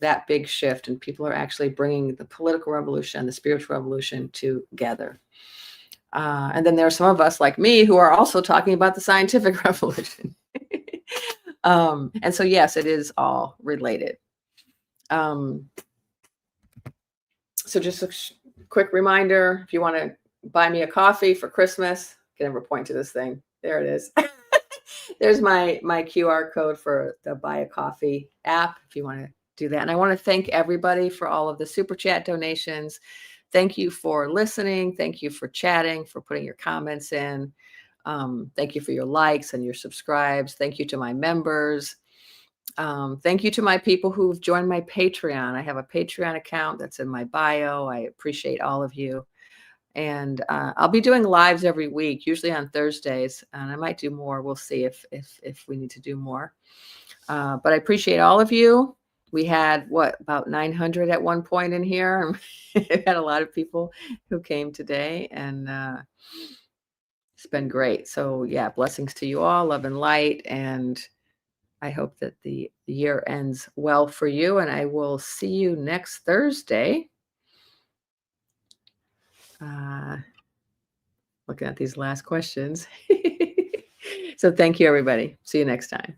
that big shift, and people are actually bringing the political revolution and the spiritual revolution together. And then there are some of us like me who are also talking about the scientific revolution. And so, yes, it is all related. So just a quick reminder, if you want to buy me a coffee for Christmas, I can never point to this thing. There it is. There's my QR code for the Buy a Coffee app if you want to do that. And I want to thank everybody for all of the super chat donations. Thank you for listening. Thank you for chatting, for putting your comments in. Thank you for your likes and your subscribes. Thank you to my members. Thank you to my people who've joined my Patreon. I have a Patreon account that's in my bio. I appreciate all of you. And I'll be doing lives every week, usually on Thursdays, and I might do more. We'll see if we need to do more. But I appreciate all of you. We had about 900 at one point in here. We had a lot of people who came today, and it's been great. So yeah, blessings to you all, love and light, and I hope that the year ends well for you, and I will see you next Thursday. Looking at these last questions. So thank you, everybody. See you next time.